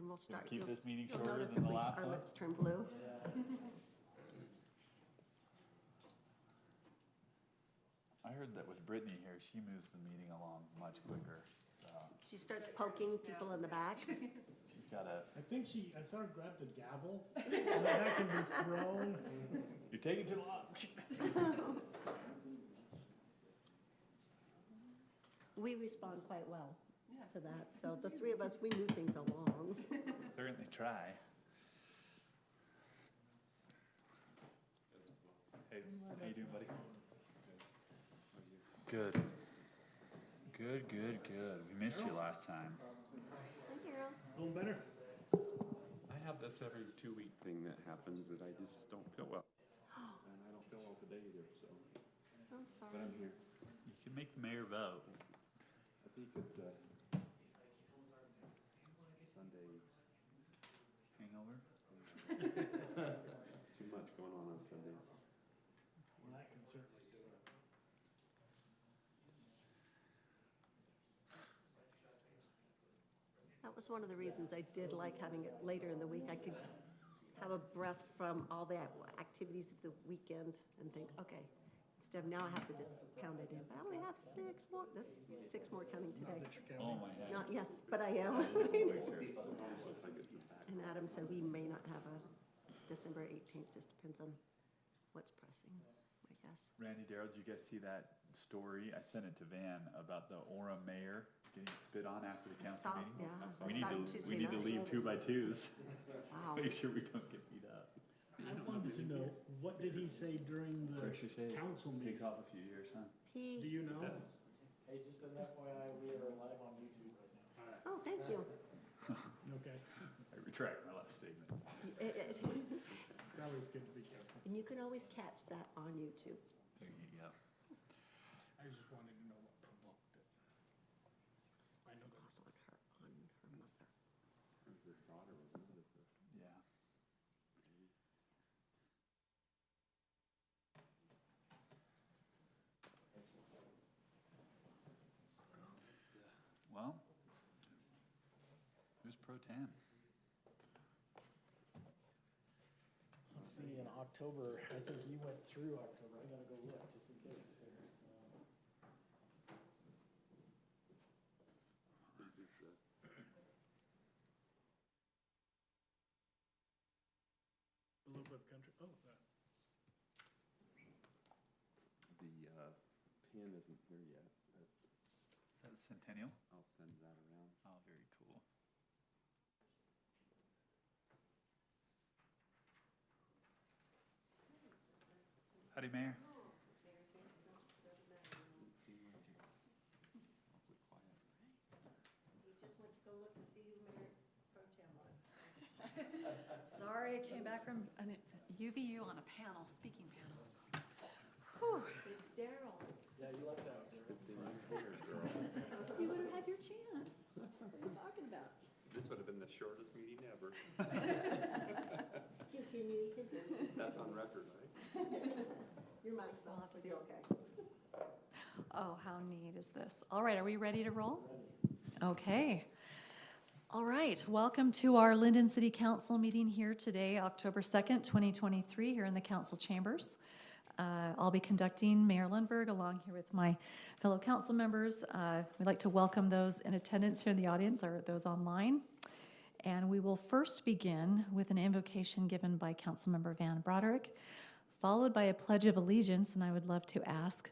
we'll start. Keep this meeting You'll shorter notice than if the last our one. lips turn blue. I heard that with Brittany here, she moves the meeting along much quicker. So She starts poking people in the back. she's got a. I think I saw her grab the gavel, and that can be thrown. You're taking too long. We respond quite well to that. So the three of us, we move things along. Certainly try. Hey, how you doing, buddy? Good. Good, good, good. We missed you last time. Hi, Daryl. Feeling better? I have this every 2-week thing that happens that I just don't feel well. And I don't feel well today either, so. I'm But sorry. I'm here. You can make the mayor vote. I think it's Sunday. Hangover? Too much going on Sundays. Well, that can certainly do it. That was one of the reasons I did like having it later in the week. I could have a breath from all the activities of the weekend and think, okay, instead of now I have to just count it in. But I only have 6 more, this 6 more counting Not today. that you're Oh counting. my God. Not, yes, but I am. It almost looks like it's back. And Adam said we may not have a December 18th, just depends on what's pressing, I guess. Randy, Daryl, did you guys see that story? I sent it to Van about the Orem mayor getting spit on after the council Saw- meeting. yeah, We I need saw it to, Tuesday we need to night. leave 2x2s. Wow. Make sure we don't get beat up. I wanted to know, what did he say during the What actually say? council Takes meeting? off a few years, huh? Do He, you know? Hey, just an FYI, we are live on YouTube right now. All right, oh, thank you. okay. I retract my last statement. It's always good to be careful. And you can always catch that on YouTube. There you go. I just wanted to know what provoked it. I know that was On her mother. It was his daughter, wasn't it? Yeah. Well, who's pro tem? Let's see, in October, I think you went through October, I gotta go look, just in case here, so. This is a little bit of country, oh, that. the pin isn't here yet, but Is that Centennial? I'll send that around. Oh, very cool. Howdy, Mayor. Doesn't seem like it's awfully quiet. He just went to go look to see who Mayor Pro Tem was. Sorry, I came back from a UVU on a panel, speaking panels. It's Daryl. Yeah, you left out. Good thing you're here, girl. You would have had your chance. What are you talking about? This would have been the shortest meeting ever. Continue. That's on record, right? Your mic's We'll off, have to so see. you're okay. Oh, how neat is this? All right, are we ready to roll? Okay. All right, welcome to our Lindon City Council meeting here today, October 2nd, 2023, here in the council chambers. I'll be conducting Mayor Lundberg along here with my fellow council members. We'd like to welcome those in attendance here in the audience or those online. And we will first begin with an invocation given by Councilmember Van Broderick, followed by a pledge of allegiance, and I would love to ask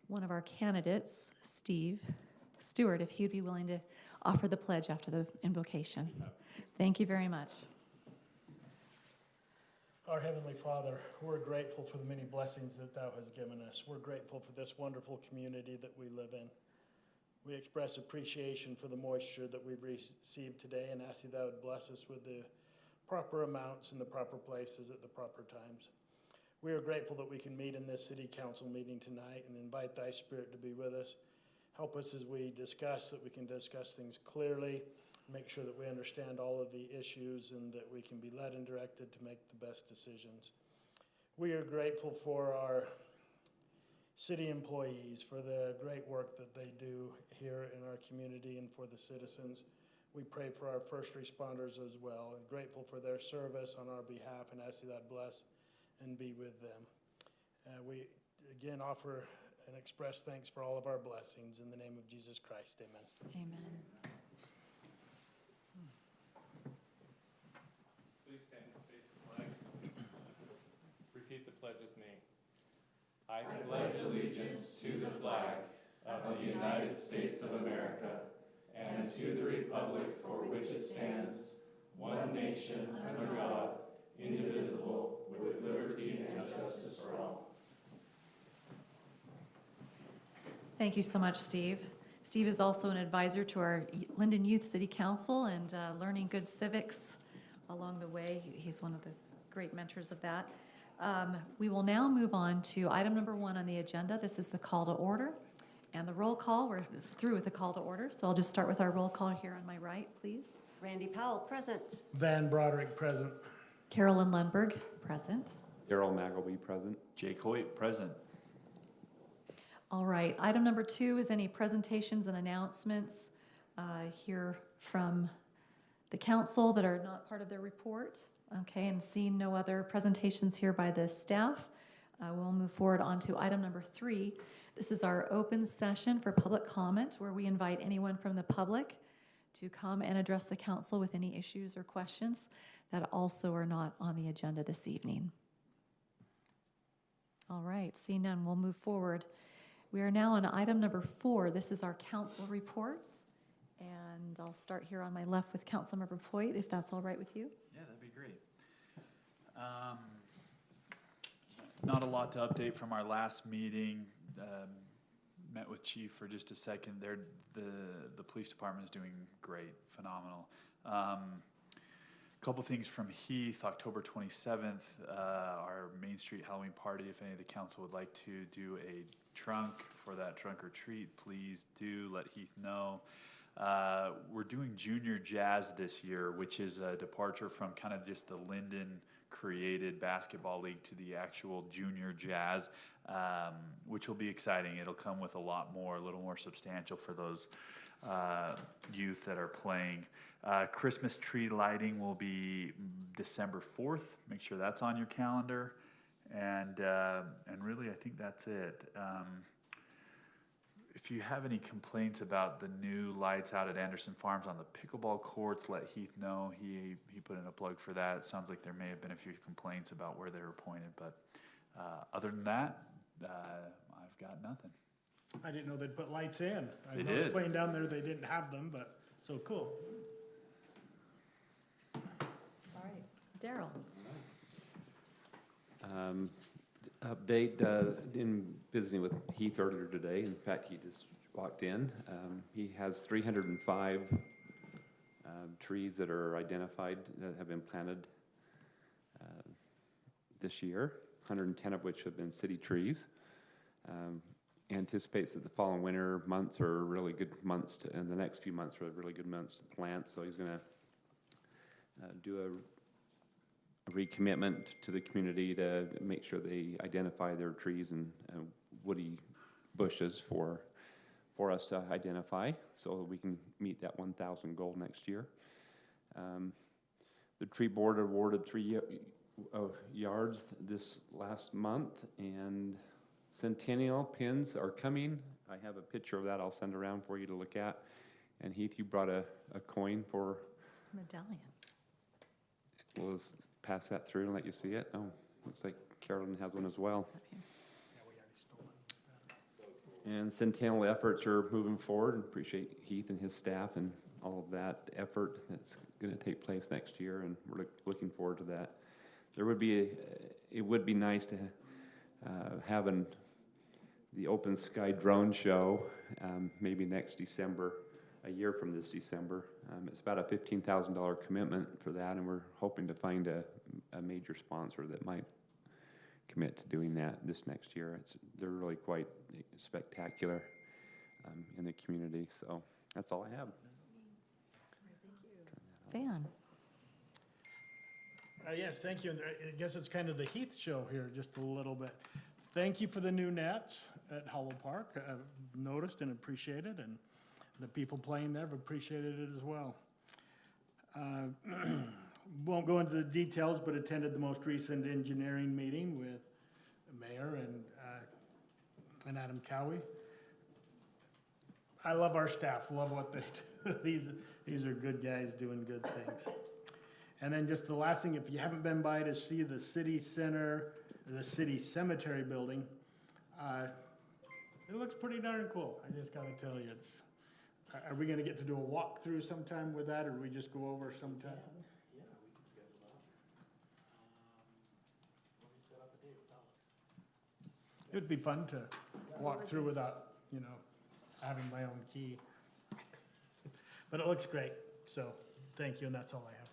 one of our candidates, Steve Stewart, if he'd be willing to offer the pledge after the invocation. Thank you very much. Our Heavenly Father, we're grateful for the many blessings that Thou hast given us. We're grateful for this wonderful community that we live in. We express appreciation for the moisture that we've received today and ask Thou would bless us with the proper amounts in the proper places at the proper times. We are grateful that we can meet in this city council meeting tonight and invite Thy Spirit to be with us. Help us as we discuss, that we can discuss things clearly, make sure that we understand all of the issues and that we can be led and directed to make the best decisions. We are grateful for our city employees, for the great work that they do here in our community and for the citizens. We pray for our first responders as well, and grateful for their service on our behalf, and ask you that bless and be with them. We again offer and express thanks for all of our blessings in the name of Jesus Christ. Amen. Amen. Please stand and face the flag. Repeat the pledge with me. I pledge allegiance to the flag of the United States of America and to the republic for which it stands, one nation under God, indivisible, with liberty and justice for all. Thank you so much, Steve. Steve is also an advisor to our Lindon Youth City Council and learning good civics along the way. He's one of the great mentors of that. We will now move on to item number 1 on the agenda. This is the call to order and the roll call. We're through with the call to order, so I'll just start with our roll call here on my right, please. Randy Powell, present. Van Broderick, present. Carolyn Lundberg, present. Daryl Magleby, present. Jake Hoyt, present. All right, item number 2 is any presentations and announcements here from the council that are not part of their report. Okay, and seeing no other presentations here by the staff, we'll move forward on to item number 3. This is our open session for public comment, where we invite anyone from the public to come and address the council with any issues or questions that also are not on the agenda this evening. All right, seeing none, we'll move forward. We are now on item number 4. This is our council reports. And I'll start here on my left with Councilmember Poit, if that's all right with you. Yeah, that'd be great. Not a lot to update from our last meeting. Met with Chief for just a second. The police department is doing great, phenomenal. Couple things from Heath, October 27th, our Main Street Halloween party. If any of the council would like to do a trunk for that trunk or treat, please do let Heath know. We're doing junior jazz this year, which is a departure from kind of just the Lindon created basketball league to the actual junior jazz, which will be exciting. It'll come with a little more substantial for those youth that are playing. Christmas tree lighting will be December 4th. Make sure that's on your calendar. And really, I think that's it. If you have any complaints about the new lights out at Anderson Farms on the pickleball courts, let Heath know. He put in a plug for that. It sounds like there may have been a few complaints about where they were pointed, but other than that, I've got nothing. I didn't know they'd put lights in. They I was did. playing down there, they didn't have them, but, so cool. All right, Daryl. Update, in visiting with Heath earlier today, in fact, he just walked in. He has 305 trees that are identified that have been planted this year, 110 of which have been city trees. Anticipates that the fall and winter months are really good months and the next few months are really good months to plant, so he's going to do a recommitment to the community to make sure they identify their trees and woody bushes for us to identify so we can meet that 1,000 goal next year. The tree board awarded 3 yards this last month, and Centennial pins are coming. I have a picture of that I'll send around for you to look at. And Heath, you brought a coin for... Medallion. We'll just pass that through and let you see it. Oh, looks like Carolyn has one as well. And Centennial efforts are moving forward, and appreciate Heath and his staff and all of that effort that's going to take place next year, and we're looking forward to that. There would be it would be nice to have the Open Sky Drone Show maybe next December, a year from this December. It's about a $15,000 commitment for that, and we're hoping to find a major sponsor that might commit to doing that this next year. They're really quite spectacular in the community, so that's all I have. Van. Yes, thank you. And I guess it's kind of the Heath show here, just a little bit. Thank you for the new nets at Howell Park. I've noticed and appreciated, and the people playing there have appreciated it as well. Won't go into the details, but attended the most recent engineering meeting with the mayor and Adam Cowie. I love our staff, love what they do. These are good guys doing good things. And then just the last thing, if you haven't been by to see the city center, the city cemetery building, it looks pretty darn cool. I just gotta tell you, are we gonna get to do a walkthrough sometime with that, or do we just go over sometime? Yeah, we can schedule that. Let me set up a date with Alex. It would be fun to walk through without, having my own key. But it looks great, so thank you, and that's all I have.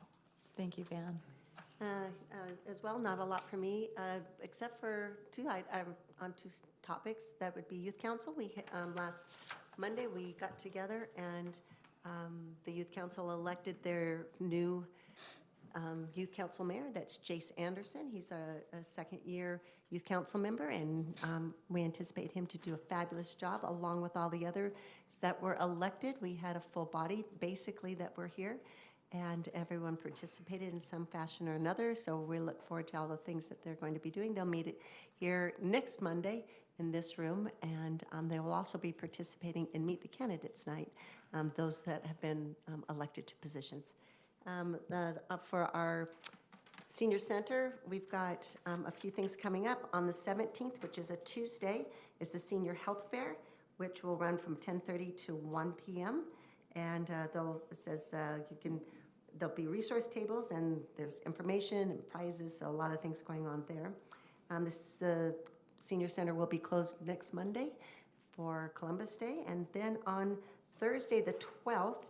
Thank you, Van. As well, not a lot for me, except for I'm on two topics. That would be Youth Council. Last Monday, we got together and the Youth Council elected their new Youth Council mayor. That's Jace Anderson. He's a second-year Youth Council member, and we anticipate him to do a fabulous job along with all the others that were elected. We had a full body, basically, that were here, and everyone participated in some fashion or another, so we look forward to all the things that they're going to be doing. They'll meet here next Monday in this room, and they will also be participating in Meet the Candidates Night, those that have been elected to positions. For our senior center, we've got a few things coming up. On the 17th, which is a Tuesday, is the Senior Health Fair, which will run from 10:30 to 1 p.m. And there'll be resource tables, and there's information and prizes, so a lot of things going on there. The senior center will be closed next Monday for Columbus Day, and then on Thursday, the 12th,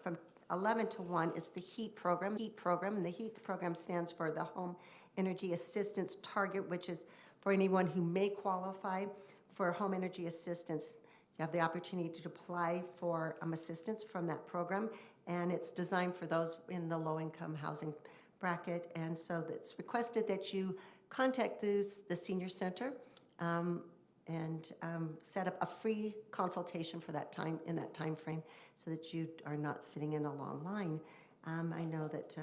from 11 to 1 is the HEAT program. And the HEAT program stands for the Home Energy Assistance Target, which is for anyone who may qualify for home energy assistance. You have the opportunity to apply for assistance from that program, and it's designed for those in the low-income housing bracket. And so it's requested that you contact the senior center and set up a free consultation for that time, in that time frame, so that you are not sitting in a long line. I know that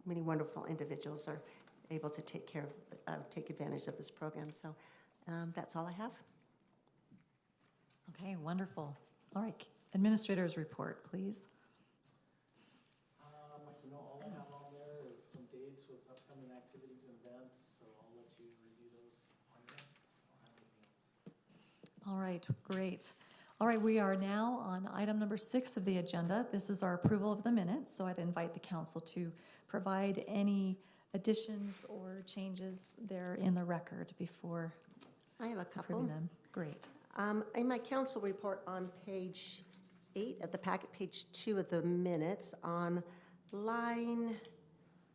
many wonderful individuals are able to take advantage of this program. So that's all I have. Okay, wonderful. All right, administrator's report, please. All I have on there is some dates with upcoming activities and events, so I'll let you review those on your own. I don't have anything else. All right, great. All right, we are now on item number 6 of the agenda. This is our approval of the minutes, so I'd invite the council to provide any additions or changes there in the record before I have a couple. approving them. Great. In my council report on page 8 of the packet, page 2 of the minutes, on line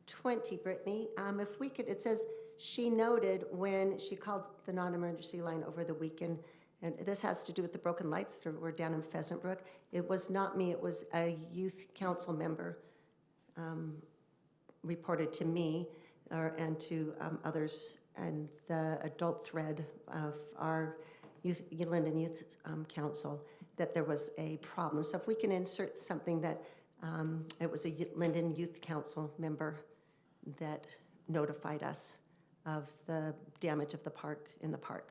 20, Brittany, if we could, it says, she noted when she called the non-emergency line over the weekend, and this has to do with the broken lights that were down in Pheasant Brook. It was not me, it was a youth council member reported to me and to others, and the adult thread of our Lindon Youth Council, that there was a problem. So if we can insert something that it was a Lindon Youth Council member that notified us of the damage of the park, in the park.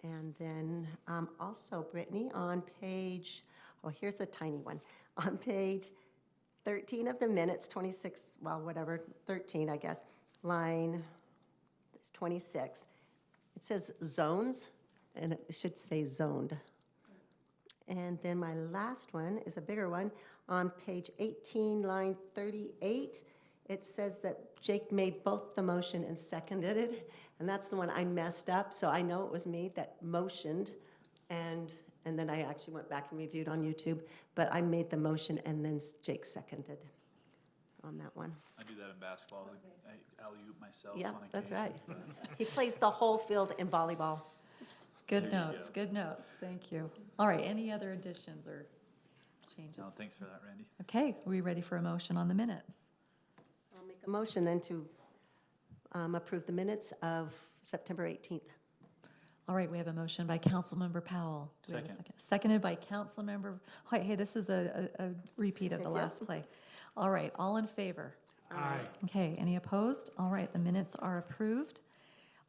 And then also, Brittany, on page, here's the tiny one. On page 13 of the minutes, 26, 13, I guess, line 26, it says zones, and it should say zoned. And then my last one is a bigger one. On page 18, line 38, it says that Jake made both the motion and seconded it, and that's the one I messed up, so I know it was me that motioned, and then I actually went back and reviewed on YouTube, but I made the motion and then Jake seconded on that one. I do that in basketball. I alley-oop myself Yeah, on occasion. that's right. He plays the whole field in volleyball. Good There you notes, go. good notes. Thank you. All right, any other additions or changes? No, thanks for that, Randy. Okay, are we ready for a motion on the minutes? I'll make a motion then to approve the minutes of September 18th. All right, we have a motion by Councilmember Powell. Do we have a Second. Seconded by Councilmember, hey, this is a repeat of the Yep. last play. All right, all in favor? Aye. Okay, any opposed? All right, the minutes are approved.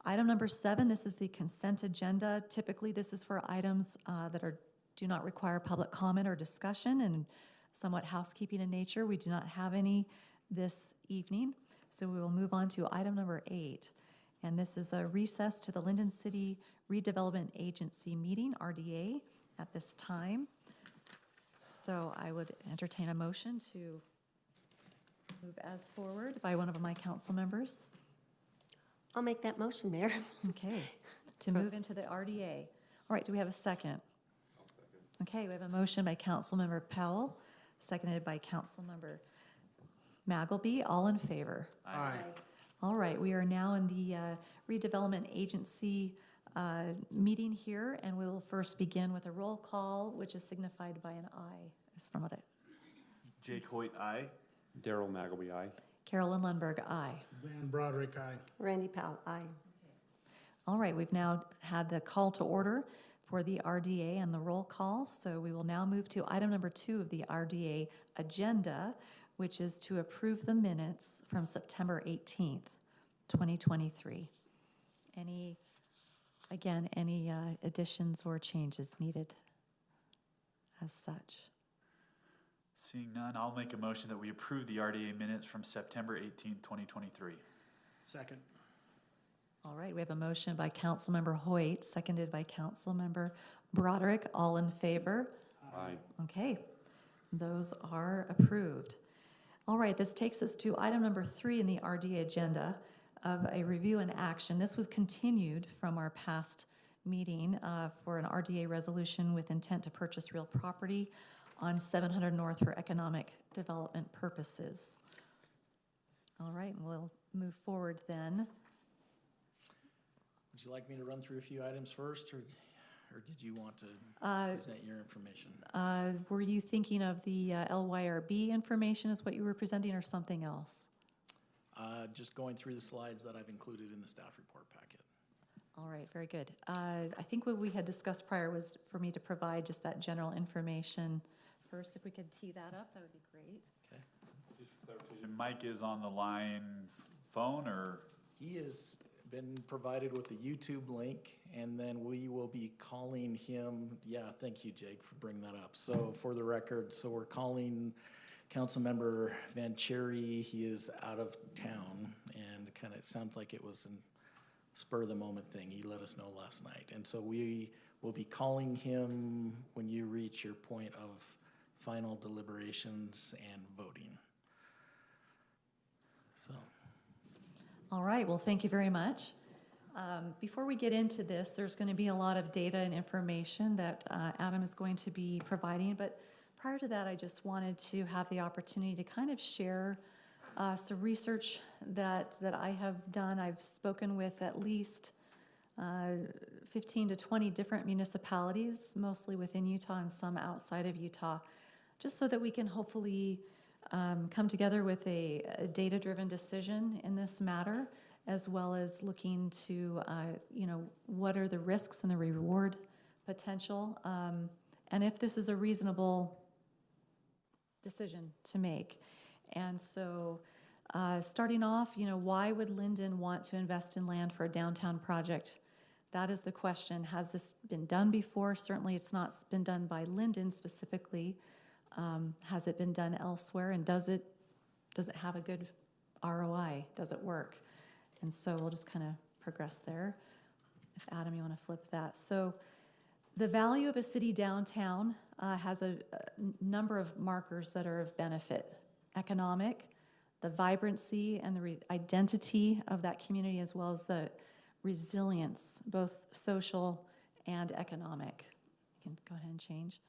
Item number 7, this is the consent agenda. Typically, this is for items that do not require public comment or discussion and somewhat housekeeping in nature. We do not have any this evening, so we will move on to item number 8. And this is a recess to the Lindon City Redevelopment Agency meeting, RDA, at this time. So I would entertain a motion to move as forward by one of my council members. I'll make that motion, Mayor. Okay, to move into the RDA. All right, do we have a second? Okay, we have a motion by Councilmember Powell, seconded by Councilmember Magleby. All in favor? Aye. All right, we are now in the redevelopment agency meeting here, and we will first begin with a roll call, which is signified by an aye. Is from what I, Jake Hoyt, aye. Daryl Magleby, aye. Carolyn Lundberg, aye. Van Broderick, aye. Randy Powell, aye. All right, we've now had the call to order for the RDA and the roll call, so we will now move to item number 2 of the RDA agenda, which is to approve the minutes from September 18th, 2023. Any additions or changes needed as such? Seeing none, I'll make a motion that we approve the RDA minutes from September 18th, 2023. Second. All right, we have a motion by Councilmember Hoyt, seconded by Councilmember Broderick. All in favor? Aye. Okay, those are approved. All right, this takes us to item number 3 in the RDA agenda of a review and action. This was continued from our past meeting for an RDA resolution with intent to purchase real property on 700 North for economic development purposes. All right, we'll move forward then. Would you like me to run through a few items first, or did you want to present your information? Were you thinking of the LYRB information is what you were presenting, or something else? Just going through the slides that I've included in the staff report packet. All right, very good. I think what we had discussed prior was for me to provide just that general information first. If we could tee that up, that would be great. Okay. Just for clarification, Mike is on the line phone or? He has been provided with the YouTube link, and then we will be calling him. Yeah, thank you, Jake, for bringing that up. So for the record, so we're calling Councilmember Vancheri. He is out of town, and kind of sounds like it was a spur of the moment thing. He let us know last night, and so we will be calling him when you reach your point of final deliberations and voting. So. All right, well, thank you very much. Before we get into this, there's going to be a lot of data and information that Adam is going to be providing, but prior to that, I just wanted to have the opportunity to kind of share some research that I have done. I've spoken with at least 15 to 20 different municipalities, mostly within Utah and some outside of Utah, just so that we can hopefully come together with a data-driven decision in this matter, as well as looking to, what are the risks and the reward potential, and if this is a reasonable decision to make. And so starting off, why would Lindon want to invest in land for a downtown project? That is the question. Has this been done before? Certainly it's not been done by Lindon specifically. Has it been done elsewhere, and does it have a good ROI? Does it work? And so we'll just kind of progress there. If Adam, you want to flip that. So the value of a city downtown has a number of markers that are of benefit. Economic, the vibrancy and the identity of that community, as well as the resilience, both social and economic. You can go ahead and change.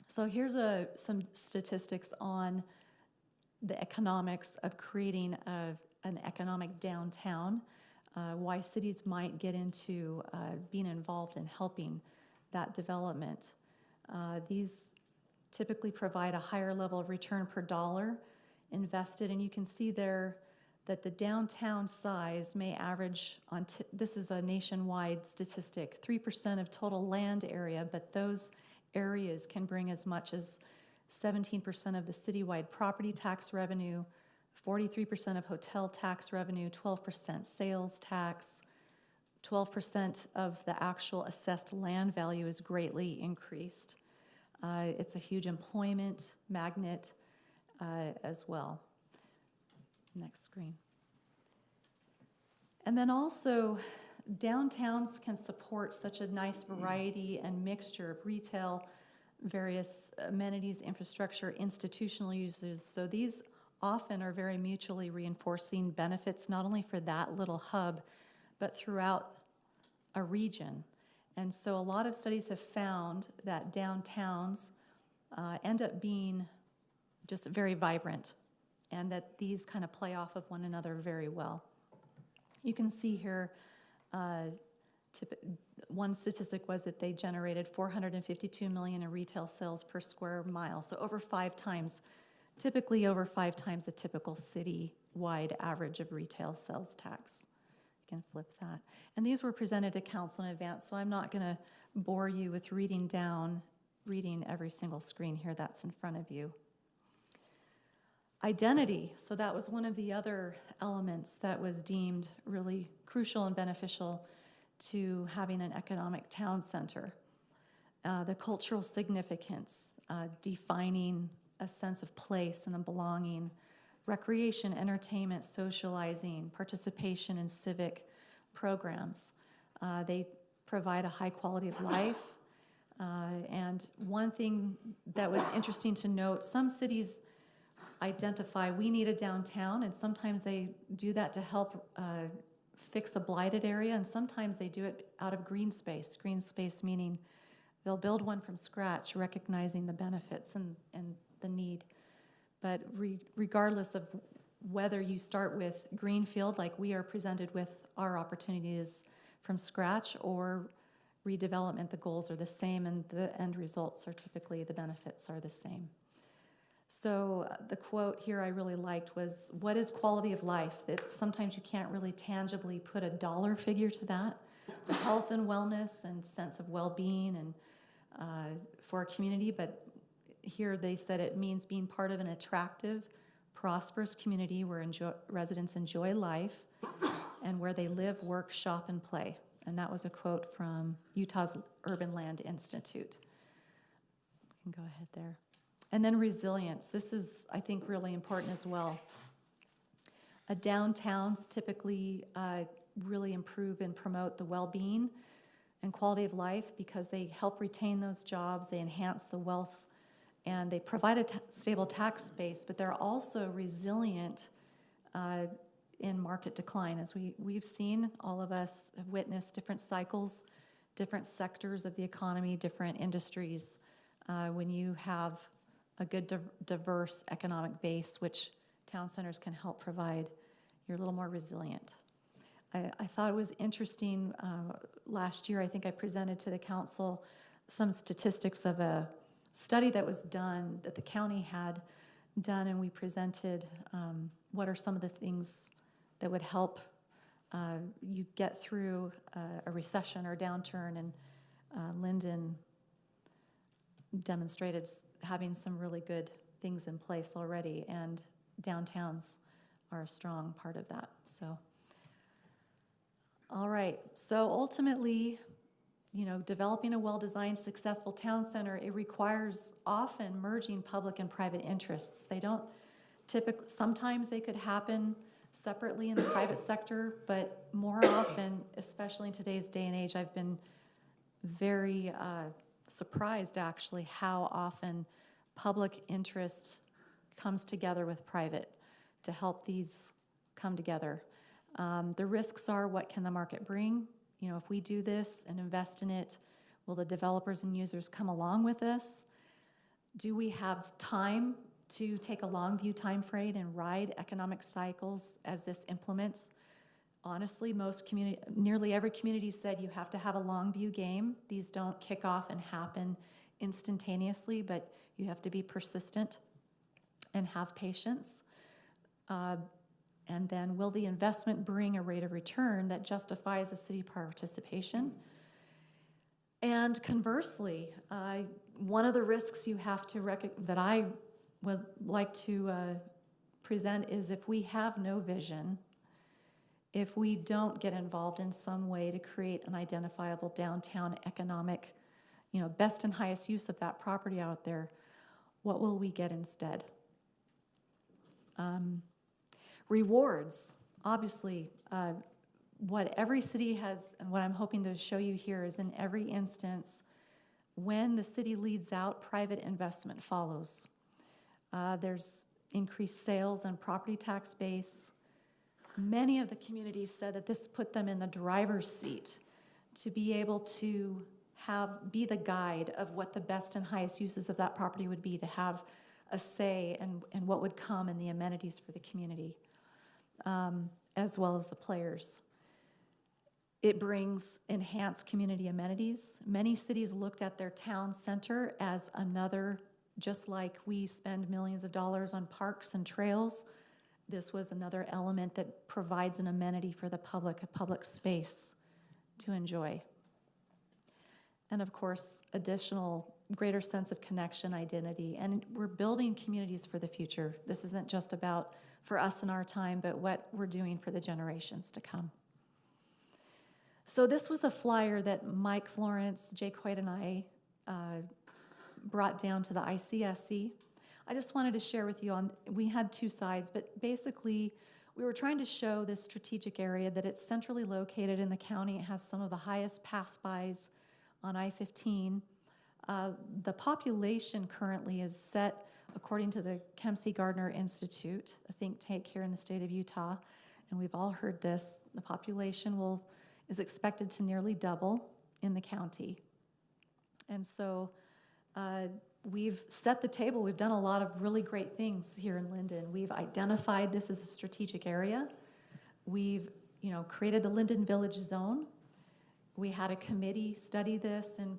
So here's some statistics on the economics of creating an economic downtown, why cities might get into being involved in helping that development. These typically provide a higher level of return per dollar invested, and you can see there that the downtown size may average this is a nationwide statistic, 3% of total land area, but those areas can bring as much as 17% of the citywide property tax revenue, 43% of hotel tax revenue, 12% sales tax, 12% of the actual assessed land value is greatly increased. It's a huge employment magnet as well. Next screen. And then also, downtowns can support such a nice variety and mixture of retail, various amenities, infrastructure, institutional uses. So these often are very mutually reinforcing benefits, not only for that little hub, but throughout a region. And so a lot of studies have found that downtowns end up being just very vibrant, and that these kind of play off of one another very well. You can see here, one statistic was that they generated 452 million in retail sales per square mile, so over 5 times, typically over 5 times the typical city-wide average of retail sales tax. You can flip that. And these were presented to council in advance, so I'm not gonna bore you with reading every single screen here that's in front of you. Identity, so that was one of the other elements that was deemed really crucial and beneficial to having an economic town center. The cultural significance, defining a sense of place and a belonging, recreation, entertainment, socializing, participation in civic programs. They provide a high quality of life. And one thing that was interesting to note, some cities identify we need a downtown, and sometimes they do that to help fix a blighted area, and sometimes they do it out of green space. Green space meaning they'll build one from scratch, recognizing the benefits and the need. But regardless of whether you start with greenfield, like we are presented with our opportunities from scratch, or redevelopment, the goals are the same and the end results are typically, the benefits are the same. So the quote here I really liked was, what is quality of life? That sometimes you can't really tangibly put a dollar figure to that. The health and wellness and sense of well-being and for a community, but here they said it means being part of an attractive, prosperous community where residents enjoy life and where they live, work, shop, and play. And that was a quote from Utah's Urban Land Institute. You can go ahead there. And then resilience. This is, I think, really important as well. Downtowns typically really improve and promote the well-being and quality of life because they help retain those jobs, they enhance the wealth, and they provide a stable tax base, but they're also resilient in market decline. As we've seen, all of us have witnessed different cycles, different sectors of the economy, different industries. When you have a good diverse economic base, which town centers can help provide, you're a little more resilient. I thought it was interesting, last year I think I presented to the council some statistics of a study that was done, that the county had done, and we presented what are some of the things that would help you get through a recession or downturn, and Lindon demonstrated having some really good things in place already, and downtowns are a strong part of that. So, all right, so ultimately, you know, developing a well-designed, successful town center, it requires often merging public and private interests. They don't typically, sometimes they could happen separately in the private sector, but more often, especially in today's day and age, I've been very surprised actually how often public interest comes together with private to help these come together. The risks are, what can the market bring? You know, if we do this and invest in it, will the developers and users come along with us? Do we have time to take a long view time frame and ride economic cycles as this implements? Honestly, nearly every community said you have to have a long view game. These don't kick off and happen instantaneously, but you have to be persistent and have patience. And then will the investment bring a rate of return that justifies a city participation? And conversely, one of the risks you have to that I would like to present is if we have no vision, if we don't get involved in some way to create an identifiable downtown economic, best and highest use of that property out there, what will we get instead? Rewards, obviously, what every city has, and what I'm hoping to show you here is in every instance, when the city leads out, private investment follows. There's increased sales and property tax base. Many of the communities said that this put them in the driver's seat to be able to be the guide of what the best and highest uses of that property would be, to have a say in what would come in the amenities for the community, as well as the players. It brings enhanced community amenities. Many cities looked at their town center as another, just like we spend millions of dollars on parks and trails, this was another element that provides an amenity for the public, a public space to enjoy. And of course, additional greater sense of connection, identity, and we're building communities for the future. This isn't just about for us in our time, but what we're doing for the generations to come. So this was a flyer that Mike Florence, Jake Hoyt, and I brought down to the ICSC. I just wanted to share with you we had two sides, but basically we were trying to show this strategic area that it's centrally located in the county. It has some of the highest pass-bys on I-15. The population currently is set, according to the Kempsey Gardner Institute, a think tank here in the state of Utah, and we've all heard this, the population is expected to nearly double in the county. And so we've set the table. We've done a lot of really great things here in Lindon. We've identified this as a strategic area. We've created the Lindon Village Zone. We had a committee study this and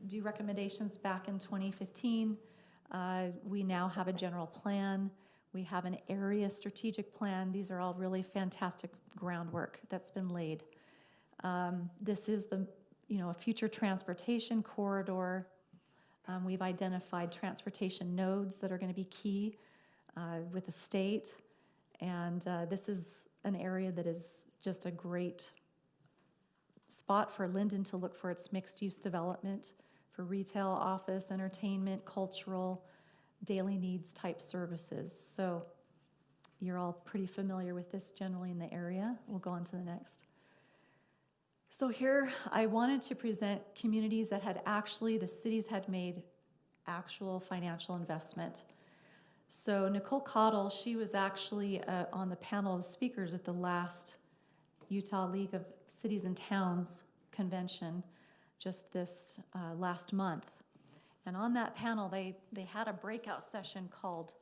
do recommendations back in 2015. We now have a general plan. We have an area strategic plan. These are all really fantastic groundwork that's been laid. This is a future transportation corridor. We've identified transportation nodes that are going to be key with the state. And this is an area that is just a great spot for Lindon to look for its mixed-use development for retail, office, entertainment, cultural, daily needs type services. So you're all pretty familiar with this generally in the area. We'll go on to the next. So here I wanted to present communities that the cities had made actual financial investment. So Nicole Cottle, she was actually on the panel of speakers at the last Utah League of Cities and Towns convention just this last month. And on that panel, they had a breakout session called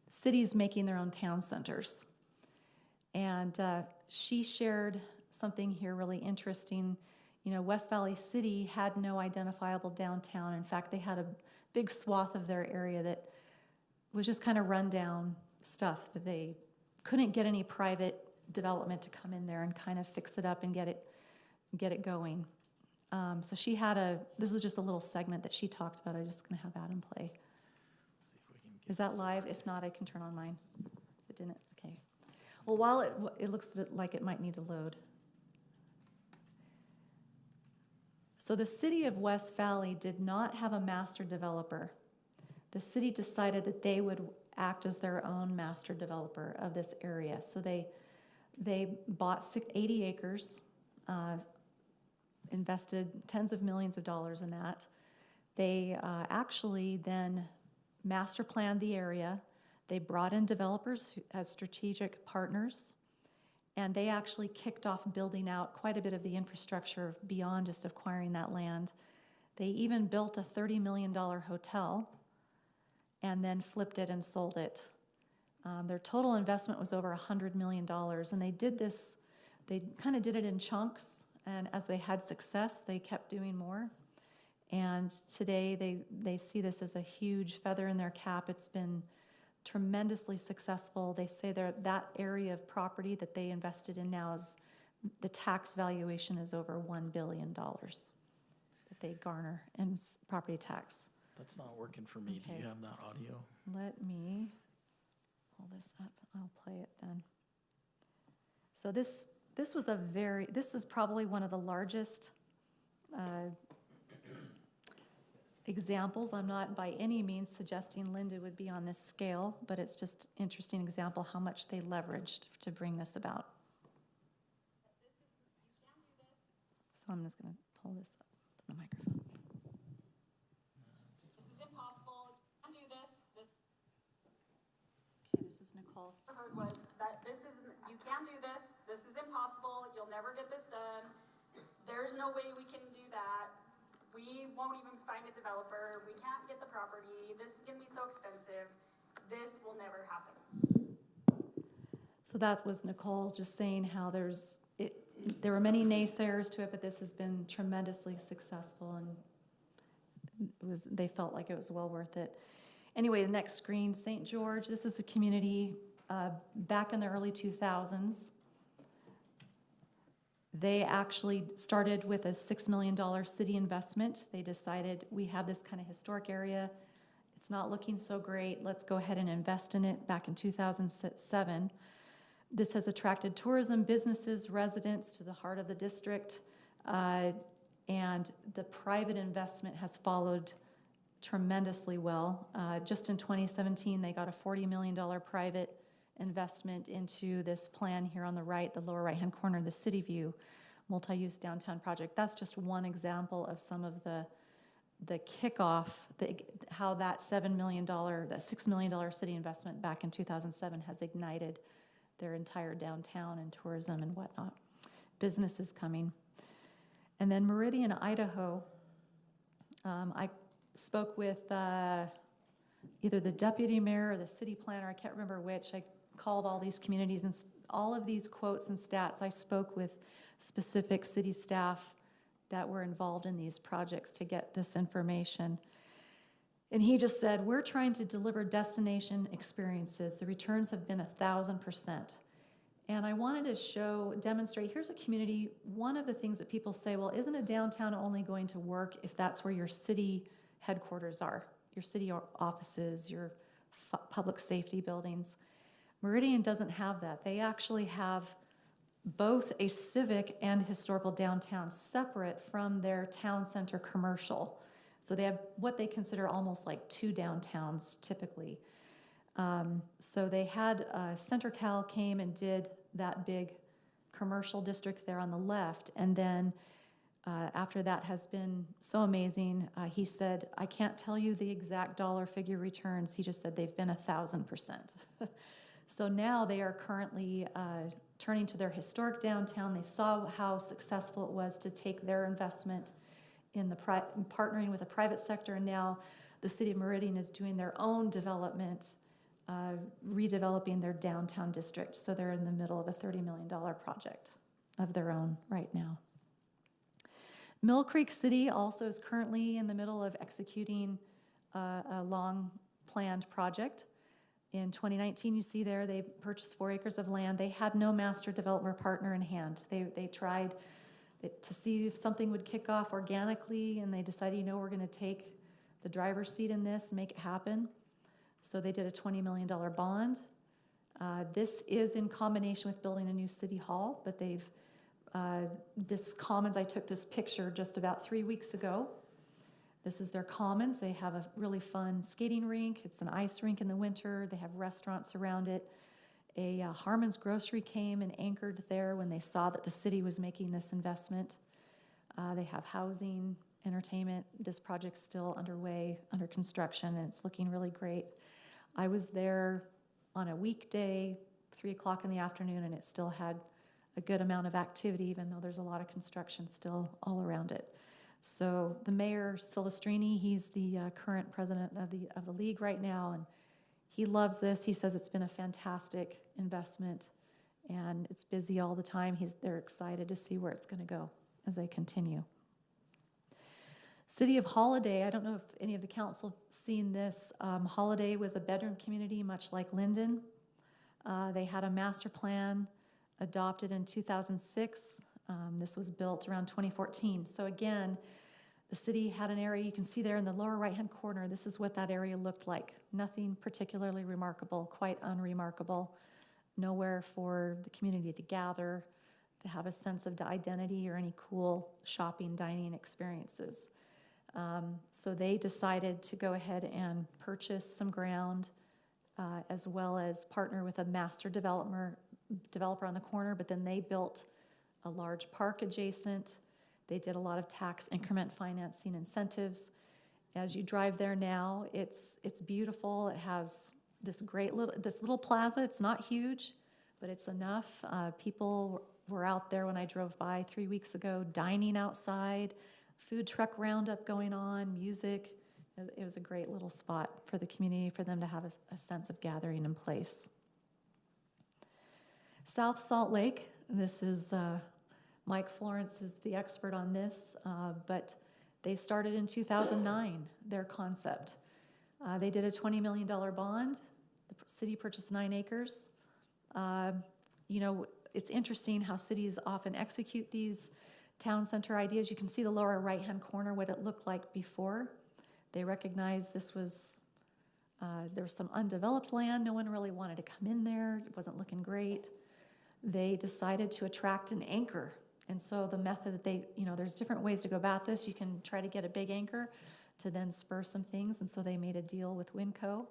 Cities Making Their Own Town Centers. And she shared something here really interesting. West Valley City had no identifiable downtown. In fact, they had a big swath of their area that was just kind of rundown stuff that they couldn't get any private development to come in there and kind of fix it up and get it going. So she had this was just a little segment that she talked about. I'm just going to have Adam play. Is that live? If not, I can turn on mine. If it didn't, okay. Well, while it looks like it might need to load. So the city of West Valley did not have a master developer. The city decided that they would act as their own master developer of this area. So they bought 80 acres, invested tens of millions of dollars in that. They actually then master planned the area. They brought in developers as strategic partners, and they actually kicked off building out quite a bit of the infrastructure beyond just acquiring that land. They even built a $30 million hotel and then flipped it and sold it. Their total investment was over $100 million, and they did this, they kind of did it in chunks, and as they had success, they kept doing more. And today, they see this as a huge feather in their cap. It's been tremendously successful. They say that area of property that they invested in now is, the tax valuation is over $1 billion that they garner in property tax. That's not working for me. Do Okay. you have that audio? Let me pull this up. I'll play it then. So this is probably one of the largest examples. I'm not by any means suggesting Lindon would be on this scale, but it's just interesting example how much they leveraged to bring this about. So I'm just going to pull this up on the microphone. This is impossible, you can't do this. Okay, this is Nicole. What I heard was that you can't do this is impossible, you'll never get this done. There's no way we can do that. We won't even find a developer, we can't get the property, this is gonna be so expensive, this will never happen. So that was Nicole just saying how there were many naysayers to it, but this has been tremendously successful, and they felt like it was well worth it. Anyway, the next screen, St. George. This is a community back in the early 2000s. They actually started with a $6 million city investment. They decided we have this kind of historic area. It's not looking so great. Let's go ahead and invest in it back in 2007. This has attracted tourism, businesses, residents to the heart of the district, and the private investment has followed tremendously well. Just in 2017, they got a $40 million private investment into this plan here on the right, the lower right-hand corner, the City View multi-use downtown project. That's just one example of some of the kickoff, how that $6 million city investment back in 2007 has ignited their entire downtown and tourism and whatnot. Businesses coming. And then Meridian, Idaho, I spoke with either the deputy mayor or the city planner, I can't remember which. I called all these communities, and all of these quotes and stats, I spoke with specific city staff that were involved in these projects to get this information. And he just said, we're trying to deliver destination experiences. The returns have been 1,000%. And I wanted to demonstrate, here's a community. One of the things that people say, well, isn't a downtown only going to work if that's where your city headquarters are, your city offices, your public safety buildings? Meridian doesn't have that. They actually have both a civic and historical downtown separate from their town center commercial. So they have what they consider almost like two downtowns typically. So they had CenterCal came and did that big commercial district there on the left, and then after that has been so amazing, he said, I can't tell you the exact dollar figure returns. He just said they've been 1,000%. So now they are currently turning to their historic downtown. They saw how successful it was to take their investment in partnering with the private sector, and now the city of Meridian is doing their own development, redeveloping their downtown district. So they're in the middle of a $30 million project of their own right now. Mill Creek City also is currently in the middle of executing a long-planned project. In 2019, you see there, they purchased 4 acres of land. They had no master developer partner in hand. They tried to see if something would kick off organically, and they decided, we're going to take the driver's seat in this, make it happen. So they did a $20 million bond. This is in combination with building a new city hall, but this commons, I took this picture just about 3 weeks ago. This is their commons. They have a really fun skating rink. It's an ice rink in the winter. They have restaurants around it. Harmon's Grocery came and anchored there when they saw that the city was making this investment. They have housing, entertainment. This project's still underway, under construction, and it's looking really great. I was there on a weekday, 3 o'clock in the afternoon, and it still had a good amount of activity, even though there's a lot of construction still all around it. So the mayor, Silvestrini, he's the current president of the league right now, and he loves this. He says it's been a fantastic investment, and it's busy all the time. They're excited to see where it's going to go as they continue. City of Holiday, I don't know if any of the council have seen this. Holiday was a bedroom community, much like Lindon. They had a master plan adopted in 2006. This was built around 2014. So again, the city had an area, you can see there in the lower right-hand corner, this is what that area looked like. Nothing particularly remarkable, quite unremarkable. Nowhere for the community to gather, to have a sense of identity or any cool shopping, dining experiences. So they decided to go ahead and purchase some ground, as well as partner with a master developer on the corner, but then they built a large park adjacent. They did a lot of tax increment financing incentives. As you drive there now, it's beautiful. It has this little plaza. It's not huge, but it's enough. People were out there when I drove by 3 weeks ago, dining outside, food truck roundup going on, music. It was a great little spot for the community, for them to have a sense of gathering in place. South Salt Lake, this is Mike Florence is the expert on this, but they started in 2009, their concept. They did a $20 million bond. The city purchased 9 acres. You know, it's interesting how cities often execute these town center ideas. You can see the lower right-hand corner what it looked like before. They recognized this was, there was some undeveloped land. No one really wanted to come in there. It wasn't looking great. They decided to attract an anchor. And so the method that they, you know, there's different ways to go about this. You can try to get a big anchor to then spur some things. And so they made a deal with Winco,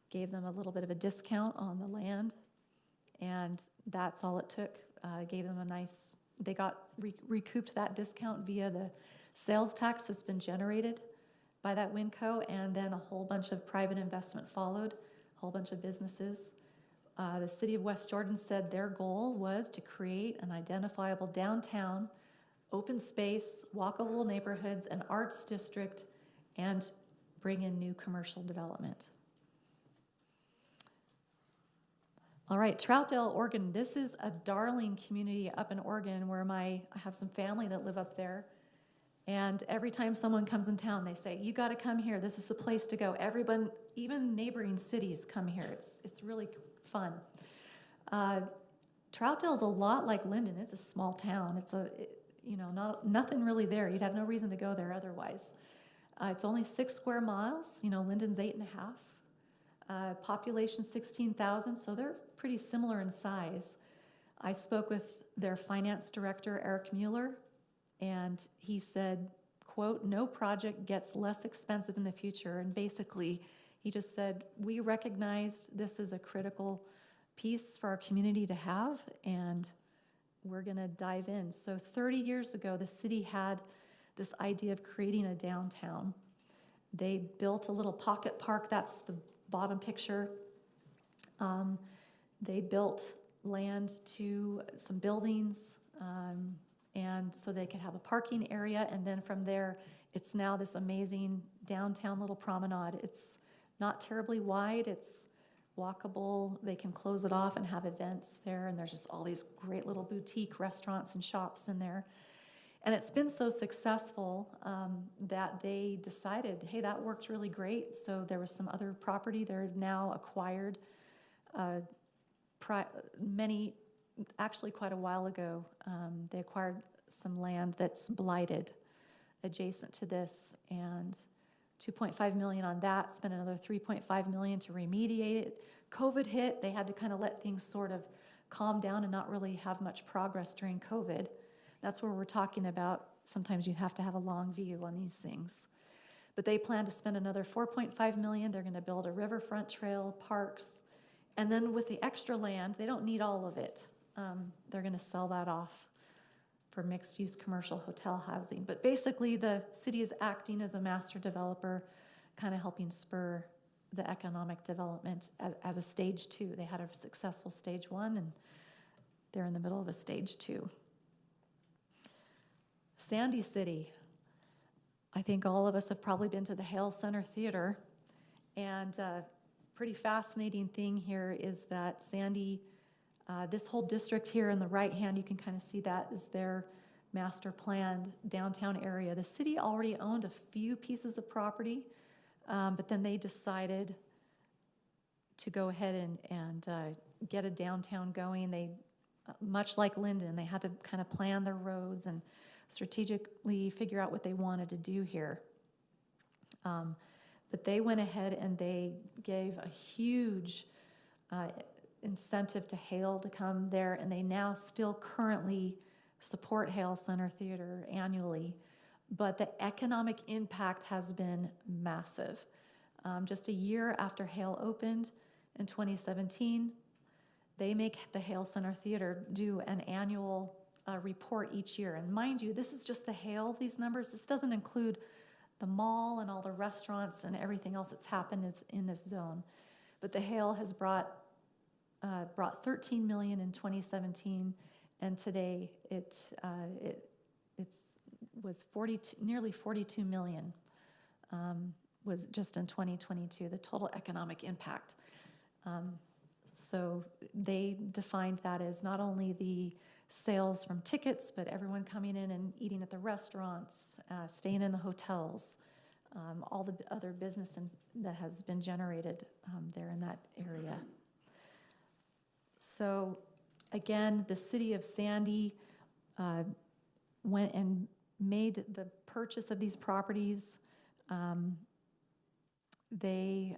gave them a little bit of a discount on the land. And that's all it took. Gave them a nice, they got recouped that discount via the sales tax that's been generated by that Winco, and then a whole bunch of private investment followed, a whole bunch of businesses. The city of West Jordan said their goal was to create an identifiable downtown, open space, walkable neighborhoods, an arts district, and bring in new commercial development. All right, Troutdale, Oregon. This is a darling community up in Oregon where I have some family that live up there. And every time someone comes in town, they say, you got to come here. This is the place to go. Everyone, even neighboring cities come here. It's really fun. Troutdale's a lot like Lindon. It's a small town. Nothing really there. You'd have no reason to go there otherwise. It's only 6 square miles. You know, Lindon's 8.5. Population 16,000, so they're pretty similar in size. I spoke with their finance director, Eric Mueller, and he said, quote, no project gets less expensive in the future. And basically, he just said, we recognized this is a critical piece for our community to have, and we're going to dive in. So 30 years ago, the city had this idea of creating a downtown. They built a little pocket park. That's the bottom picture. They built land to some buildings, and so they could have a parking area, and then from there, it's now this amazing downtown little promenade. It's not terribly wide, it's walkable. They can close it off and have events there, and there's just all these great little boutique restaurants and shops in there. And it's been so successful that they decided, hey, that worked really great. So there was some other property. They're now acquired actually quite a while ago. They acquired some land that's blighted adjacent to this, and $2.5 million on that, spent another $3.5 million to remediate it. COVID hit, they had to kind of let things sort of calm down and not really have much progress during COVID. That's where we're talking about, sometimes you have to have a long view on these things. But they plan to spend another $4.5 million. They're going to build a riverfront trail, parks, and then with the extra land, they don't need all of it. They're going to sell that off for mixed-use commercial hotel housing. But basically, the city is acting as a master developer, kind of helping spur the economic development as a stage 2. They had a successful stage 1, and they're in the middle of a stage 2. Sandy City. I think all of us have probably been to the Hale Center Theater, and pretty fascinating thing here is that Sandy, this whole district here in the right hand, you can kind of see that is their master planned downtown area. The city already owned a few pieces of property, but then they decided to go ahead and get a downtown going. They, much like Lindon, they had to kind of plan their roads and strategically figure out what they wanted to do here. But they went ahead and they gave a huge incentive to Hale to come there, and they now still currently support Hale Center Theater annually. But the economic impact has been massive. Just a year after Hale opened in 2017, they make the Hale Center Theater do an annual report each year. And mind you, this is just the Hale, these numbers. This doesn't include the mall and all the restaurants and everything else that's happened in this zone. But the Hale has brought 13 million in 2017, and today it was nearly 42 million was just in 2022, the total economic impact. So they defined that as not only the sales from tickets, but everyone coming in and eating at the restaurants, staying in the hotels, all the other business that has been generated there in that area. So again, the city of Sandy went and made the purchase of these properties. They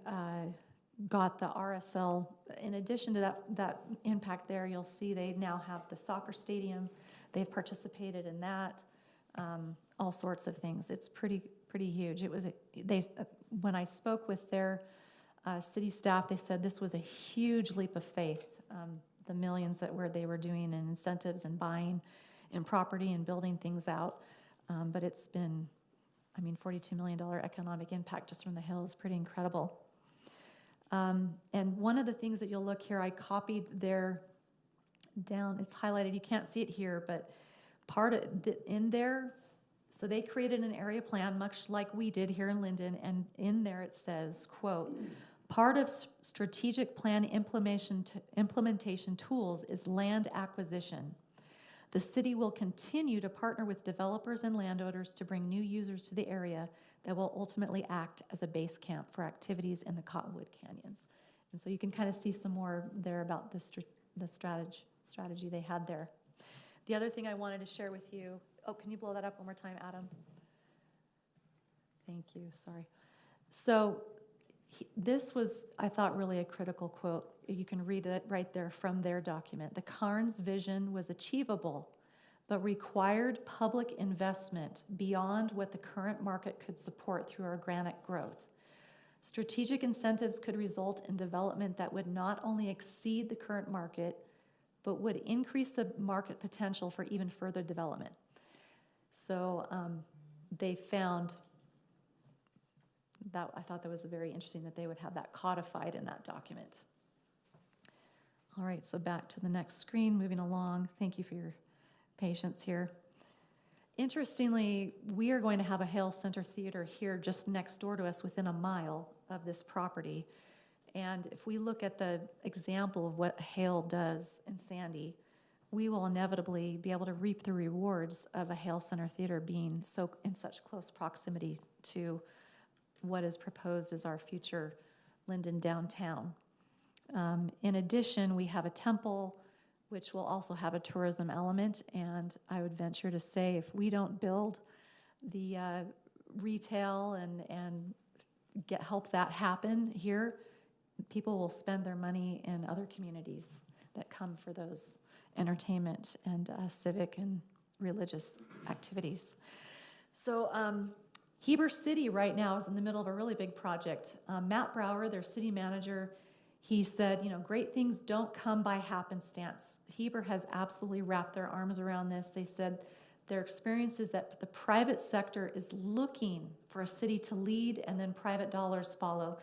got the RSL. In addition to that impact there, you'll see they now have the soccer stadium. They've participated in that, all sorts of things. It's pretty huge. It was when I spoke with their city staff, they said this was a huge leap of faith. The millions that they were doing in incentives and buying in property and building things out, but it's been, $42 million economic impact just from the Hill is pretty incredible. And one of the things that you'll look here, I copied their down, it's highlighted, you can't see it here, but part of in there, so they created an area plan much like we did here in Lindon, and in there it says, quote, part of strategic plan implementation tools is land acquisition. The city will continue to partner with developers and landowners to bring new users to the area that will ultimately act as a base camp for activities in the Cottonwood Canyons. And so you can kind of see some more there about the strategy they had there. The other thing I wanted to share with you, can you blow that up one more time, Adam? Thank you, sorry. So this was, I thought, really a critical quote. You can read it right there from their document. The Carnes vision was achievable, but required public investment beyond what the current market could support through organic growth. Strategic incentives could result in development that would not only exceed the current market, but would increase the market potential for even further development. So they found that, I thought that was very interesting that they would have that codified in that document. All right, so back to the next screen, moving along. Thank you for your patience here. Interestingly, we are going to have a Hale Center Theater here just next door to us within a mile of this property. And if we look at the example of what Hale does in Sandy, we will inevitably be able to reap the rewards of a Hale Center Theater being in such close proximity to what is proposed as our future Lindon downtown. In addition, we have a temple, which will also have a tourism element, and I would venture to say if we don't build the retail and help that happen here, people will spend their money in other communities that come for those entertainment and civic and religious activities. So Heber City right now is in the middle of a really big project. Matt Brower, their city manager, he said, great things don't come by happenstance. Heber has absolutely wrapped their arms around this. They said their experience is that the private sector is looking for a city to lead and then private dollars follow.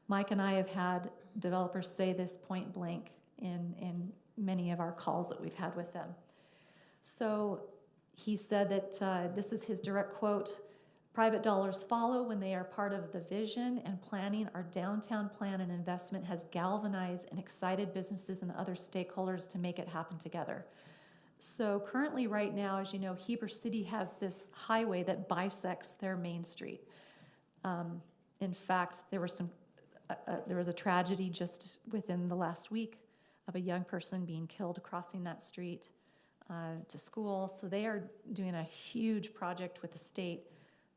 Mike and I have had developers say this point blank in many of our calls that we've had with them. So he said that this is his direct quote, private dollars follow when they are part of the vision and planning. Our downtown plan and investment has galvanized and excited businesses and other stakeholders to make it happen together. So currently, right now, as you know, Heber City has this highway that bisects their main street. In fact, there was a tragedy just within the last week of a young person being killed crossing that street to school. So they are doing a huge project with the state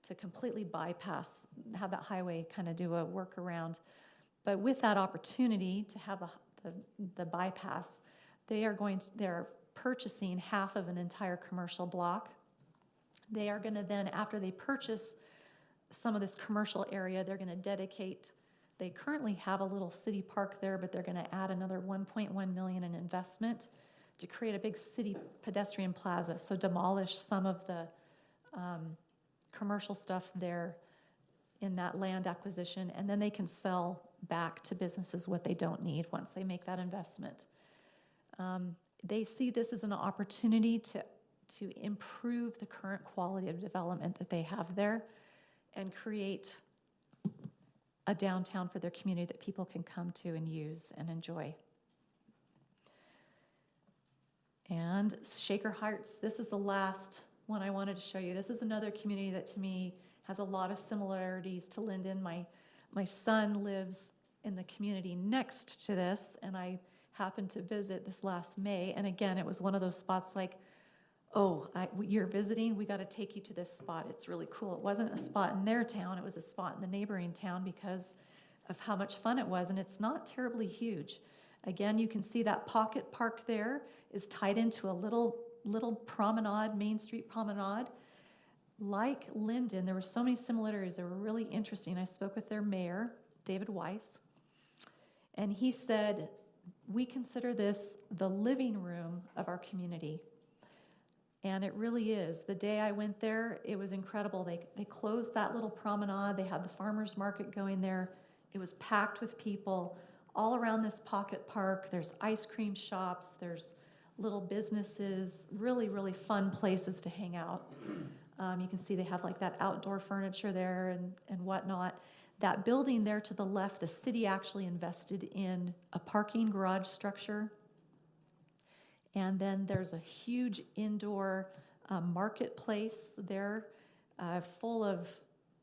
to completely bypass, have that highway kind of do a workaround. But with that opportunity to have the bypass, they're purchasing half of an entire commercial block. They are going to then, after they purchase some of this commercial area, they're going to dedicate, they currently have a little city park there, but they're going to add another 1.1 million in investment to create a big city pedestrian plaza. So demolish some of the commercial stuff there in that land acquisition, and then they can sell back to businesses what they don't need once they make that investment. They see this as an opportunity to improve the current quality of development that they have there and create a downtown for their community that people can come to and use and enjoy. And Shaker Heights, this is the last one I wanted to show you. This is another community that to me has a lot of similarities to Lindon. My son lives in the community next to this, and I happened to visit this last May. And again, it was one of those spots like, oh, you're visiting, we got to take you to this spot. It's really cool. It wasn't a spot in their town, it was a spot in the neighboring town because of how much fun it was, and it's not terribly huge. Again, you can see that pocket park there is tied into a little promenade, Main Street promenade. Like Lindon, there were so many similarities that were really interesting. I spoke with their mayor, David Weiss, and he said, we consider this the living room of our community. And it really is. The day I went there, it was incredible. They closed that little promenade. They had the farmer's market going there. It was packed with people all around this pocket park. There's ice cream shops. There's little businesses, really, really fun places to hang out. You can see they have like that outdoor furniture there and whatnot. That building there to the left, the city actually invested in a parking garage structure. And then there's a huge indoor marketplace there full of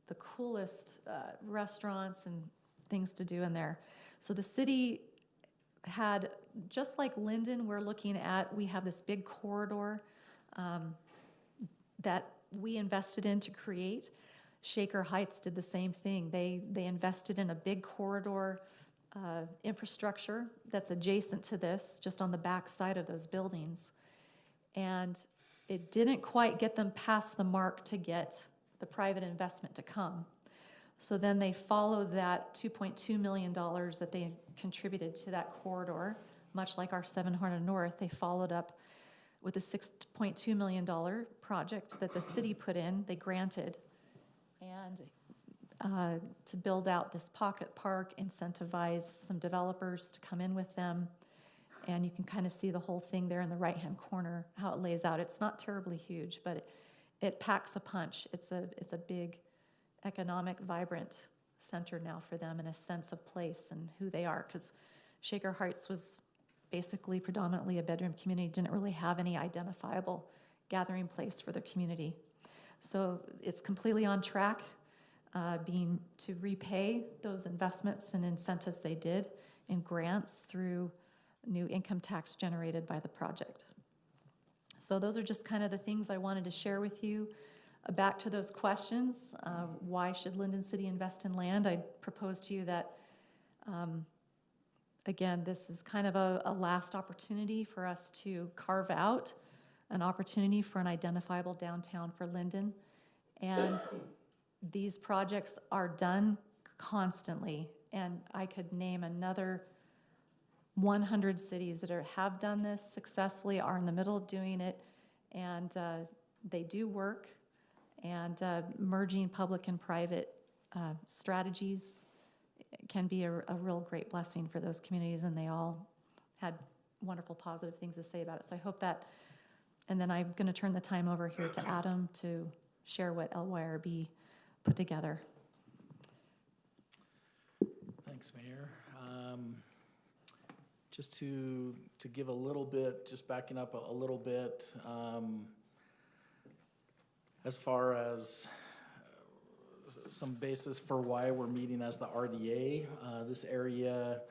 the coolest restaurants and things to do in there. So the city had, just like Lindon, we have this big corridor that we invested in to create. Shaker Heights did the same thing. They invested in a big corridor infrastructure that's adjacent to this, just on the back side of those buildings. And it didn't quite get them past the mark to get the private investment to come. So then they followed that $2.2 million that they contributed to that corridor, much like our 700 North. They followed up with a $6.2 million project that the city put in, they granted, and to build out this pocket park, incentivize some developers to come in with them. And you can kind of see the whole thing there in the right-hand corner, how it lays out. It's not terribly huge, but it packs a punch. It's a big economic, vibrant center now for them and a sense of place and who they are, because Shaker Heights was basically predominantly a bedroom community, didn't really have any identifiable gathering place for their community. So it's completely on track, being to repay those investments and incentives they did in grants through new income tax generated by the project. So those are just kind of the things I wanted to share with you. Back to those questions, why should Lindon City invest in land? I propose to you that, again, this is kind of a last opportunity for us to carve out an opportunity for an identifiable downtown for Lindon. And these projects are done constantly, and I could name another 100 cities that have done this successfully, are in the middle of doing it, and they do work. And merging public and private strategies can be a real great blessing for those communities, and they all had wonderful positive things to say about it. So I hope that, and then I'm going to turn the time over here to Adam to share what LYRB put together. Thanks, Mayor. just to give a little bit, just backing up a little bit, as far as some basis for why we're meeting as the RDA. This area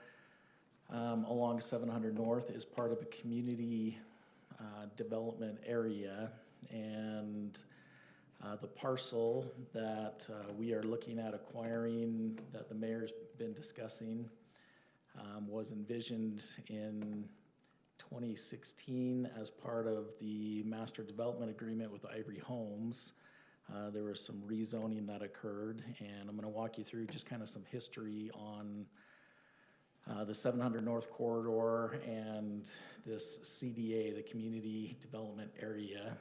along 700 North is part of a community development area, and the parcel that we are looking at acquiring, that the mayor's been discussing, was envisioned in 2016 as part of the master development agreement with Ivory Homes. There was some rezoning that occurred, and I'm going to walk you through just kind of some history on the 700 North Corridor and this CDA, the Community Development Area,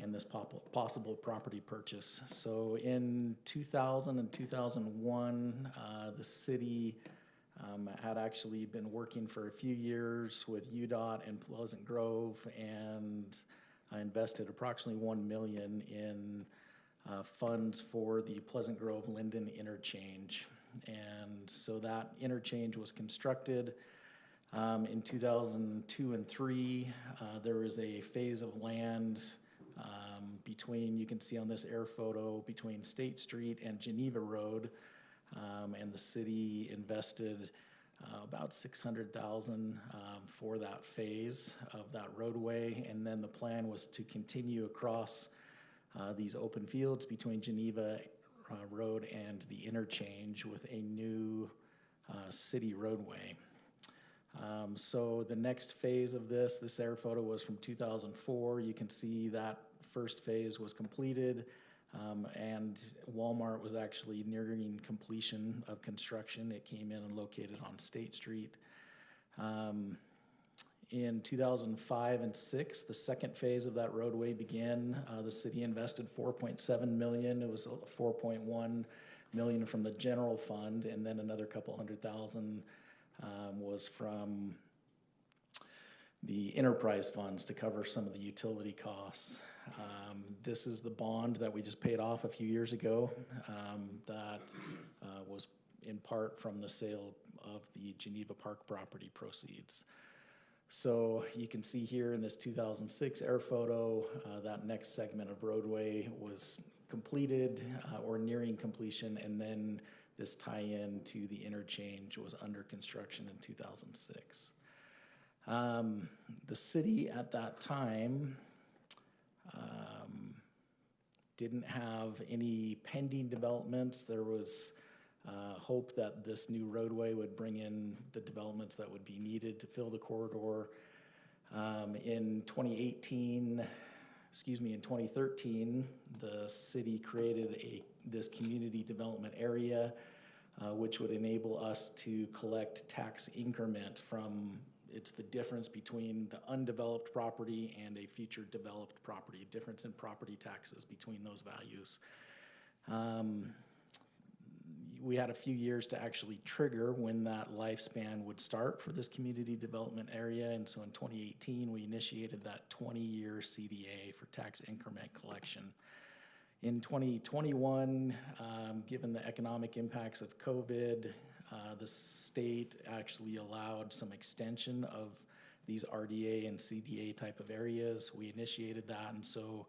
and this possible property purchase. So in 2000 and 2001, the city had actually been working for a few years with UDOT and Pleasant Grove, and invested approximately $1 million in funds for the Pleasant Grove Lindon interchange. And so that interchange was constructed in 2002 and 3. There was a phase of land between, you can see on this air photo, between State Street and Geneva Road, and the city invested about $600,000 for that phase of that roadway. And then the plan was to continue across these open fields between Geneva Road and the interchange with a new city roadway. So the next phase of this air photo was from 2004. You can see that first phase was completed, and Walmart was actually nearing completion of construction. It came in and located on State Street. In 2005 and 6, the second phase of that roadway began. The city invested $4.7 million. It was $4.1 million from the general fund, and then another couple $100,000 was from the enterprise funds to cover some of the utility costs. This is the bond that we just paid off a few years ago that was in part from the sale of the Geneva Park property proceeds. So you can see here in this 2006 air photo, that next segment of roadway was completed or nearing completion, and then this tie-in to the interchange was under construction in 2006. The city at that time didn't have any pending developments. There was hope that this new roadway would bring in the developments that would be needed to fill the corridor. In 2013, the city created this community development area, which would enable us to collect tax increment from, it's the difference between the undeveloped property and a future developed property, difference in property taxes between those values. We had a few years to actually trigger when that lifespan would start for this community development area, and so in 2018 we initiated that 20-year CDA for tax increment collection. In 2021, given the economic impacts of COVID, the state actually allowed some extension of these RDA and CDA type of areas. We initiated that, and so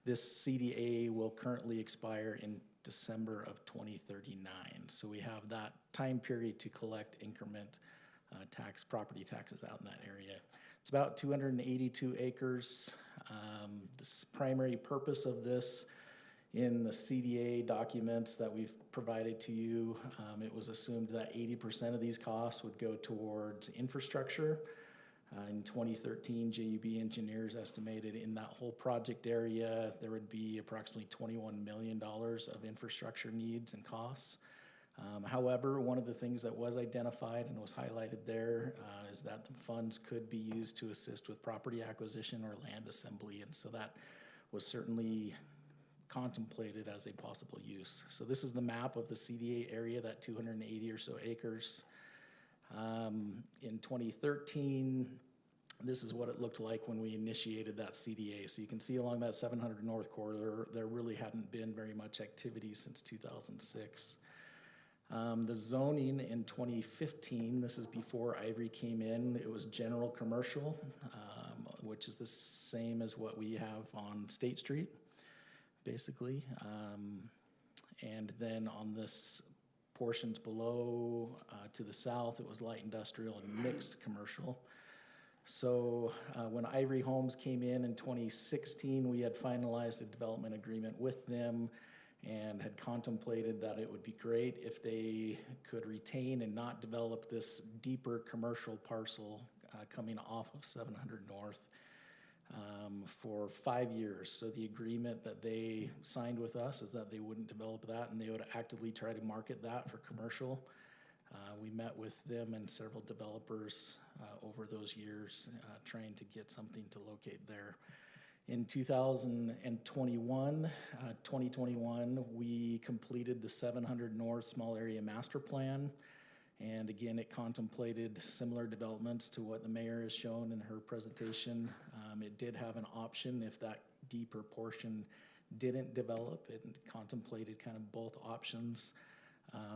this CDA will currently expire in December of 2039. So we have that time period to collect increment property taxes out in that area. It's about 282 acres. The primary purpose of this in the CDA documents that we've provided to you, it was assumed that 80% of these costs would go towards infrastructure. In 2013, JUB engineers estimated in that whole project area, there would be approximately $21 million of infrastructure needs and costs. However, one of the things that was identified and was highlighted there is that the funds could be used to assist with property acquisition or land assembly, and so that was certainly contemplated as a possible use. So this is the map of the CDA area, that 280 or so acres. In 2013, this is what it looked like when we initiated that CDA. So you can see along that 700 North corridor, there really hadn't been very much activity since 2006. The zoning in 2015, this is before Ivory came in, it was general commercial, which is the same as what we have on State Street, basically. And then on this portions below to the south, it was light industrial and mixed commercial. So when Ivory Homes came in 2016, we had finalized a development agreement with them and had contemplated that it would be great if they could retain and not develop this deeper commercial parcel coming off of 700 North for 5 years. So the agreement that they signed with us is that they wouldn't develop that and they would actively try to market that for commercial. We met with them and several developers over those years trying to get something to locate there. In 2021, we completed the 700 North Small Area Master Plan. And again, it contemplated similar developments to what the mayor has shown in her presentation. It did have an option if that deeper portion didn't develop. It contemplated kind of both options,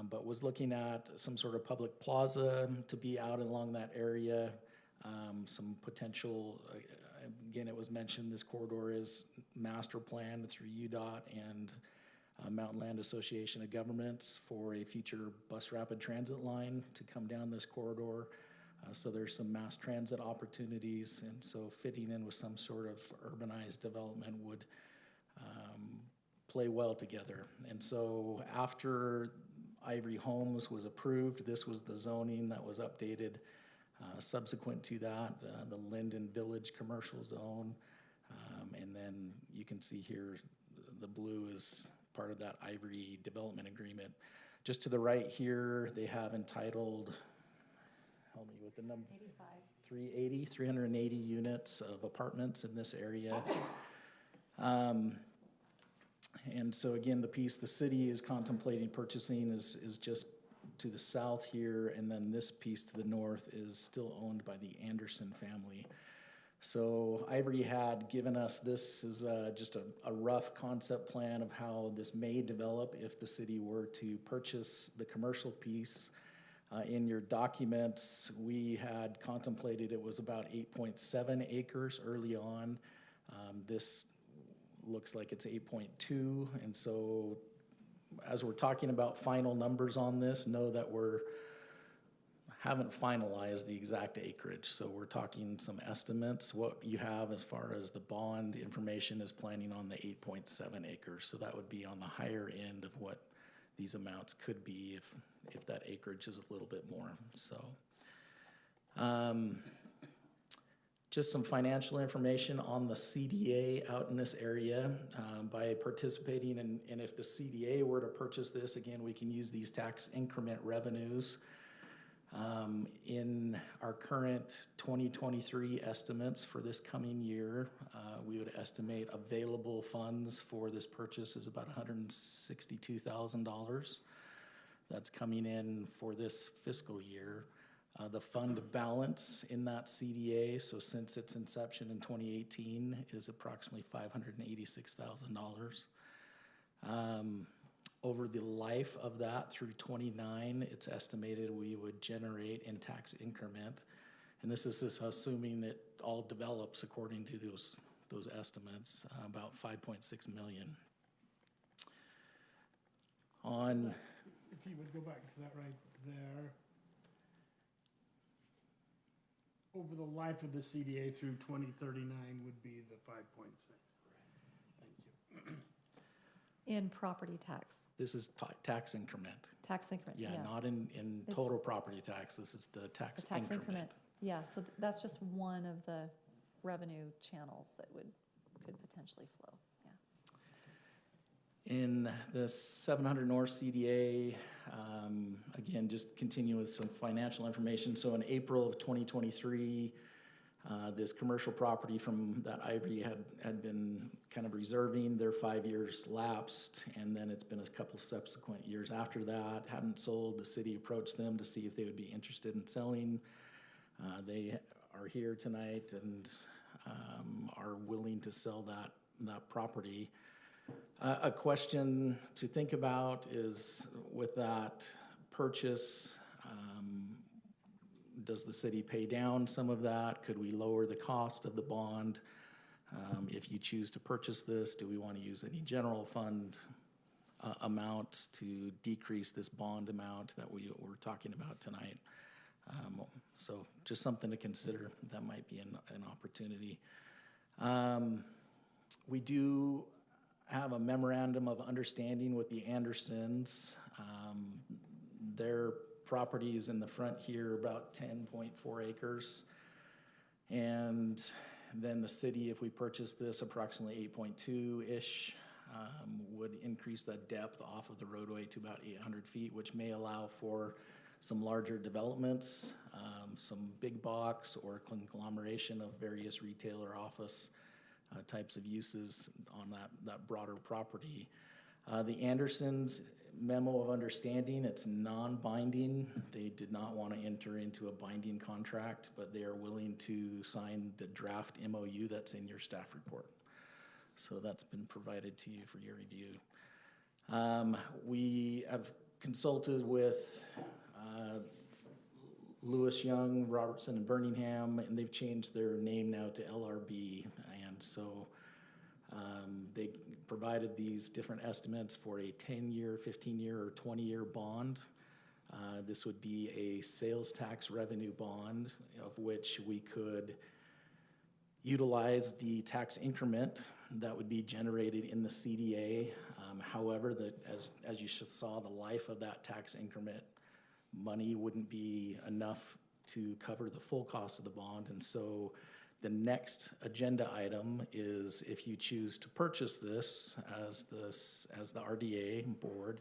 but was looking at some sort of public plaza to be out along that area, some potential, again, it was mentioned this corridor is master planned through UDOT and Mountain Land Association of Governments for a future bus rapid transit line to come down this corridor. So there's some mass transit opportunities, and so fitting in with some sort of urbanized development would play well together. And so after Ivory Homes was approved, this was the zoning that was updated. Subsequent to that, the Lindon Village Commercial Zone, and then you can see here the blue is part of that Ivory Development Agreement. Just to the right here, they have entitled, help me with the number. 380 units of apartments in this area. And so again, the piece the city is contemplating purchasing is just to the south here, and then this piece to the north is still owned by the Anderson family. So Ivory had given us, this is just a rough concept plan of how this may develop if the city were to purchase the commercial piece. In your documents, we had contemplated it was about 8.7 acres early on. This looks like it's 8.2, and so as we're talking about final numbers on this, know that haven't finalized the exact acreage, so we're talking some estimates. What you have as far as the bond information is planning on the 8.7 acres, so that would be on the higher end of what these amounts could be if that acreage is a little bit more. So just some financial information on the CDA out in this area. By participating and if the CDA were to purchase this, again, we can use these tax increment revenues. In our current 2023 estimates for this coming year, we would estimate available funds for this purchase is about $162,000. That's coming in for this fiscal year. The fund balance in that CDA, so since its inception in 2018, is approximately $586,000. Over the life of that through 29, it's estimated we would generate in tax increment, and this is just assuming that all develops according to those estimates, about $5.6 million. If you would go back to that right there. Over the life of the CDA through 2039 would be the 5.6. Thank you. In property tax, This is tax increment. tax increment, Yeah, yeah. not in It's- total property tax. This is the tax The tax increment. increment, yeah, so that's just one of the revenue channels that could potentially flow, yeah. In the 700 North CDA, again, just continue with some financial information. So in April of 2023, this commercial property from that Ivory had been kind of reserving. Their 5 years lapsed, and then it's been a couple subsequent years after that. Hadn't sold. The city approached them to see if they would be interested in selling. They are here tonight and are willing to sell that property. A question to think about is with that purchase, does the city pay down some of that? Could we lower the cost of the bond? If you choose to purchase this, do we want to use any general fund amounts to decrease this bond amount that we're talking about tonight? So just something to consider. That might be an opportunity. We do have a memorandum of understanding with the Andersons. Their property is in the front here, about 10.4 acres. And then the city, if we purchase this, approximately 8.2-ish, would increase the depth off of the roadway to about 800 feet, which may allow for some larger developments, some big box or conglomeration of various retail or office types of uses on that broader property. The Andersons memo of understanding, it's non-binding. They did not want to enter into a binding contract, but they are willing to sign the draft MOU that's in your staff report. So that's been provided to you for your review. We have consulted with Lewis Young, Robertson, and Birmingham, and they've changed their name now to LRB. And so they provided these different estimates for a 10-year, 15-year, or 20-year bond. This would be a sales tax revenue bond of which we could utilize the tax increment that would be generated in the CDA. However, as you saw, the life of that tax increment money wouldn't be enough to cover the full cost of the bond. And so the next agenda item is, if you choose to purchase this as the RDA board,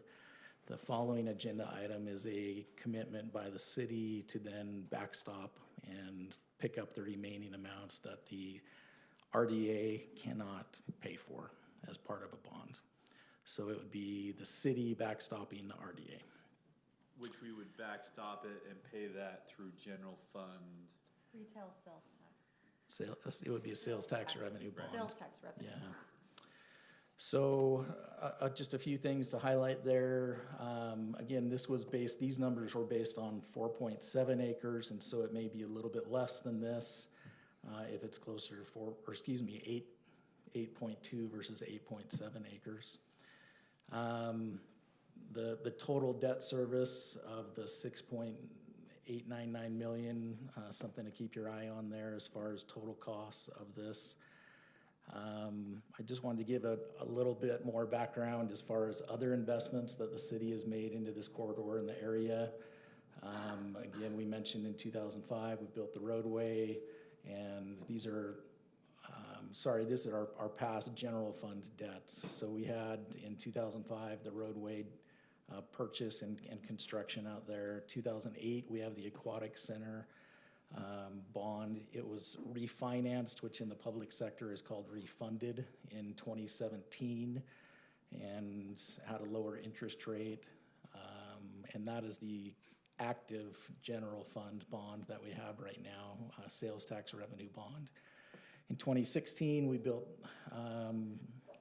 the following agenda item is a commitment by the city to then backstop and pick up the remaining amounts that the RDA cannot pay for as part of a bond. So it would be the city backstopping the RDA. Which we would backstop it and pay that through general fund. Retail sales tax. It would be a sales tax revenue bond. Sales tax revenue. Yeah. So just a few things to highlight there. Again, these numbers were based on 4.7 acres, and so it may be a little bit less than this if it's closer to 8.2 versus 8.7 acres. The total debt service of the 6.899 million, something to keep your eye on there as far as total costs of this. I just wanted to give a little bit more background as far as other investments that the city has made into this corridor in the area. Again, we mentioned in 2005 we built the roadway, and these are this is our past general fund debts. So we had in 2005 the roadway purchase and construction out there. 2008 we have the aquatic center bond. It was refinanced, which in the public sector is called refunded, in 2017, and had a lower interest rate. And that is the active general fund bond that we have right now, sales tax revenue bond. In 2016, we built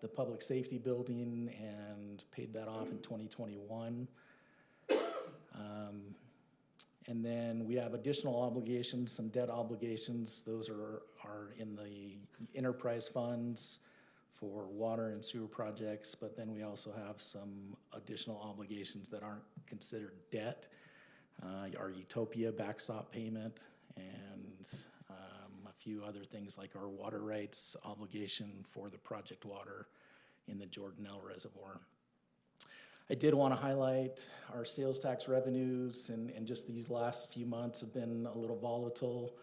the public safety building and paid that off in 2021. And then we have additional obligations, some debt obligations. Those are in the enterprise funds for water and sewer projects, but then we also have some additional obligations that aren't considered debt. Our Utopia backstop payment, and a few other things like our water rights obligation for the project water in the Jordanelle Reservoir. I did want to highlight our sales tax revenues, and just these last few months have been a little volatile.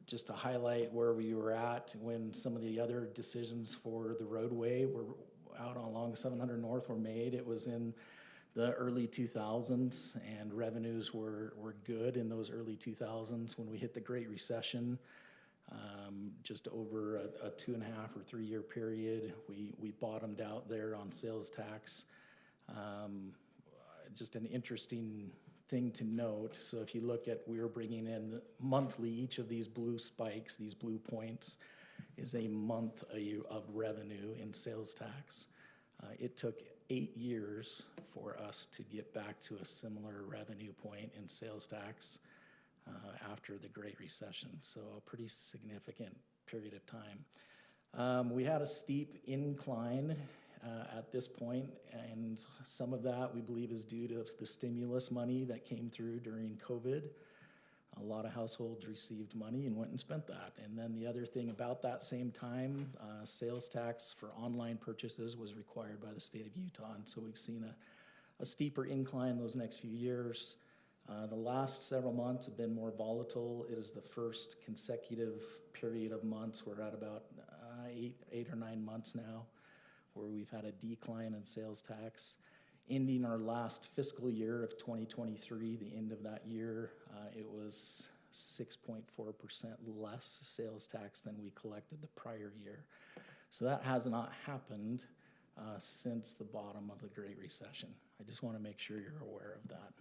Just to highlight where we were at when some of the other decisions for the roadway were out along 700 North were made. It was in the early 2000s, and revenues were good in those early 2000s. When we hit the Great Recession, just over a 2.5 or 3 year period, we bottomed out there on sales tax. Just an interesting thing to note. So if you look at, we were bringing in monthly, each of these blue spikes, these blue points, is a month of revenue in sales tax. It took 8 years for for us to get back to a similar revenue point in sales tax after the Great Recession. So a pretty significant period of time. We had a steep incline at this point, and some of that we believe is due to the stimulus money that came through during COVID. A lot of households received money and went and spent that. And then the other thing about that same time, sales tax for online purchases was required by the state of Utah. And so we've seen a steeper incline those next few years. The last several months have been more volatile. It is the first consecutive period of months. We're at about 8 or 9 months now where we've had a decline in sales tax. Ending our last fiscal year of 2023, the end of that year, it was 6.4% less sales tax than we collected the prior year. So that has not happened since the bottom of the Great Recession. I just want to make sure you're aware of that.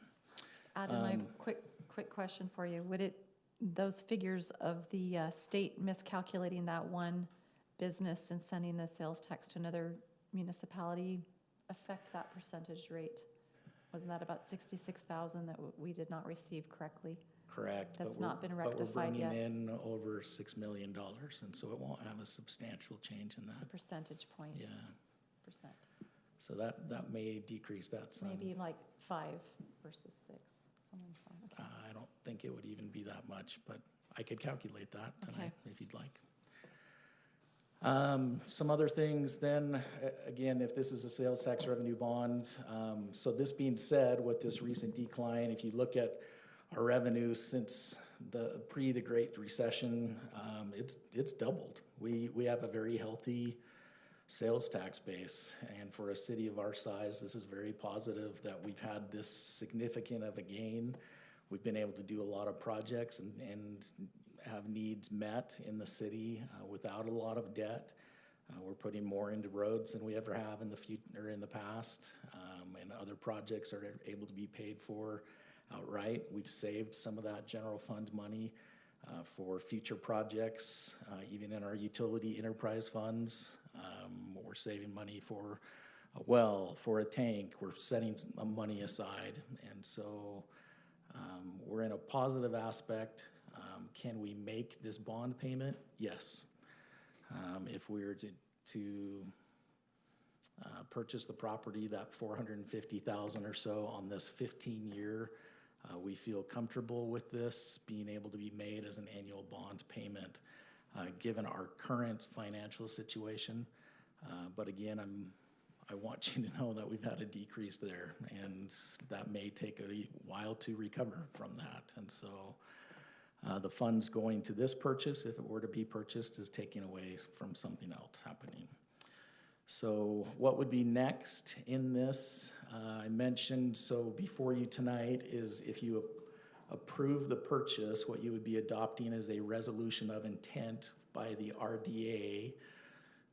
Adam, I have a quick question for you. Would those figures of the state miscalculating that one business and sending the sales tax to another municipality affect that percentage rate? Wasn't that about 66,000 that we did not receive correctly? Correct. That's but we're- not been But rectified we're yet. bringing in over $6 million, and so it won't have a substantial change in The that. percentage point. Yeah, Percent. so that may decrease that some. Maybe like 5 versus 6. Something fun. Okay. I don't think it would even be that much, but I could calculate that tonight if you'd like. Some other things then, again, if this is a sales tax revenue bond, so this being said, with this recent decline, if you look at our revenue since the Great Recession, it's doubled. We have a very healthy sales tax base, and for a city of our size, this is very positive that we've had this significant of a gain. We've been able to do a lot of projects and have needs met in the city without a lot of debt. We're putting more into roads than we ever have in the future, in the past, and other projects are able to be paid for outright. We've saved some of that general fund money for future projects, even in our utility enterprise funds. We're saving money for a well, for a tank. We're setting some money aside, and so we're in a positive aspect. Can we make this bond payment? Yes. If we were to purchase the property, that $450,000 or so on this 15-year, we feel comfortable with this being able to be made as an annual bond payment, given our current financial situation. But again, I want you to know that we've had a decrease there, and that may take a while to recover from that. And so the funds going to this purchase, if it were to be purchased, is taken away from something else happening. So what would be next in this? I mentioned, so before you tonight is if you approve the purchase, what you would be adopting is a resolution of intent by the RDA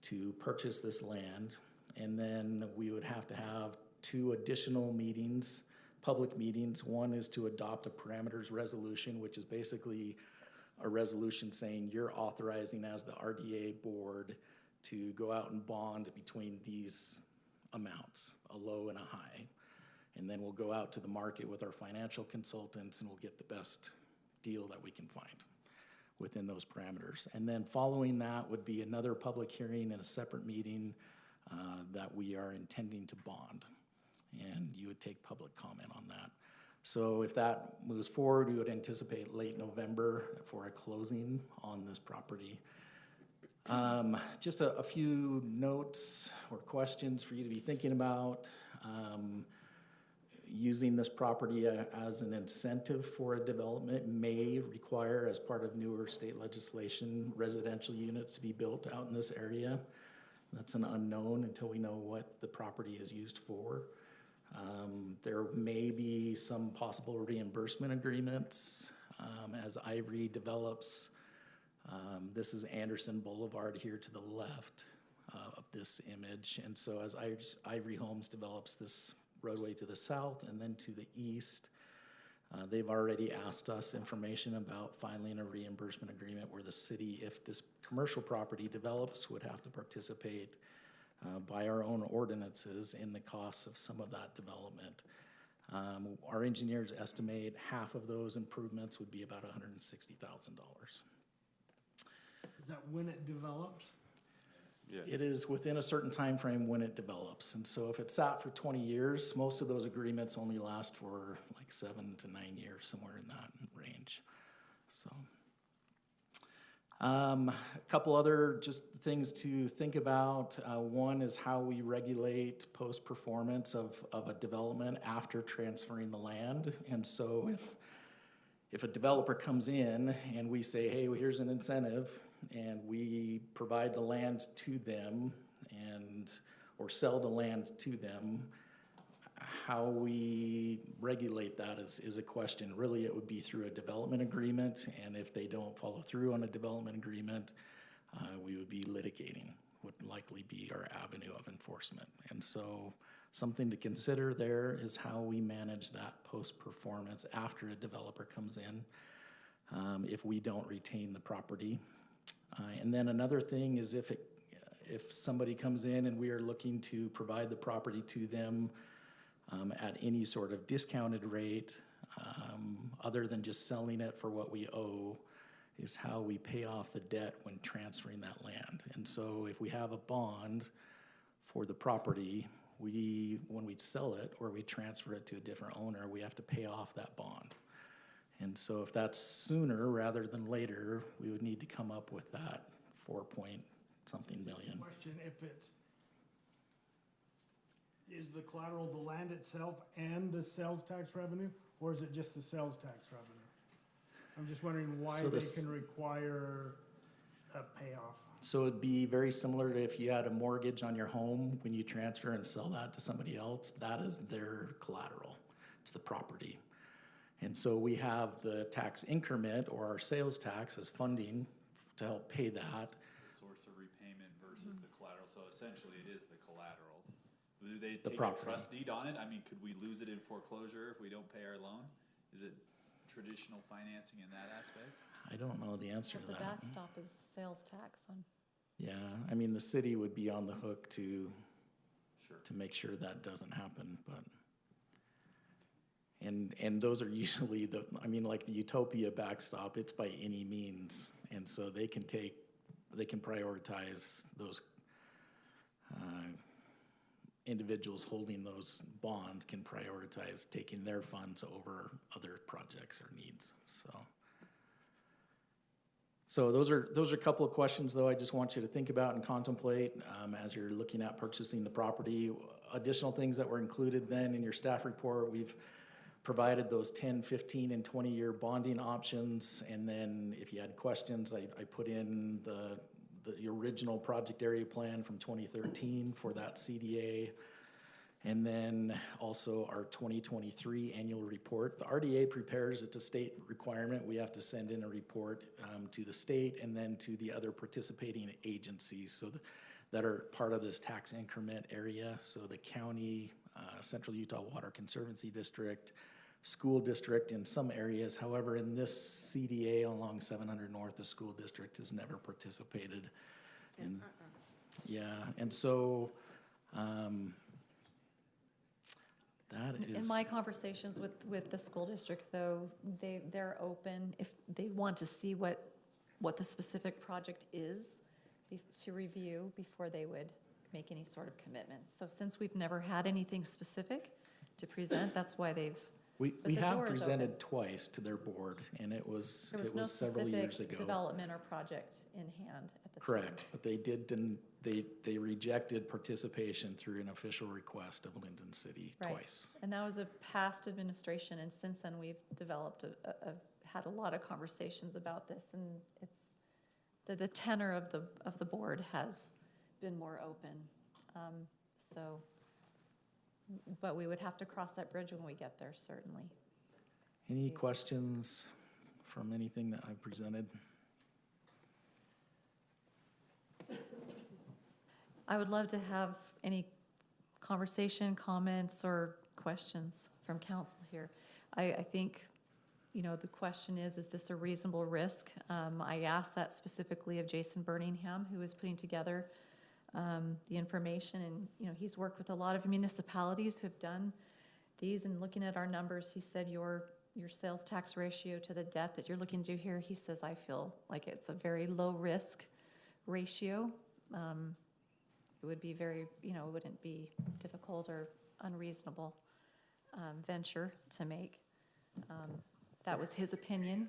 to purchase this land. And then we would have to have 2 additional meetings, public meetings. One is to adopt a parameters resolution, which is basically a resolution saying you're authorizing as the RDA board to go out and bond between these amounts, a low and a high. And then we'll go out to the market with our financial consultants and we'll get the best deal that we can find within those parameters. And then following that would be another public hearing and a separate meeting that we are intending to bond. And you would take public comment on that. So if that moves forward, we would anticipate late November for a closing on this property. Just a few notes or questions for you to be thinking about. Using this property as an incentive for a development may require, as part of newer state legislation, residential units to be built out in this area. That's an unknown until we know what the property is used for. There may be some possible reimbursement agreements as Ivory develops. This is Anderson Boulevard here to the left of this image. And so as Ivory Homes develops this roadway to the south and then to the east, they've already asked us information about filing a reimbursement agreement where the city, if this commercial property develops, would have to participate by our own ordinances in the costs of some of that development. Our engineers estimate half of those improvements would be about $160,000. Is that when it develops? It is within a certain time frame when it develops. And so if it's sat for 20 years, most of those agreements only last for like 7 to 9 years, somewhere in that range. So, a couple other just things to think about. One is how we regulate post-performance of a development after transferring the land. And so if a developer comes in and we say, hey, well, here's an incentive, and we provide the land to them or sell the land to them, how we regulate that is a question. Really, it would be through a development agreement, and if they don't follow through on a development agreement, we would be litigating, would likely be our avenue of enforcement. And so something to consider there is how we manage that post-performance after a developer comes in, if we don't retain the property. And then another thing is if somebody comes in and we are looking to provide the property to them at any sort of discounted rate, other than just selling it for what we owe, is how we pay off the debt when transferring that land. And so if we have a bond for the property, when we sell it or we transfer it to a different owner, we have to pay off that bond. And so if that's sooner rather than later, we would need to come up with that 4-point-something million. Question, is the collateral the land itself and the sales tax revenue, or is it just the sales tax revenue? I'm just wondering why So they this- can require a payoff. So it'd be very similar to if you had a mortgage on your home, when you transfer and sell that to somebody else, that is their collateral. It's the property. And so we have the tax increment or our sales tax as funding to help pay that. The source of repayment versus the collateral, so essentially it is the collateral. Do they The take a property. trust deed on it? I mean, could we lose it in foreclosure if we don't pay our loan? Is it traditional financing in that aspect? I don't know the answer But to the that. backstop is sales tax on. Yeah, I mean, the city would be on the hook to Sure. make sure that doesn't happen, but. And those are usually like the Utopia backstop, it's by any means. And so they can prioritize those, individuals holding those bonds can prioritize taking their funds over other projects or needs, So those are a couple of questions, though, I just want you to think about and contemplate as you're looking at purchasing the property. Additional things that were included then in your staff report, we've provided those 10, 15, and 20-year bonding options. And then if you had questions, I put in the original project area plan from 2013 for that CDA. And then also our 2023 annual report. The RDA prepares, it's a state requirement. We have to send in a report to the state and then to the other participating agencies that are part of this tax increment area. So the county, Central Utah Water Conservancy District, school district in some areas. However, in this CDA along 700 North, the school district has never participated. And and so that is. In my conversations with the school district, though, they're open if they want to see what the specific project is to review before they would make any sort of commitments. So since we've never had anything specific to present, that's why they've. We the have door is presented open. twice to their board, and it was There was no several years specific ago. development or project in hand at the time. Correct, but they rejected participation through an official request of Lindon City Right. twice. And that was a past administration, and since then, we've developed, had a lot of conversations about this, and it's, the tenor of the board has been more open. So, but we would have to cross that bridge when we get there, certainly. Any questions from anything that I've presented? I would love to have any conversation, comments, or questions from council here. I think, the question is this a reasonable risk? I asked that specifically of Jason Birmingham, who was putting together the information, and, he's worked with a lot of municipalities who have done these, and looking at our numbers, he said your sales tax ratio to the debt that you're looking to do here, he says, I feel like it's a very low risk ratio. It would be very, it wouldn't be difficult or unreasonable venture to make. That was his opinion.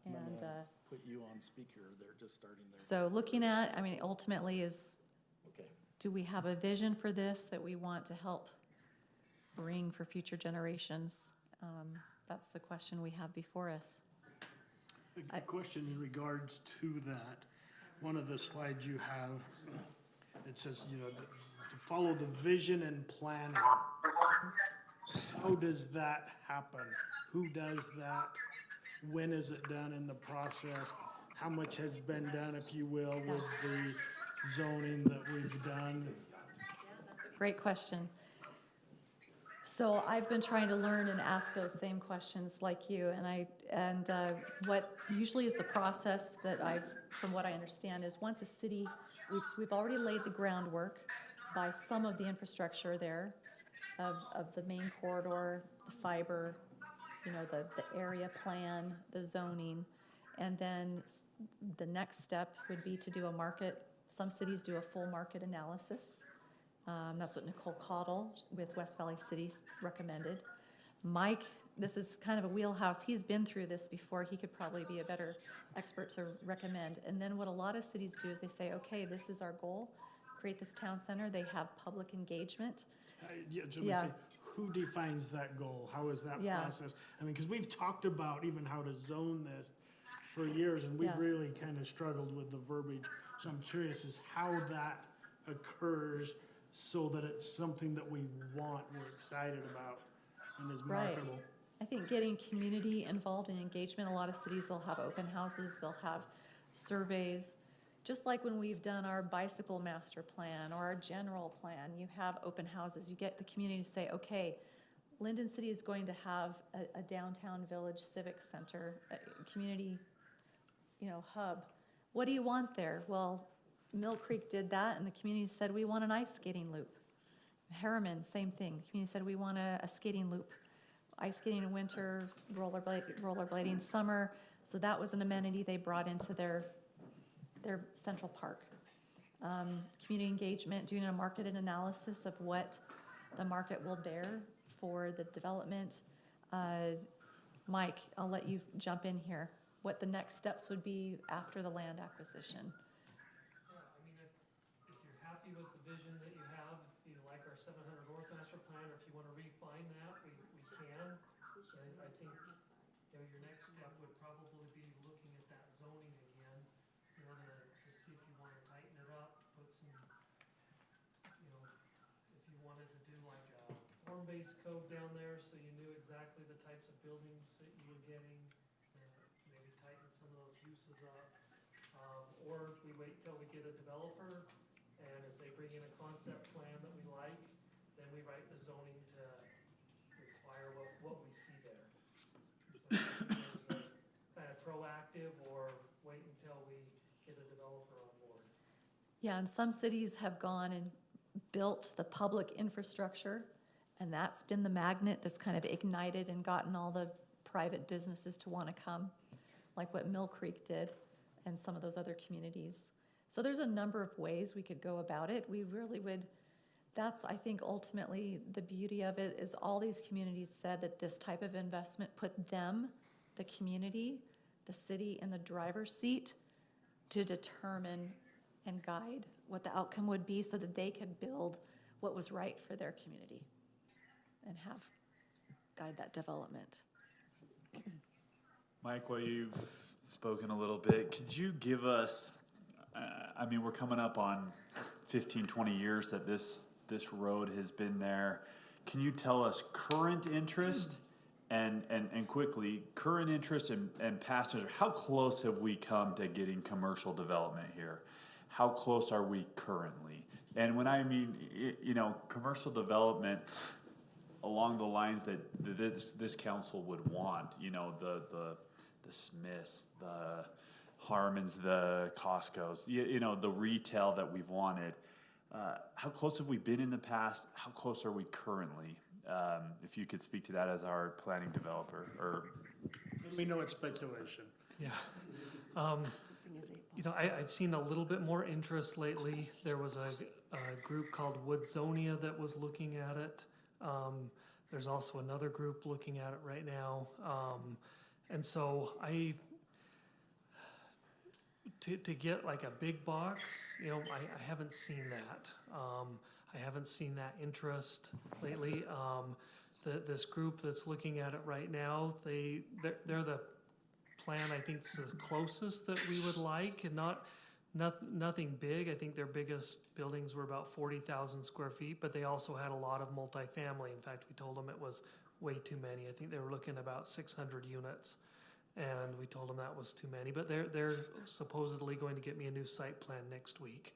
I'm And gonna put you on speaker, they're just starting their. so looking at, ultimately is, Okay. do we have a vision for this that we want to help bring for future generations? That's the question we have before us. A question in regards to that. One of the slides you have, it says, to follow the vision and planning. How does that happen? Who does that? When is it done in the process? How much has been done, if you will, with the zoning that we've done? Great question. So I've been trying to learn and ask those same questions like you, and what usually is the process that from what I understand, is once a city, we've already laid the groundwork by some of the infrastructure there of the main corridor, the fiber, the area plan, the zoning, and then the next step would be to do a market. Some cities do a full market analysis. That's what Nicole Cottle with West Valley Cities recommended. Mike, this is kind of a wheelhouse. He's been through this before. He could probably be a better expert to recommend. And then what a lot of cities do is they say, okay, this is our goal. Create this town center. They have public engagement. Yeah. Who defines that goal? How is that Yeah. process? Because we've talked about even how to zone this for years, and we've Yeah. really kind of struggled with the verbiage. So I'm curious as how that occurs so that it's something that we want, we're excited about, and is Right. marketable. I think getting community involved in engagement, a lot of cities, they'll have open houses, they'll have surveys. Just like when we've done our bicycle master plan or our general plan, you have open houses. You get the community to say, okay, Lindon City is going to have a downtown village civic center, a community, hub. What do you want there? Well, Mill Creek did that, and the community said, we want an ice skating loop. Harriman, same thing. The community said, we want a skating loop. Ice skating in winter, rollerblading summer. So that was an amenity they brought into their central park. Community engagement, doing a market analysis of what the market will bear for the development. Mike, I'll let you jump in here. What the next steps would be after the land acquisition. Yeah, if you're happy with the vision that you have, if you like our 700 North Master Plan, or if you want to refine that, we can. And I think, your next step would probably be looking at that zoning again, to see if you want to tighten it up, put some, if you wanted to do like a form-based code down there, so you knew exactly the types of buildings that you were getting, maybe tighten some of those uses up. Or we wait till we get a developer, and as they bring in a concept plan that we like, then we write the zoning to require what we see there. So there's a kind of proactive, or wait until we get a developer on board. Yeah, and some cities have gone and built the public infrastructure, and that's been the magnet that's kind of ignited and gotten all the private businesses to want to come, like what Mill Creek did and some of those other communities. So there's a number of ways we could go about it. We really would, that's, I think, ultimately the beauty of it is all these communities said that this type of investment put them, the community, the city, in the driver's seat to determine and guide what the outcome would be so that they could build what was right for their community and guide that development. Mike, while you've spoken a little bit, could you give us, we're coming up on 15, 20 years that this road has been there. Can you tell us current interest and quickly, current interest and past interest? How close have we come to getting commercial development here? How close are we currently? And when I mean, commercial development along the lines that this council would want, the Smiths, the Harmons, the Costco's, you know, the retail that we've wanted. How close have we been in the past? How close are we currently? If you could speak to that as our planning developer, or We know it's speculation. Yeah. Thing is You know, I've seen a little bit more interest lately. There was a group called Woodsonia that was looking at it. There's also another group looking at it right now. And so to get like a big box, you know, I haven't seen that. I haven't seen that interest lately. This group that's looking at it right now, they're the plan, I think, is the closest that we would like, and nothing big. I think their biggest buildings were about 40,000 square feet, but they also had a lot of multifamily. In fact, we told them it was way too many. I think they were looking at about 600 units, and we told them that was too many. But they're supposedly going to get me a new site plan next week.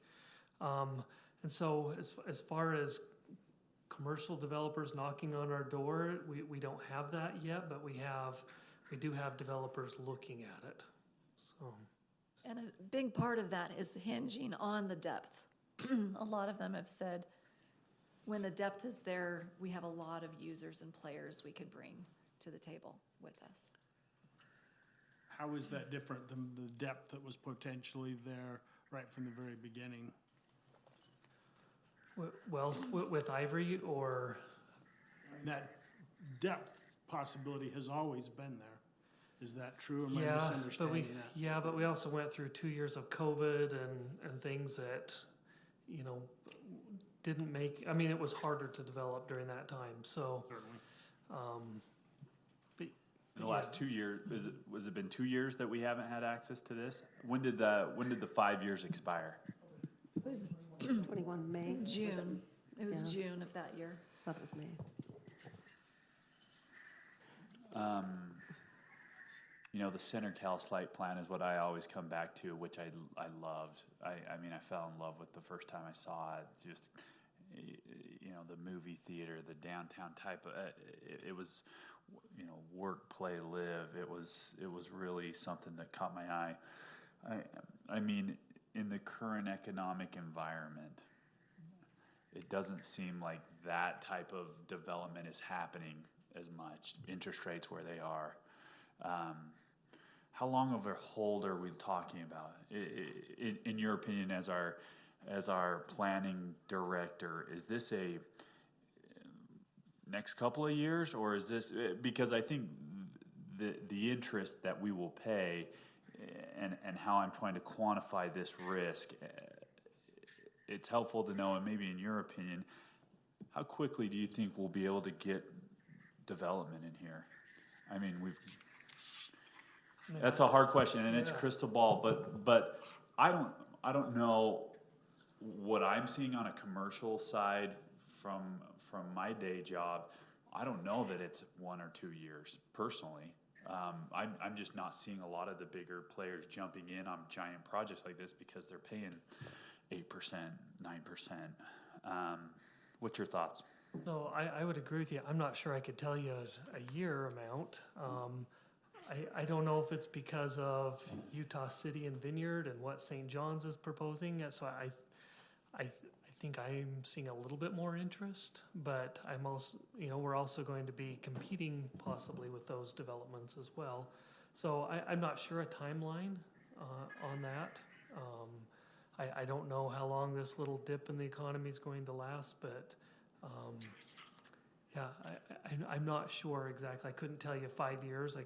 And so as far as commercial developers knocking on our door, we don't have that yet, but we do have developers looking at it, so. And a big part of that is hinging on the depth. A lot of them have said, when the depth is there, we have a lot of users and players we could bring to the table with us. How is that different than the depth that was potentially there right from the very beginning? Well, with Ivory, or, That depth possibility has always been there. Is that true, or am I yeah, misunderstanding that? but we also went through 2 years of COVID and things that, you know, didn't make, I mean, it was harder to develop during that time, so. Certainly. But in the last 2 years, was it been 2 years that we haven't had access to this? When did the 5 years expire? It was 21 May. was it? June. It was Yeah. June of that year. Thought it was May. You know, the Center Cal site plan is what I always come back to, which I loved. I mean, I fell in love with the first time I saw it. Just, you know, the movie theater, the downtown type of, it was, you know, work, play, live. It was really something that caught my eye. I mean, in the current economic environment, it doesn't seem like that type of development is happening as much. Interest rates where they are. How long of a hold are we talking about? In your opinion, as our planning director, is this a next couple of years, or is this, because I think the interest that we will pay and how I'm trying to quantify this risk, it's helpful to know, and maybe in your opinion, how quickly do you think we'll be able to get development in here? I mean, that's a hard question, and it's crystal ball, but I don't know what I'm seeing on a commercial side from my day job. I don't know that it's 1 or 2 years personally. I'm just not seeing a lot of the bigger players jumping in on giant projects like this because they're paying 8%, 9%. What's your thoughts? no, I would agree with you. I'm not sure I could tell you a year amount. I don't know if it's because of Utah City and Vineyard and what St. John's is proposing. So I think I'm seeing a little bit more interest, but I'm also, you know, we're also going to be competing possibly with those developments as well. So I'm not sure a timeline on that. I don't know how long this little dip in the economy is going to last, but yeah, I'm not sure exactly. I couldn't tell you 5 years.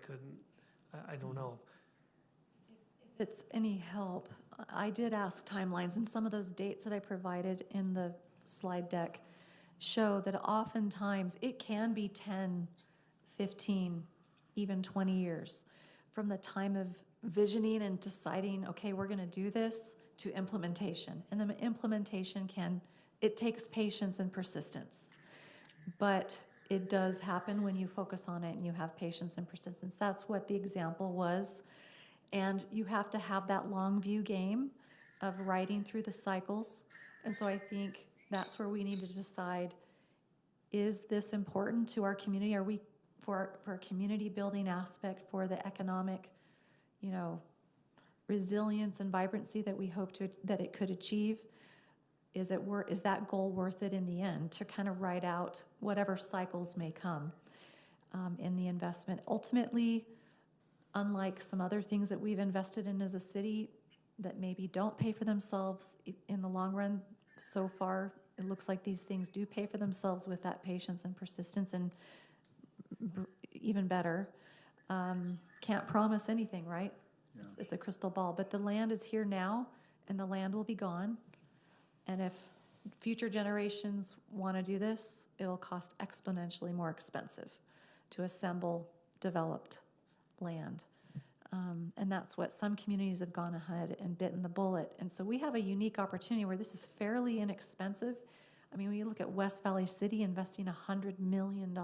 I don't know. If it's any help, I did ask timelines, and some of those dates that I provided in the slide deck show that oftentimes it can be 10, 15, even 20 years from the time of visioning and deciding, okay, we're going to do this, to implementation. And the implementation it takes patience and persistence. But it does happen when you focus on it and you have patience and persistence. That's what the example was. And you have to have that long view game of riding through the cycles. And so I think that's where we need to decide, is this important to our community? Are we, for our community building aspect, for the economic, you know, resilience and vibrancy that we hope that it could achieve? Is that goal worth it in the end to kind of ride out whatever cycles may come in the investment? Ultimately, unlike some other things that we've invested in as a city that maybe don't pay for themselves in the long run, so far it looks like these things do pay for themselves with that patience and persistence, and even better. Can't promise anything, right? Yeah. It's a crystal ball, but the land is here now, and the land will be gone. And if future generations want to do this, it'll cost exponentially more expensive to assemble developed land. And that's what some communities have gone ahead and bitten the bullet. And so we have a unique opportunity where this is fairly inexpensive. I mean, when you look at West Valley City investing $100 million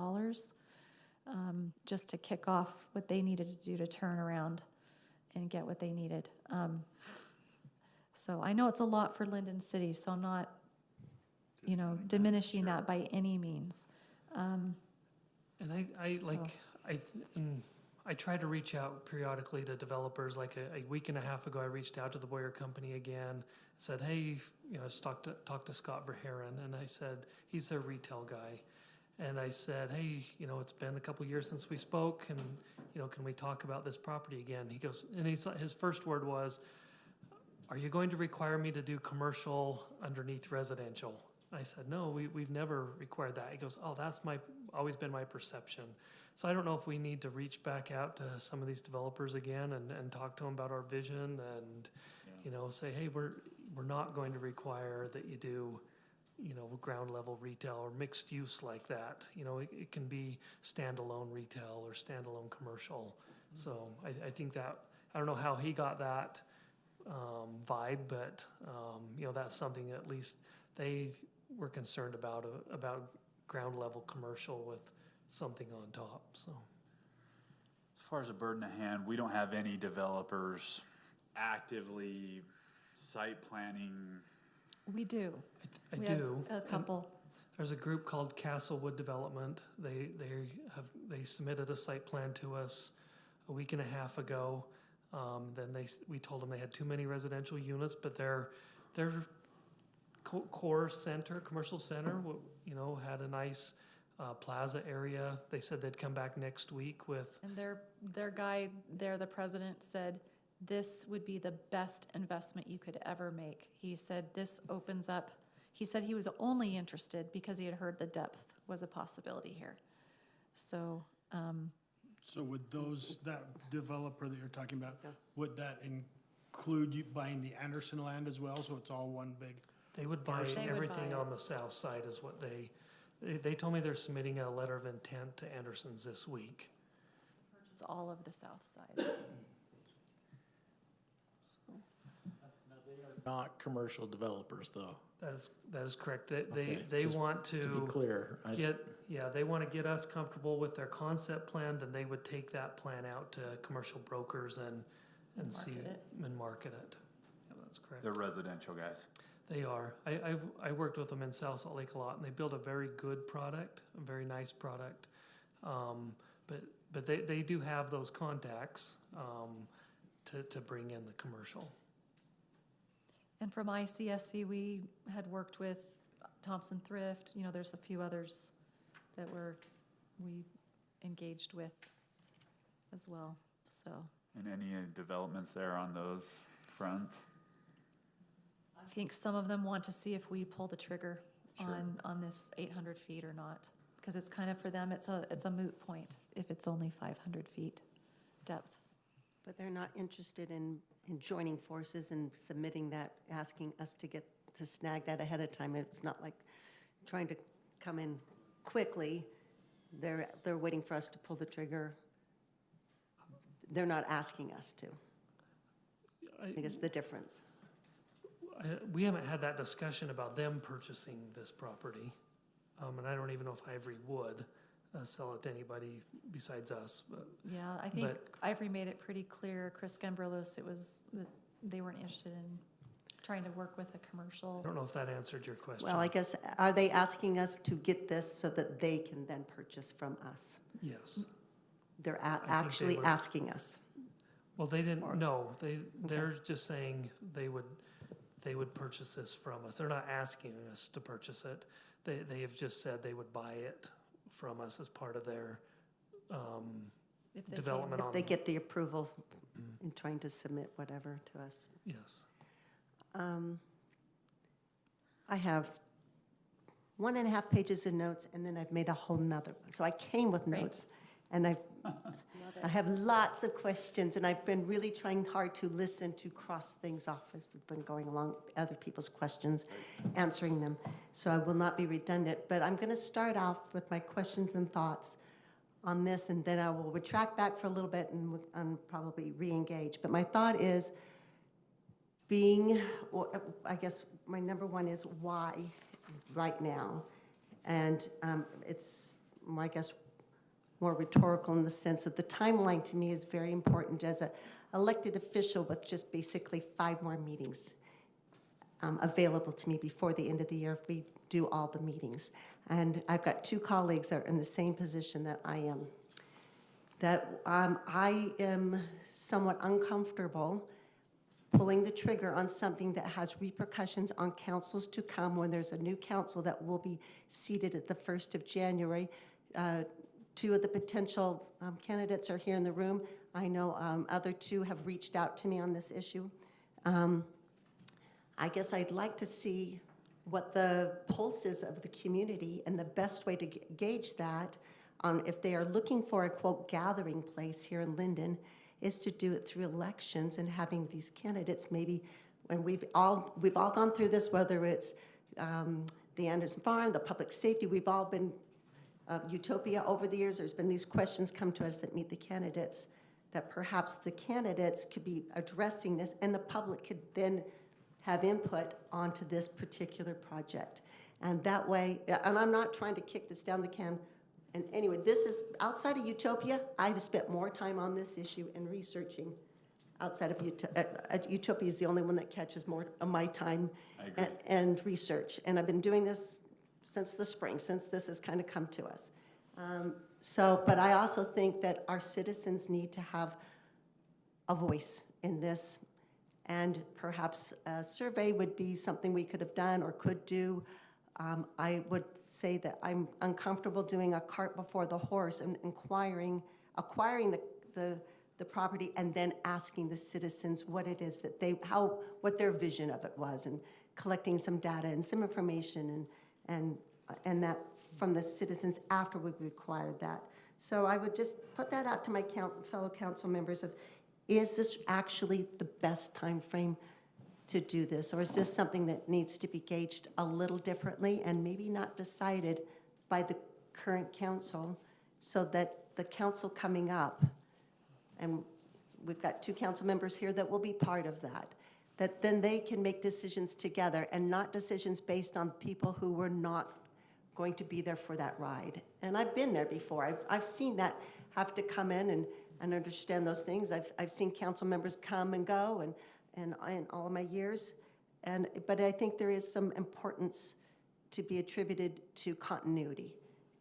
just to kick off what they needed to do to turn around and get what they needed. So I know it's a lot for Lindon City, so I'm not, diminishing that by any means. And I try to reach out periodically to developers. Like a week and a half ago, I reached out to the Boyer Company again, said, hey, I talked to Scott Verheeren, and I said, he's their retail guy. And I said, hey, it's been a couple years since we spoke, and, can we talk about this property again? He goes, and his first word was, are you going to require me to do commercial underneath residential? I said, no, we've never required that. He goes, oh, that's always been my perception. So I don't know if we need to reach back out to some of these developers again and talk to them about our vision and, say, hey, we're not going to require that you do, ground level retail or mixed use like that. It can be standalone retail or standalone commercial. So I think that, I don't know how he got that vibe, but that's something at least they were concerned about ground level commercial with something on top. So As far as a bird in the hand, we don't have any developers actively site planning. We do. I We do. have a couple. There's a group called Castlewood Development. They submitted a site plan to us a week and a half ago. Then we told them they had too many residential units, but their core center, commercial center, had a nice plaza area. They said they'd come back next week with. And their guy there, the president, said this would be the best investment you could ever make. He said this opens up. He said he was only interested because he had heard the depth was a possibility here. So. So would that developer that you're talking about, would that include you buying the Anderson land as well, so it's all one big? They would buy everything on the south side is what they told me they're submitting a letter of intent to Anderson's this week. It's all of the south side. Not commercial developers, though. That is correct. They just want To be clear. they want to get us comfortable with their concept plan, then they would take that plan out to commercial brokers and see market it. and market it. Yeah, that's correct. They're residential guys. They are. I worked with them in South Salt Lake a lot, and they build a very good product, a very nice product. But they do have those contacts to bring in the commercial. And from ICSC, we had worked with Thompson Thrift. There's a few others that we engaged with as well. So. And any developments there on those fronts? I think some of them want to see if we pull the trigger Sure. on this 800 feet or not, because it's kind of, for them, it's a moot point if it's only 500 feet depth. But they're not interested in joining forces and submitting that, asking us to snag that ahead of time. It's not like trying to come in quickly. They're waiting for us to pull the trigger. They're not asking us to. I guess the difference. We haven't had that discussion about them purchasing this property, and I don't even know if Ivory would sell it to anybody besides us. But Yeah, I think Ivory made it pretty clear, Chris Gambrillos, that they weren't interested in trying to work with a commercial. I don't know if that answered your question. Well, I guess, are they asking us to get this so that they can then purchase from us? Yes. They're think they actually would. asking us. Well, they didn't, no, they're just saying they would purchase this from us. They're not asking us to purchase it. They have just said they would buy it from us as part of their, development on. If they get the approval in trying to submit whatever to us. Yes. I have 1.5 pages of notes, and then I've made a whole nother one. So I came with notes, and I have lots of questions, and I've been really trying hard to listen to cross things off as we've been going along, other people's questions, answering them. So I will not be redundant, but I'm going to start off with my questions and thoughts on this, and then I will retract back for a little bit and probably re-engage. But my thought is I guess my number one is why right now? And it's, I guess, more rhetorical in the sense that the timeline to me is very important as an elected official with just basically 5 more meetings available to me before the end of the year if we do all the meetings. And I've got 2 colleagues that are in the same position that I am. That I am somewhat uncomfortable pulling the trigger on something that has repercussions on councils to come when there's a new council that will be seated at the 1st of January. 2 of the potential candidates are here in the room. I know other 2 have reached out to me on this issue. I guess I'd like to see what the pulse is of the community and the best way to gauge that if they are looking for a, quote, gathering place here in Lindon, is to do it through elections and having these candidates maybe, and we've all gone through this, whether it's the Anderson Farm, the public safety, we've all been Utopia over the years. There's been these questions come to us that meet the candidates, that perhaps the candidates could be addressing this and the public could then have input onto this particular project. And that way, and I'm not trying to kick this down the can, and anyway, this is, outside of Utopia, I've spent more time on this issue and researching outside of Utopia is the only one that catches more of my time and research. And I've been doing this since the spring, since this has kind of come to us. But I also think that our citizens need to have a voice in this, and perhaps a survey would be something we could have done or could do. I would say that I'm uncomfortable doing a cart before the horse and acquiring the property and then asking the citizens what it is that what their vision of it was, and collecting some data and some information and that from the citizens after we've acquired that. So I would just put that out to my fellow council members of, is this actually the best time frame to do this? Or is this something that needs to be gauged a little differently and maybe not decided by the current council, so that the council coming up, and we've got 2 council members here that will be part of that then they can make decisions together and not decisions based on people who were not going to be there for that ride. And I've been there before. I've seen that have to come in and understand those things. I've seen council members come and go and in all of my years. But I think there is some importance to be attributed to continuity.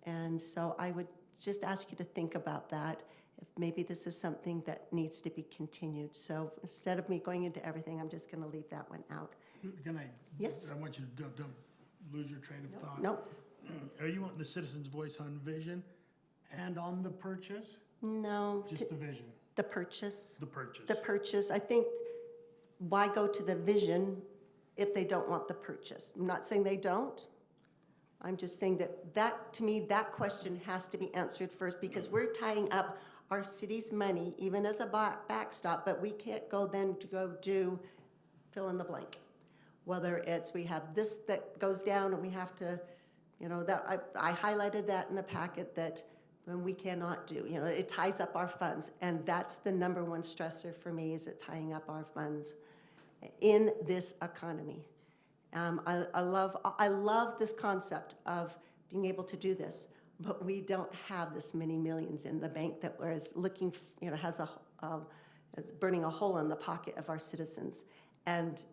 And so I would just ask you to think about that, if maybe this is something that needs to be continued. So instead of me going into everything, I'm just gonna leave that one out. Can I? Yes. I want you to don't lose your train of thought. No, Are you wanting the citizens' voice on vision and on the purchase? no, Just the vision, the purchase. the purchase? The purchase, I think, why go to the vision if they don't want the purchase? I'm not saying they don't. I'm just saying that to me, that question has to be answered first, because we're tying up our city's money, even as a backstop, but we can't go then to go do fill in the blank. Whether it's we have this that goes down and we have to, that I highlighted that in the packet, that when we cannot do, it ties up our funds. And that's the number one stressor for me, is it tying up our funds in this economy. I love this concept of being able to do this, but we don't have this many millions in the bank that was looking, has is burning a hole in the pocket of our citizens. And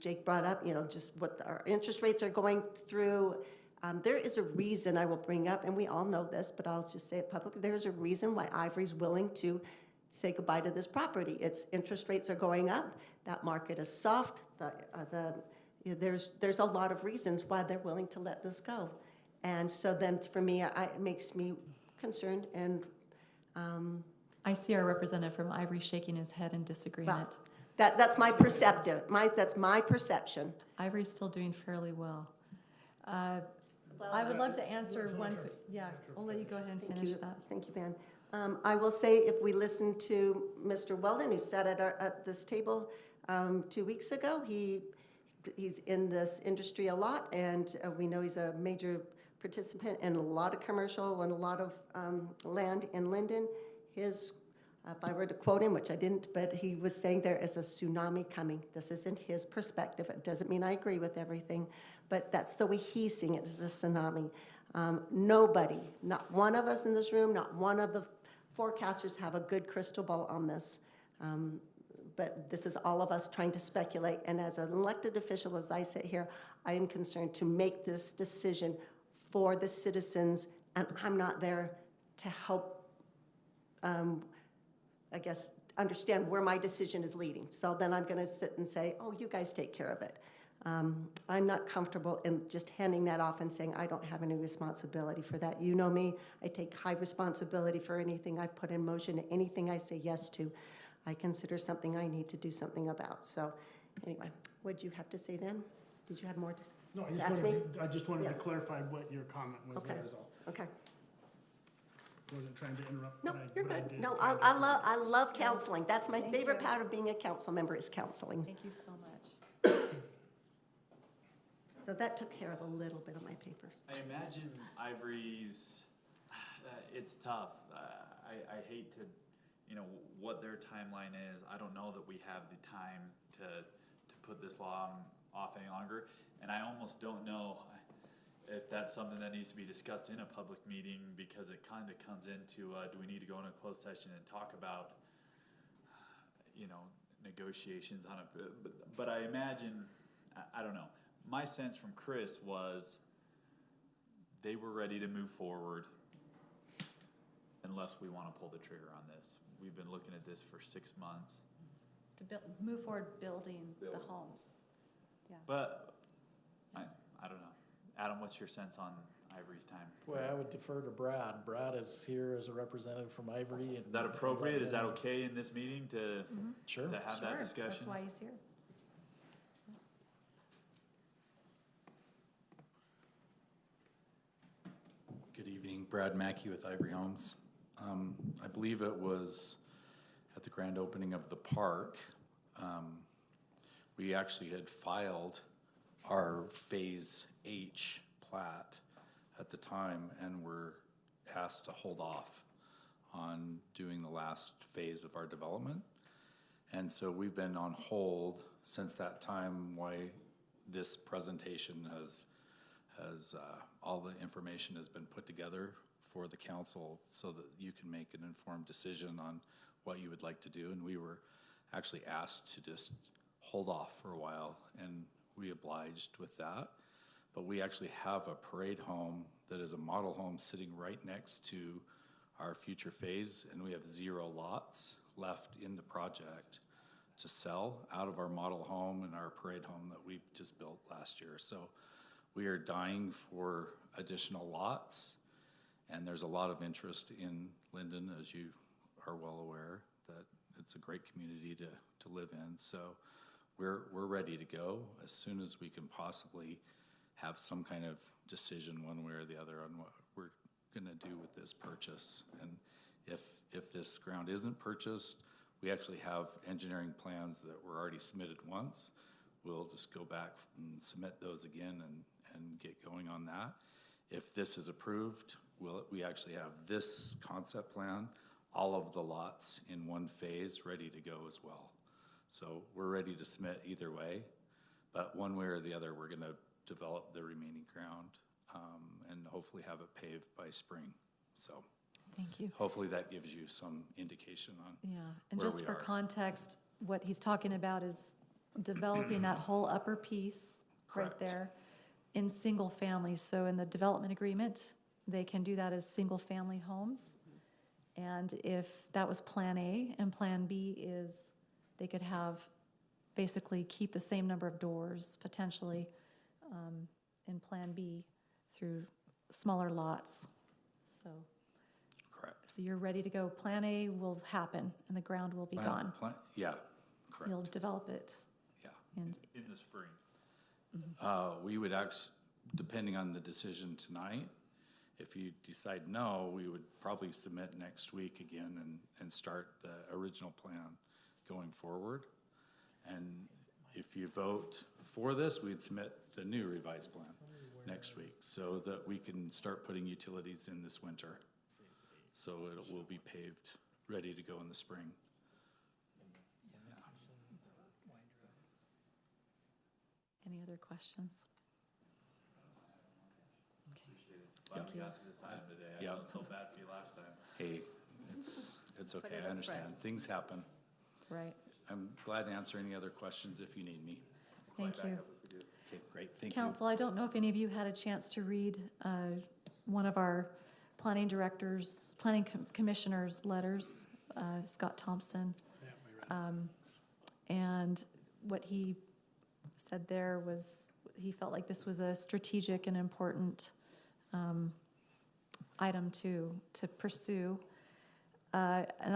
Jake brought up, just what our interest rates are going through. There is a reason I will bring up, and we all know this, but I'll just say it publicly. There is a reason why Ivory's willing to say goodbye to this property. Its interest rates are going up, that market is soft, there's a lot of reasons why they're willing to let this go. And so then for me, it makes me concerned and, I see our representative from Ivory shaking his head in disagreement. that's my that's my perception. Ivory's still doing fairly well. I would love to answer one, yeah, I'll let you go ahead and finish that. Thank you, Van. I will say, if we listen to Mr. Weldon, who sat at this table 2 weeks ago, he's in this industry a lot, and we know he's a major participant in a lot of commercial and a lot of land in Lindon. If I were to quote him, which I didn't, but he was saying there is a tsunami coming. This isn't his perspective. It doesn't mean I agree with everything, but that's the way he's seeing it, as a tsunami. Nobody, not one of us in this room, not one of the forecasters have a good crystal ball on this. But this is all of us trying to speculate. And as an elected official, as I sit here, I am concerned to make this decision for the citizens, and I'm not there to help, I guess, understand where my decision is leading. So then I'm gonna sit and say, oh, you guys take care of it. I'm not comfortable in just handing that off and saying I don't have any responsibility for that. You know me, I take high responsibility for anything I've put in motion, anything I say yes to. I consider something I need to do something about. So anyway, what'd you have to say then? Did you have more to No, ask me? I just wanted to Yes. clarify what your comment was, Okay. that is all. Okay. Wasn't trying to interrupt. No, but you're but I good. did No, kind of. I love counseling. That's my Thank favorite you. part of being a council member, is counseling. Thank you so much. So that took care of a little bit of my papers. I imagine Ivory's, it's tough. I hate to, what their timeline is. I don't know that we have the time to put this law off any longer. And I almost don't know if that's something that needs to be discussed in a public meeting, because it kind of comes into, do we need to go in a closed session and talk about, negotiations on it? But I imagine, I don't know. My sense from Chris was they were ready to move forward unless we want to pull the trigger on this. We've been looking at this for 6 months. To move forward building the homes. Yeah. But I don't know. Adam, what's your sense on Ivory's time? Boy, I would defer to Brad. Brad is here as a representative from Ivory. Is that appropriate? Is that okay in this meeting to Sure. to have that Sure, discussion? that's why he's here. Good evening, Brad Mackey with Ivory Homes. I believe it was at the grand opening of the park. We actually had filed our Phase H plat at the time and were asked to hold off on doing the last phase of our development. And so we've been on hold since that time, why this presentation has all the information has been put together for the council so that you can make an informed decision on what you would like to do. And we were actually asked to just hold off for a while, and we obliged with that. But we actually have a parade home that is a model home sitting right next to our future phase, and we have 0 lots left in the project to sell out of our model home and our parade home that we just built last year. So we are dying for additional lots, and there's a lot of interest in Lindon, as you are well aware, that it's a great community to live in. So we're ready to go as soon as we can possibly have some kind of decision one way or the other on what we're gonna do with this purchase. And if this ground isn't purchased, we actually have engineering plans that were already submitted once. We'll just go back and submit those again and get going on that. If this is approved, we actually have this concept plan, all of the lots in one phase ready to go as well. So we're ready to submit either way, but one way or the other, we're gonna develop the remaining ground and hopefully have it paved by spring. So Thank you. hopefully that gives you some indication on Yeah, and where just we for are. context, what he's talking about is developing that whole upper piece right Correct. there in single family. So in the development agreement, they can do that as single family homes. And if that was Plan A, and Plan B is they could have, basically keep the same number of doors potentially in Plan B through smaller lots. So, Correct. so you're ready to go. Plan A will happen and the ground will be gone. Yeah, correct. You'll develop it. Yeah. And In the spring. We would depending on the decision tonight, if you decide no, we would probably submit next week again and start the original plan going forward. And if you vote for this, we'd submit the new revised plan next week so that we can start putting utilities in this winter. So it will be paved, ready to go in the spring. any other questions? Glad we got to this item today. I Yeah. felt so bad for you last time. Hey, it's okay, Put it I up understand, front. things happen. Right. I'm glad to answer any other questions if you need me. Thank you. Okay, great, thank you. Council, I don't know if any of you had a chance to read one of our planning directors, commissioners' letters, Scott Thompson. Yeah, we read it. And what he said there was, he felt like this was a strategic and important item to pursue. And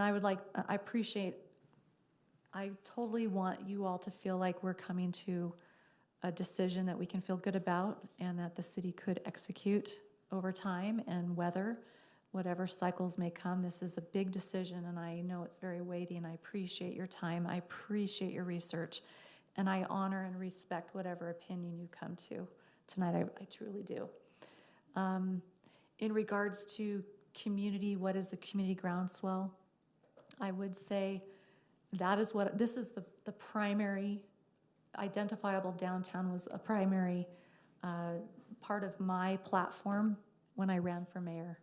I totally want you all to feel like we're coming to a decision that we can feel good about and that the city could execute over time and weather whatever cycles may come. This is a big decision and I know it's very weighty and I appreciate your time. I appreciate your research and I honor and respect whatever opinion you come to tonight. I truly do. In regards to community, what is the community groundswell? I would say this is the primary identifiable downtown was a primary part of my platform when I ran for mayor.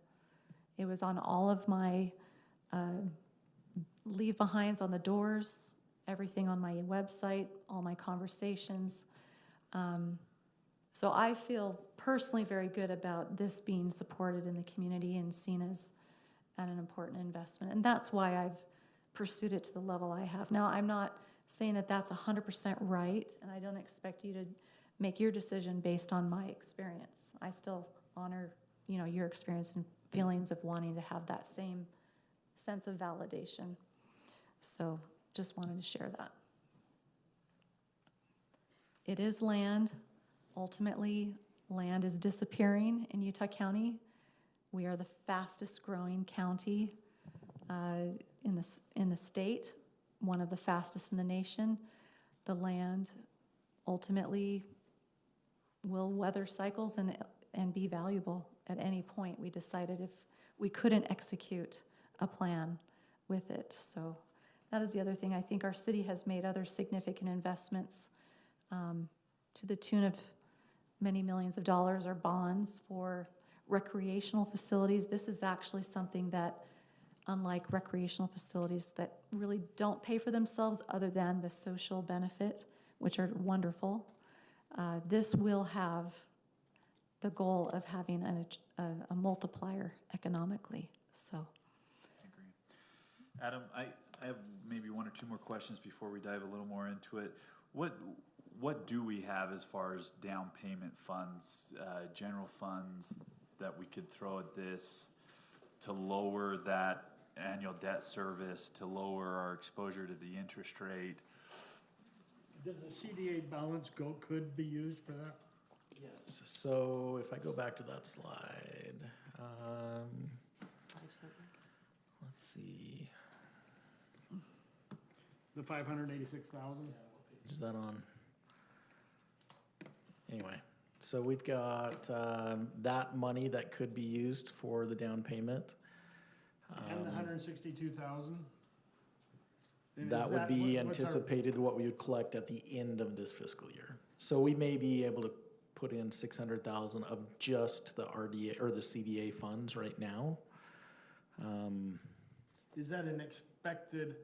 It was on all of my leave behinds on the doors, everything on my website, all my conversations. So I feel personally very good about this being supported in the community and seen as an important investment. And that's why I've pursued it to the level I have. Now, I'm not saying that that's 100% right, and I don't expect you to make your decision based on my experience. I still honor, your experience and feelings of wanting to have that same sense of validation. So just wanted to share that. It is land. Ultimately, land is disappearing in Utah County. We are the fastest growing county in the state, one of the fastest in the nation. The land ultimately will weather cycles and be valuable at any point. We decided if we couldn't execute a plan with it. So that is the other thing. I think our city has made other significant investments to the tune of many millions of dollars or bonds for recreational facilities. This is actually something that, unlike recreational facilities that really don't pay for themselves other than the social benefit, which are wonderful, this will have the goal of having a multiplier economically. So, I agree. Adam, I have maybe one or two more questions before we dive a little more into it. What do we have as far as down payment funds, general funds that we could throw at this to lower that annual debt service, to lower our exposure to the interest rate? Does the CDA balance could be used for that? Yes, so if I go back to that slide, let's see, The 586,000? is that on? Anyway, so we've got that money that could be used for the down payment. And the 162,000? That would be anticipated what we would collect at the end of this fiscal year. So we may be able to put in 600,000 of just the RDA or the CDA funds right now. Is that an expected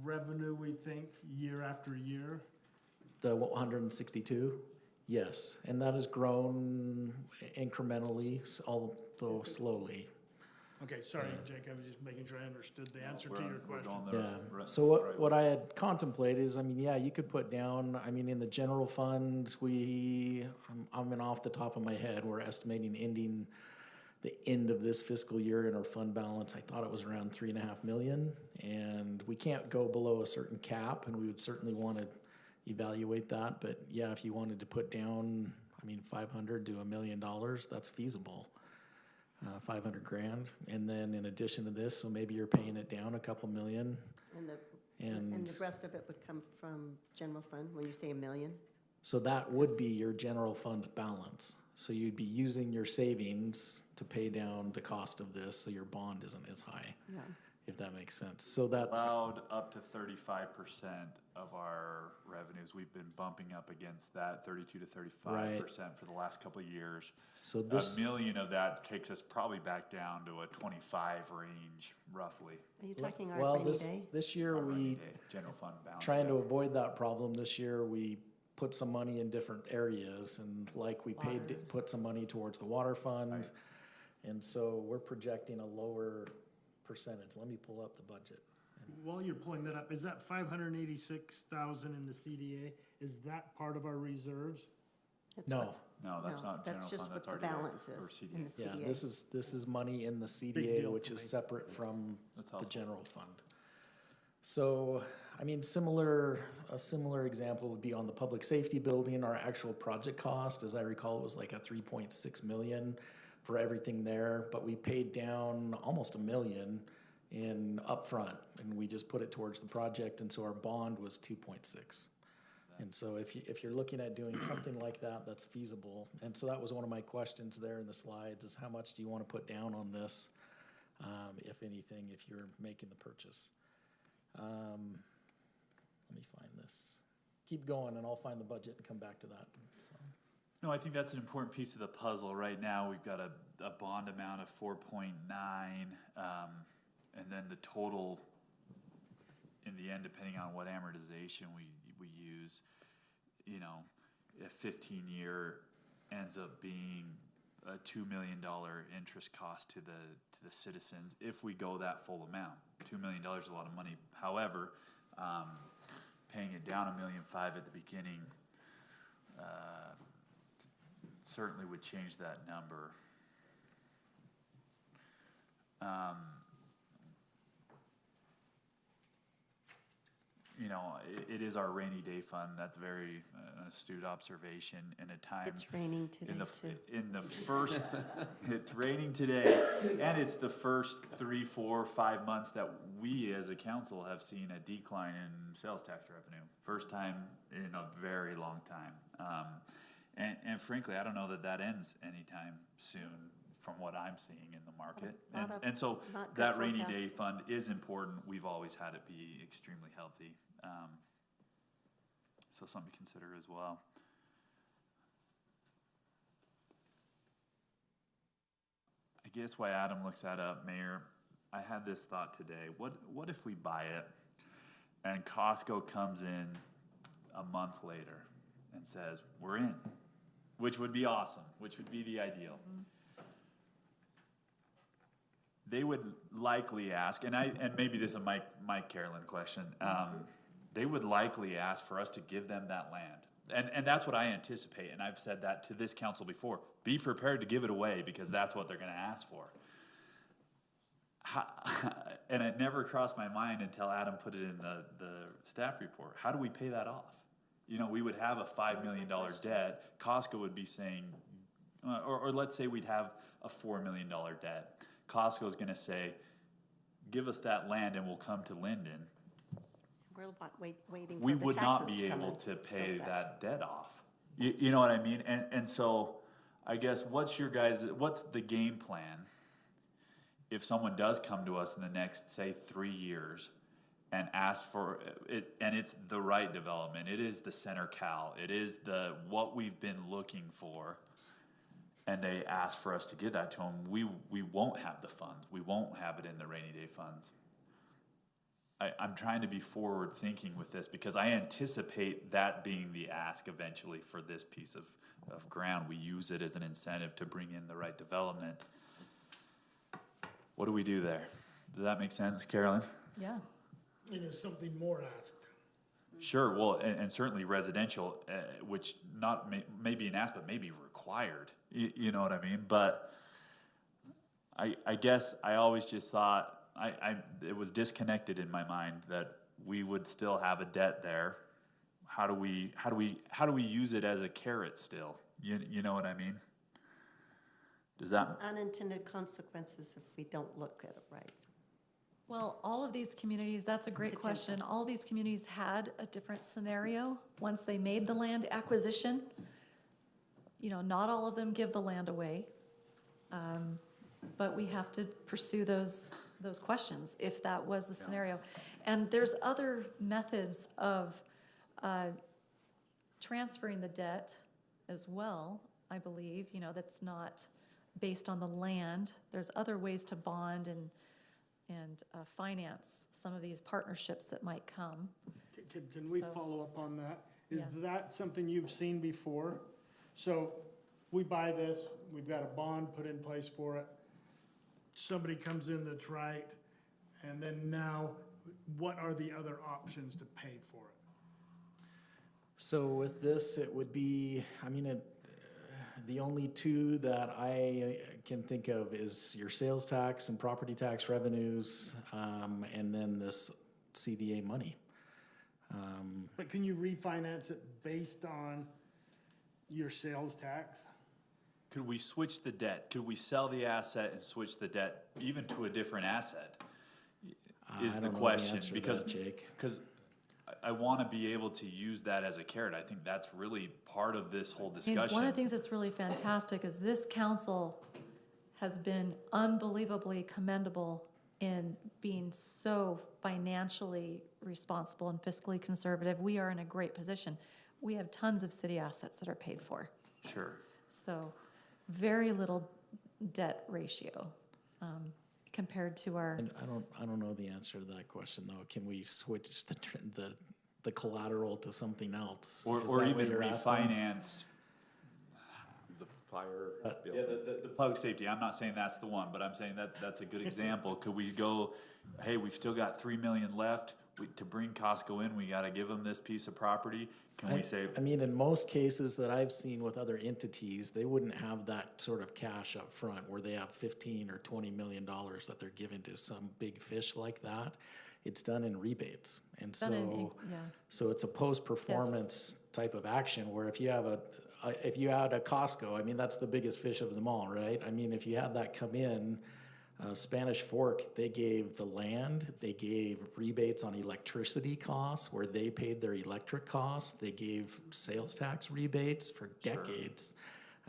revenue, we think, year after year? The 162, yes, and that has grown incrementally, although slowly. Okay, sorry, Jake, I was just making sure I understood the answer to We're- your we're question. going the Yeah, right- so right what way. I had contemplated is, I mean, yeah, you could put down, I mean, in the general fund, I'm in off the top of my head, we're estimating ending the end of this fiscal year in our fund balance, I thought it was around 3.5 million. And we can't go below a certain cap, and we would certainly want to evaluate that. But yeah, if you wanted to put down, I mean, 500 to $1 million, that's feasible. 500 grand. And then in addition to this, so maybe you're paying it down a couple million. And And the rest of it would come from general fund, when you say $1 million? so that would be your general fund balance. So you'd be using your savings to pay down the cost of this, so your bond isn't as high, Yeah. if that makes sense. So that's, Allowed up to 35% of our revenues. We've been bumping up against that 32 to 35% for the last couple of years. so this, $1 million of that takes us probably back down to a 25 range, roughly. Are you talking our well, rainy this, day? this year Our rainy we, day general fund balance. trying to yeah. avoid that problem, this year we put some money in different areas, and like we Water. put some money towards the water fund. Right. And so we're projecting a lower percentage. Let me pull up the budget. While you're pulling that up, is that 586,000 in the CDA, is that part of our reserves? That's No. what's- No, that's not general just fund, what that's the already there balance for is CDA. in the Yeah, CDA. this is money in the CDA, deal which for is me. separate from That's the helpful. general fund. So, I mean, a similar example would be on the public safety building. Our actual project cost, as I recall, was like a 3.6 million for everything there, but we paid down almost $1 million in upfront, and we just put it towards the project, and so our bond was 2.6. And so if you're looking at doing something like that, that's feasible. And so that was one of my questions there in the slides, is how much do you want to put down on this, if anything, if you're making the purchase? Let me find this. Keep going, and I'll find the budget and come back to that. So, No, I think that's an important piece of the puzzle. Right now, we've got a bond amount of 4.9, and then the total, in the end, depending on what amortization we use, you know, a 15-year ends up being a $2 million interest cost to the citizens if we go that full amount. $2 million is a lot of money. However, paying it down $1.5 million at the beginning certainly would change that number. You know, it is our rainy day fund. That's very astute observation in a time. It's raining today, too. In the first, it's raining today, and it's the first 3, 4, 5 months that we as a council have seen a decline in sales tax revenue. First time in a very long time. And frankly, I don't know that ends anytime soon from what I'm seeing in the market. And so not good that rainy day forecasts. fund is important. We've always had it be extremely healthy. So something to consider as well. I guess why Adam looks that up, Mayor, I had this thought today. What if we buy it and Costco comes in a month later and says, we're in, which would be awesome, which would be the ideal. They would likely ask, and maybe this is a Mike Carolyn question, they would likely ask for us to give them that land. And that's what I anticipate, and I've said that to this council before. Be prepared to give it away, because that's what they're gonna ask for. And it never crossed my mind until Adam put it in the staff report. How do we pay that off? You know, we would have a $5 million debt. Costco would be saying, or let's say we'd have a $4 million debt. Costco's gonna say, give us that land and we'll come to Lindon. We're waiting for We the would not taxes be to come able in. to pay Sales tax. that debt off. You know what I mean? And so I guess what's the game plan if someone does come to us in the next, say, 3 years and ask for it, and it's the right development, it is the center cal, it is what we've been looking for, and they ask for us to give that to them, we won't have the funds. We won't have it in the rainy day funds. I'm trying to be forward thinking with this, because I anticipate that being the ask eventually for this piece of ground. We use it as an incentive to bring in the right development. What do we do there? Does that make sense, Carolyn? Yeah. And is something more asked? Sure, well, and certainly residential, which maybe an ask, but maybe required, you know what I mean? But I guess I always just thought, it was disconnected in my mind that we would still have a debt there. How do we use it as a carrot still? You know what I mean? Does that, Unintended consequences if we don't look at it right. Well, all of these communities, that's a great question. All these communities had a different scenario once they made the land acquisition. You know, not all of them give the land away. But we have to pursue those questions if that was the scenario. And there's other methods of transferring the debt as well, I believe, you know, that's not based on the land. There's other ways to bond and finance some of these partnerships that might come. Can we So- follow up on that? Is Yeah. that something you've seen before? So we buy this, we've got a bond put in place for it. Somebody comes in that's right, and then now, what are the other options to pay for it? So with this, it would be, I mean, the only two that I can think of is your sales tax and property tax revenues, and then this CDA money. But can you refinance it based on your sales tax? could we switch the debt? Could we sell the asset and switch the debt even to a different asset? Is I the don't know question, answer to because, that, Jake. because I want to be able to use that as a carrot. I think that's really part of this whole I mean, discussion. one of the things that's really fantastic is this council has been unbelievably commendable in being so financially responsible and fiscally conservative. We are in a great position. We have tons of city assets that are paid for. Sure. So very little debt ratio compared to our, And I don't know the answer to that question though. Can we switch the collateral to something else? Or Is or that what even you're asking? refinance. The fire bill. Yeah, the plug safety, I'm not saying that's the one, but I'm saying that's a good example. Could we go, hey, we've still got 3 million left, to bring Costco in, we gotta give them this piece of property? Can we say, I mean, in most cases that I've seen with other entities, they wouldn't have that sort of cash up front where they have 15 or 20 million dollars that they're giving to some big fish like that. It's done in rebates. And done in, so, yeah. so it's a post-performance type of action where if you have if you had a Costco, I mean, that's the biggest fish of them all, right? I mean, if you had that come in, Spanish Fork, they gave the land, they gave rebates on electricity costs where they paid their electric costs, they gave sales tax rebates for decades.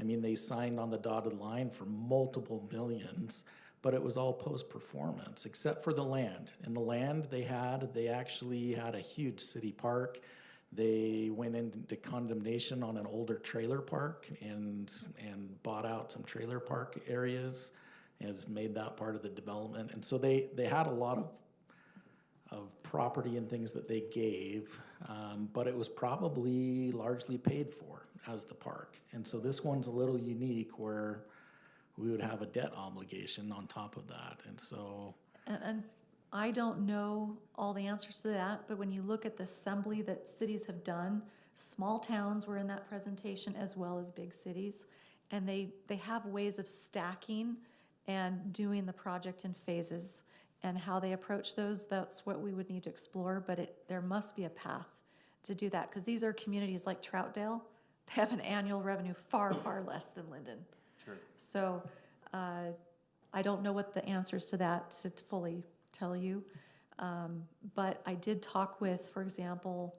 I mean, they signed on the dotted line for multiple millions, but it was all post-performance, except for the land. And the land they actually had a huge city park. They went into condemnation on an older trailer park and bought out some trailer park areas, has made that part of the development. And so they had a lot of property and things that they gave, but it was probably largely paid for as the park. And so this one's a little unique where we would have a debt obligation on top of that. And so, And I don't know all the answers to that, but when you look at the assembly that cities have done, small towns were in that presentation as well as big cities. And they have ways of stacking and doing the project in phases, and how they approach those, that's what we would need to explore, but there must be a path to do that, because these are communities like Troutdale, they have an annual revenue far, far less than Lindon. sure, So I don't know what the answers to that to fully tell you, but I did talk with, for example,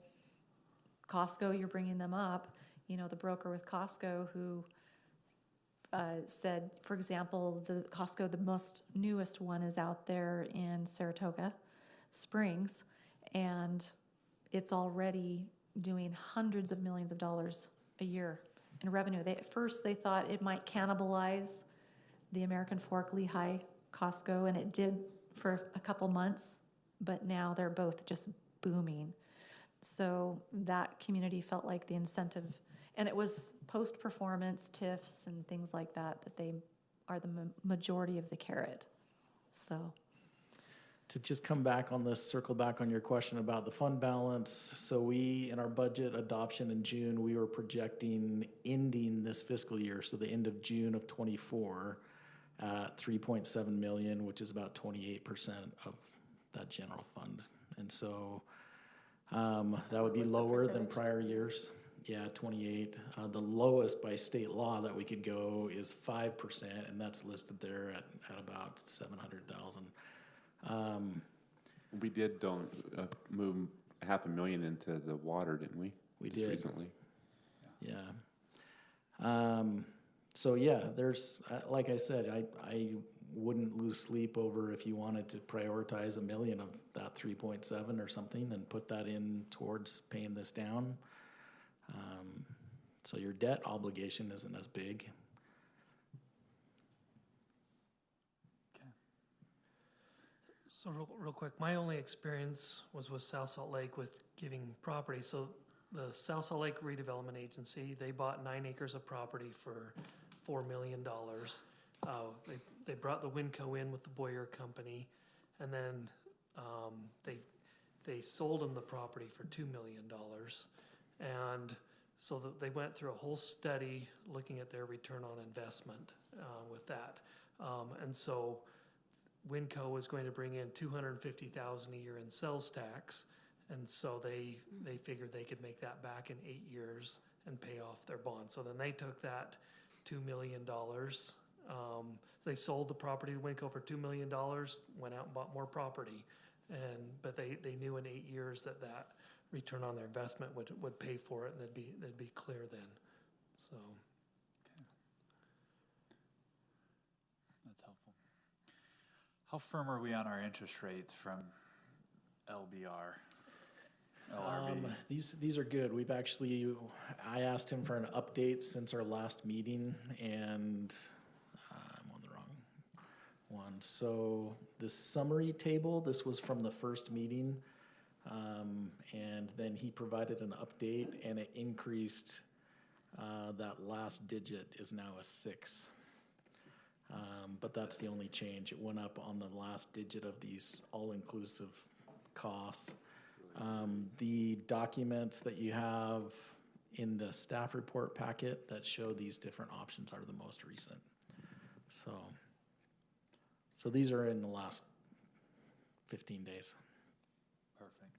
Costco, you're bringing them up, you know, the broker with Costco who said, for example, the Costco, the most newest one is out there in Saratoga Springs, and it's already doing hundreds of millions of dollars a year in revenue. At first they thought it might cannibalize the American Fork Lehigh Costco, and it did for a couple months, but now they're both just booming. So that community felt like the incentive, and it was post-performance TIFs and things like that, that they are the majority of the carrot. So, To just come back on this, circle back on your question about the fund balance. So we, in our budget adoption in June, we were projecting ending this fiscal year, so the end of June of '24, at 3.7 million, which is about 28% of that general fund. And so that would be What was the lower than percentage? prior years. Yeah, 28. The lowest by state law that we could go is 5%, and that's listed there at about 700,000. We did move $500,000 into the water, didn't we? We Just did. recently. Yeah. So yeah, there's, like I said, I wouldn't lose sleep over if you wanted to prioritize $1 million of that 3.7 or something and put that in towards paying this down. So your debt obligation isn't as big. So real quick, my only experience was with South Salt Lake with giving property. So the South Salt Lake Redevelopment Agency, they bought 9 acres of property for $4 million. They brought the Winco in with the Boyer Company, and then they sold them the property for $2 million. And so they went through a whole study looking at their return on investment with that. And so Winco was going to bring in $250,000 a year in sales tax, and so they figured they could make that back in 8 years and pay off their bond. So then they took that $2 million. They sold the property to Winco for $2 million, went out and bought more property, but they knew in 8 years that return on their investment would pay for it, and they'd be clear then. So. That's helpful. How firm are we on our interest rates from LBR? LRB? These are good. I asked him for an update since our last meeting, and I'm on the wrong one. So the summary table, this was from the first meeting, and then he provided an update, and it increased. That last digit is now a 6. But that's the only change. It went up on the last digit of these all-inclusive costs. The documents that you have in the staff report packet that show these different options are the most recent. So these are in the last 15 days. Perfect.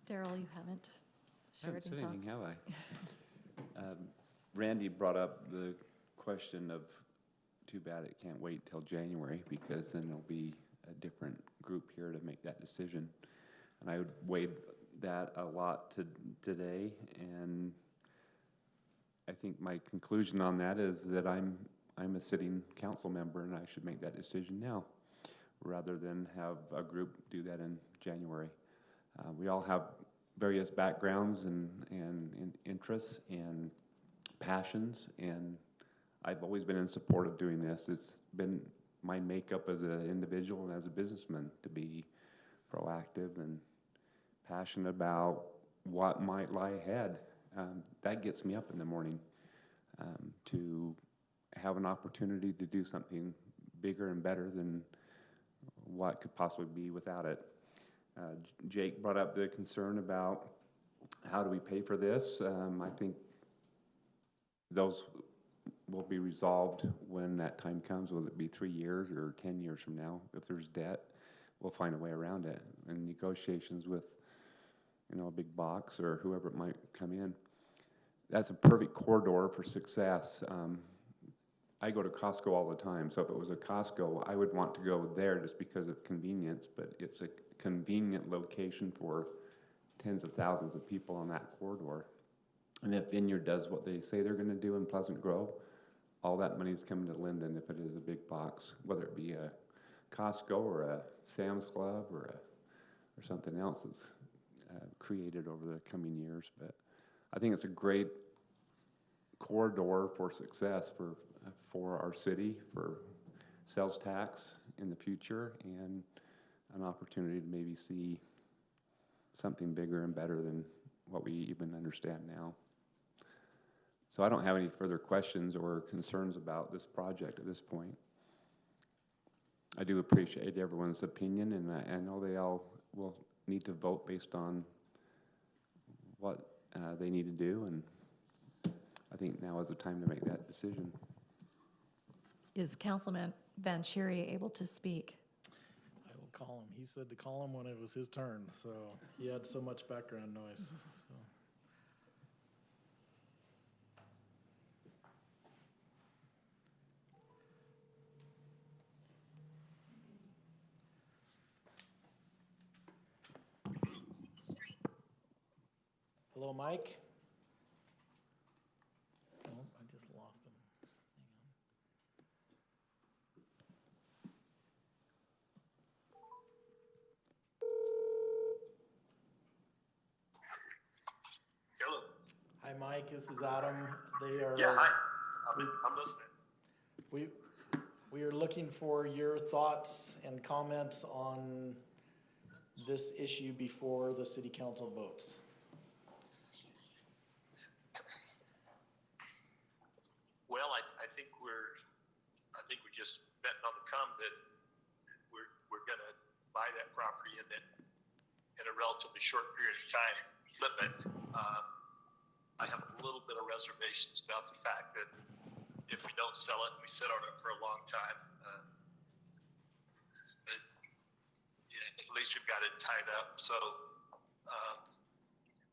Daryl, you haven't I haven't shared said any anything, thoughts? have I? Randy brought up the question of, too bad it can't wait till January, because then there'll be a different group here to make that decision. And I would weigh that a lot today, and I think my conclusion on that is that I'm a sitting council member, and I should make that decision now, rather than have a group do that in January. We all have various backgrounds and interests and passions, and I've always been in support of doing this. It's been my makeup as an individual and as a businessman to be proactive and passionate about what might lie ahead. That gets me up in the morning, to have an opportunity to do something bigger and better than what could possibly be without it. Jake brought up the concern about how do we pay for this. I think those will be resolved when that time comes, whether it be 3 years or 10 years from now. If there's debt, we'll find a way around it. And negotiations with, a big box or whoever it might come in. That's a perfect corridor for success. I go to Costco all the time, so if it was a Costco, I would want to go there just because of convenience, but it's a convenient location for tens of thousands of people on that corridor. And if Vineyard does what they say they're going to do in Pleasant Grove, all that money is coming to Lindon if it is a big box, whether it be a Costco or a Sam's Club or something else that's created over the coming years. But I think it's a great corridor for success for our city, for sales tax in the future, and an opportunity to maybe see something bigger and better than what we even understand now. So I don't have any further questions or concerns about this project at this point. I do appreciate everyone's opinion, and I know they all will need to vote based on what they need to do, and I think now is the time to make that decision. Is Councilman Vanchery able to speak? I will call him. He said to call him when it was his turn, so he had so much background noise, so. Hello, Mike? Oh, I just lost him. Hang on. Hello. Hi, Mike, this is Adam. They are. Yeah, hi. I'm listening. We are looking for your thoughts and comments on this issue before the city council votes. Well, I think we're just betting on the come that we're gonna buy that property and then in a relatively short period of time flip it. I have a little bit of reservations about the fact that if we don't sell it and we sit on it for a long time, at least we've got it tied up. So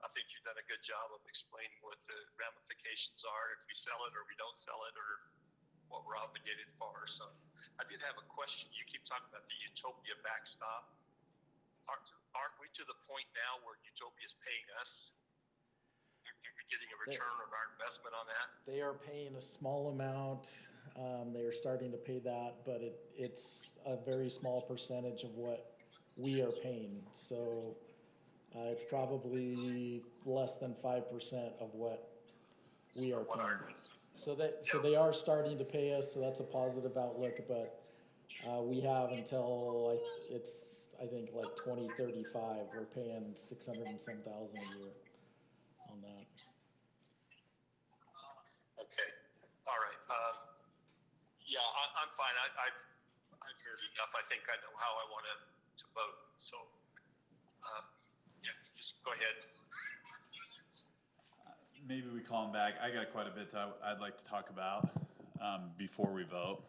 I think you've done a good job of explaining what the ramifications are if we sell it or we don't sell it, or what we're obligated for. So I did have a question. You keep talking about the Utopia backstop. Aren't we to the point now where Utopia is paying us? You're getting a return on our investment on that? They are paying a small amount. They are starting to pay that, but it's a very small percentage of what we are paying. So it's probably less than 5% of what we are paying. So they are starting to pay us, so that's a positive outlook, but we have until I think like 2035, we're paying 600 and some thousand a year on that. Okay, all right. Yeah, I'm fine. I've heard enough. I think I know how I want to vote. So, yeah, just go ahead. Maybe we call him back. I got quite a bit I'd like to talk about before we vote.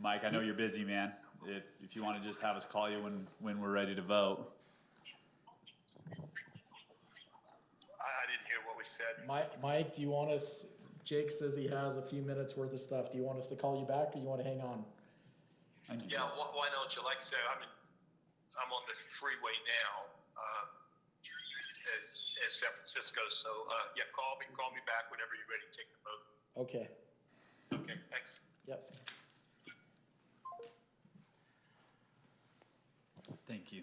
Mike, I know you're busy, man. If you want to just have us call you when we're ready to vote. I didn't hear what we said. Mike, do you want us, Jake says he has a few minutes worth of stuff. Do you want us to call you back or you want to hang on? Yeah, why don't you? Like I said, I'm on the freeway now in San Francisco. So, yeah, call me back whenever you're ready to take the vote. Okay. Okay, thanks. Yep. Thank you.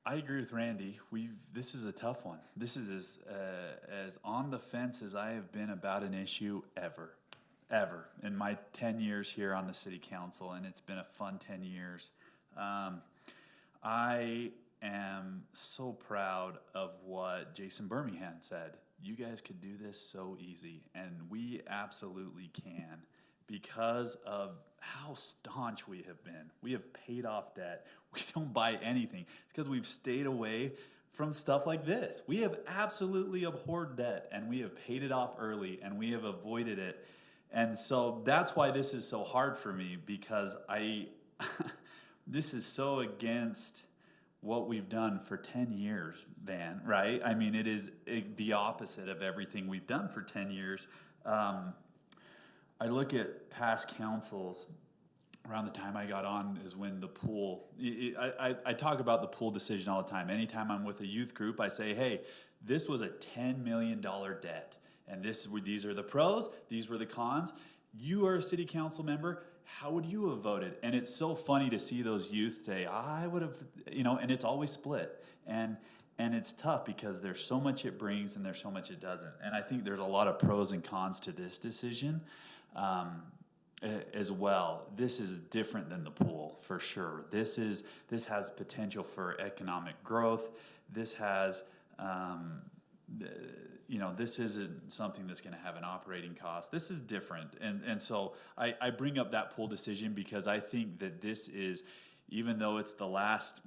I agree with Randy. This is a tough one. This is as on the fence as I have been about an issue ever in my 10 years here on the city council, and it's been a fun 10 years. I am so proud of what Jason Birmingham said. You guys could do this so easy, and we absolutely can because of how staunch we have been. We have paid off debt. We don't buy anything. It's because we've stayed away from stuff like this. We have absolutely abhorred debt, and we have paid it off early, and we have avoided it. And so that's why this is so hard for me, because this is so against what we've done for 10 years, Van, right? I mean, it is the opposite of everything we've done for 10 years. I look at past councils. Around the time I got on is when the pool, I talk about the pool decision all the time. Anytime I'm with a youth group, I say, hey, this was a $10 million debt. And these are the pros, these were the cons. You are a city council member, how would you have voted? And it's so funny to see those youth say, I would have, and it's always split. And it's tough because there's so much it brings and there's so much it doesn't. And I think there's a lot of pros and cons to this decision as well. This is different than the pool, for sure. This has potential for economic growth. This has this isn't something that's going to have an operating cost. This is different. And so I bring up that pool decision because I think that this is, even though it's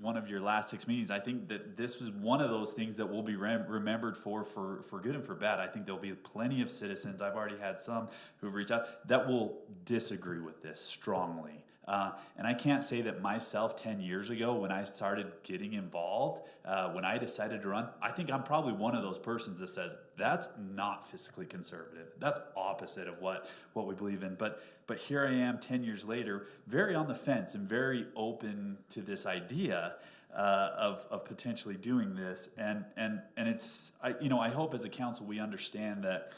one of your last 6 meetings, I think that this was one of those things that will be remembered for good and for bad. I think there'll be plenty of citizens, I've already had some who've reached out, that will disagree with this strongly. And I can't say that myself 10 years ago when I started getting involved, when I decided to run, I think I'm probably one of those persons that says, that's not fiscally conservative. That's opposite of what we believe in. But here I am 10 years later, very on the fence and very open to this idea of potentially doing this. And it's, I hope as a council we understand that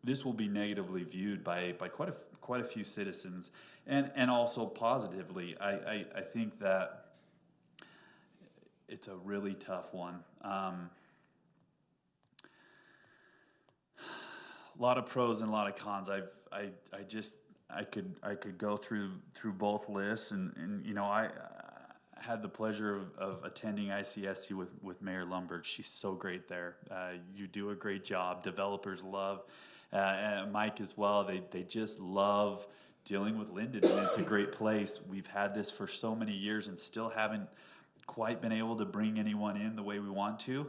this will be negatively viewed by quite a few citizens, and also positively. I think that it's a really tough one. A lot of pros and a lot of cons. I could go through both lists, and I had the pleasure of attending ICSC with Mayor Lundberg. She's so great there. You do a great job. Developers love. Mike as well, they just love dealing with Lindon, and it's a great place. We've had this for so many years and still haven't quite been able to bring anyone in the way we want to.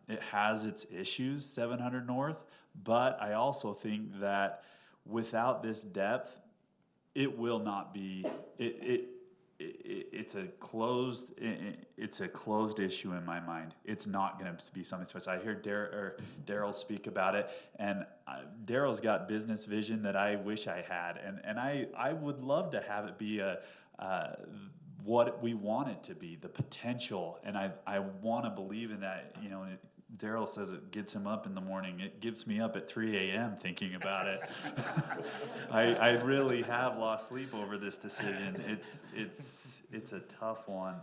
It has its issues, 700 North, but I also think that without this depth, it will not be, it's a closed issue in my mind. It's not going to be something special. I hear Daryl speak about it, and Daryl's got business vision that I wish I had, and I would love to have it be what we want it to be, the potential, and I want to believe in that. Daryl says it gets him up in the morning. It gets me up at 3 a.m. thinking about it. I really have lost sleep over this decision. It's a tough one,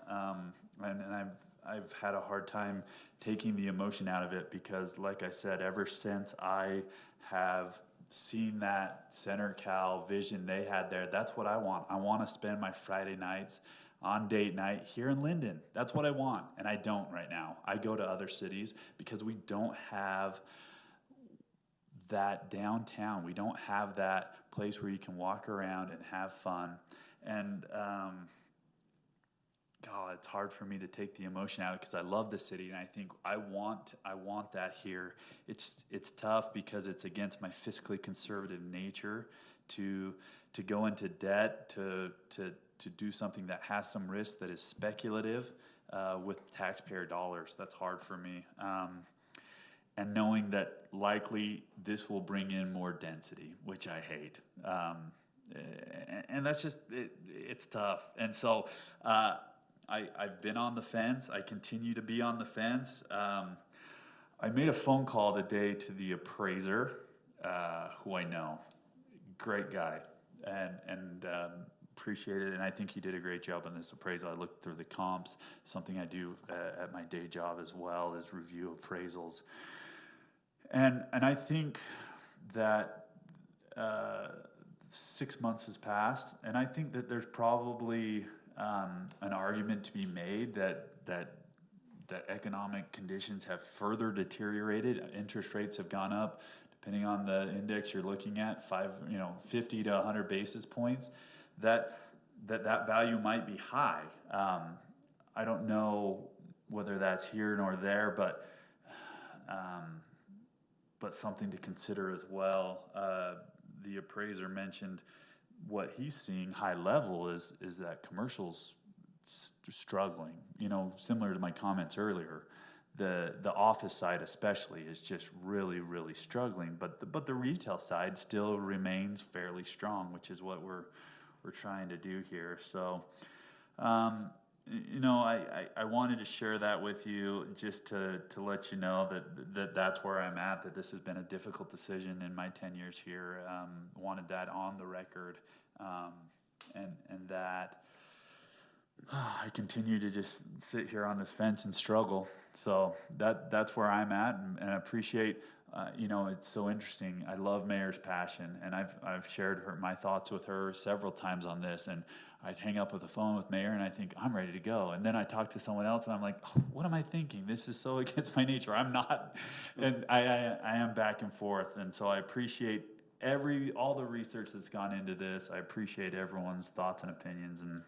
and I've had a hard time taking the emotion out of it because, like I said, ever since I have seen that Center Cal vision they had there, that's what I want. I want to spend my Friday nights on date night here in Lindon. That's what I want, and I don't right now. I go to other cities because we don't have that downtown. We don't have that place where you can walk around and have fun. And God, it's hard for me to take the emotion out because I love the city, and I think I want that here. It's tough because it's against my fiscally conservative nature to go into debt, to do something that has some risk, that is speculative with taxpayer dollars. That's hard for me. And knowing that likely this will bring in more density, which I hate. And that's just, it's tough. And so I've been on the fence. I continue to be on the fence. I made a phone call today to the appraiser, who I know. Great guy. And appreciate it, and I think he did a great job on this appraisal. I looked through the comps. Something I do at my day job as well is review appraisals, and I think that 6 months has passed, and I think that there's probably an argument to be made that economic conditions have further deteriorated. Interest rates have gone up, depending on the index you're looking at, 50 to 100 basis points. That value might be high. I don't know whether that's here nor there, but something to consider as well. The appraiser mentioned what he's seeing high level is that commercial's struggling. Similar to my comments earlier, the office side especially is just really, really struggling. But the retail side still remains fairly strong, which is what we're trying to do here. So, I wanted to share that with you just to let you know that's where I'm at, that this has been a difficult decision in my 10 years here. Wanted that on the record, and that I continue to just sit here on this fence and struggle. So that's where I'm at, and I appreciate you know, it's so interesting. I love Mayor's passion, and I've shared my thoughts with her several times on this. And I'd hang up with the phone with Mayor, and I think I'm ready to go. And then I talk to someone else, and I'm like, oh, what am I thinking? This is so against my nature. I'm not, and I am back and forth. And so I appreciate all the research that's gone into this. I appreciate everyone's thoughts and opinions, and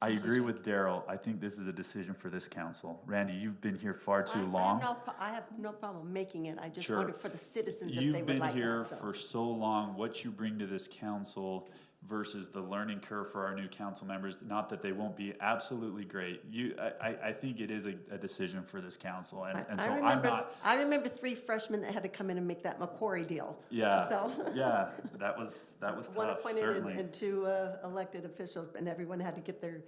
I agree with Daryl. I think this is a decision for this council. Randy, you've been here far too long. I have no problem making it. I just Sure. wondered for the citizens if they You've would been like here that, so. for so long, what you bring to this council versus the learning curve for our new council members, not that they won't be absolutely great. I think it is a decision for this council, and so I'm not. I remember 3 freshmen that had to come in and make that Macquarie deal. Yeah, So. yeah, that was One tough, appointed certainly. and 2 elected officials, and everyone had to get their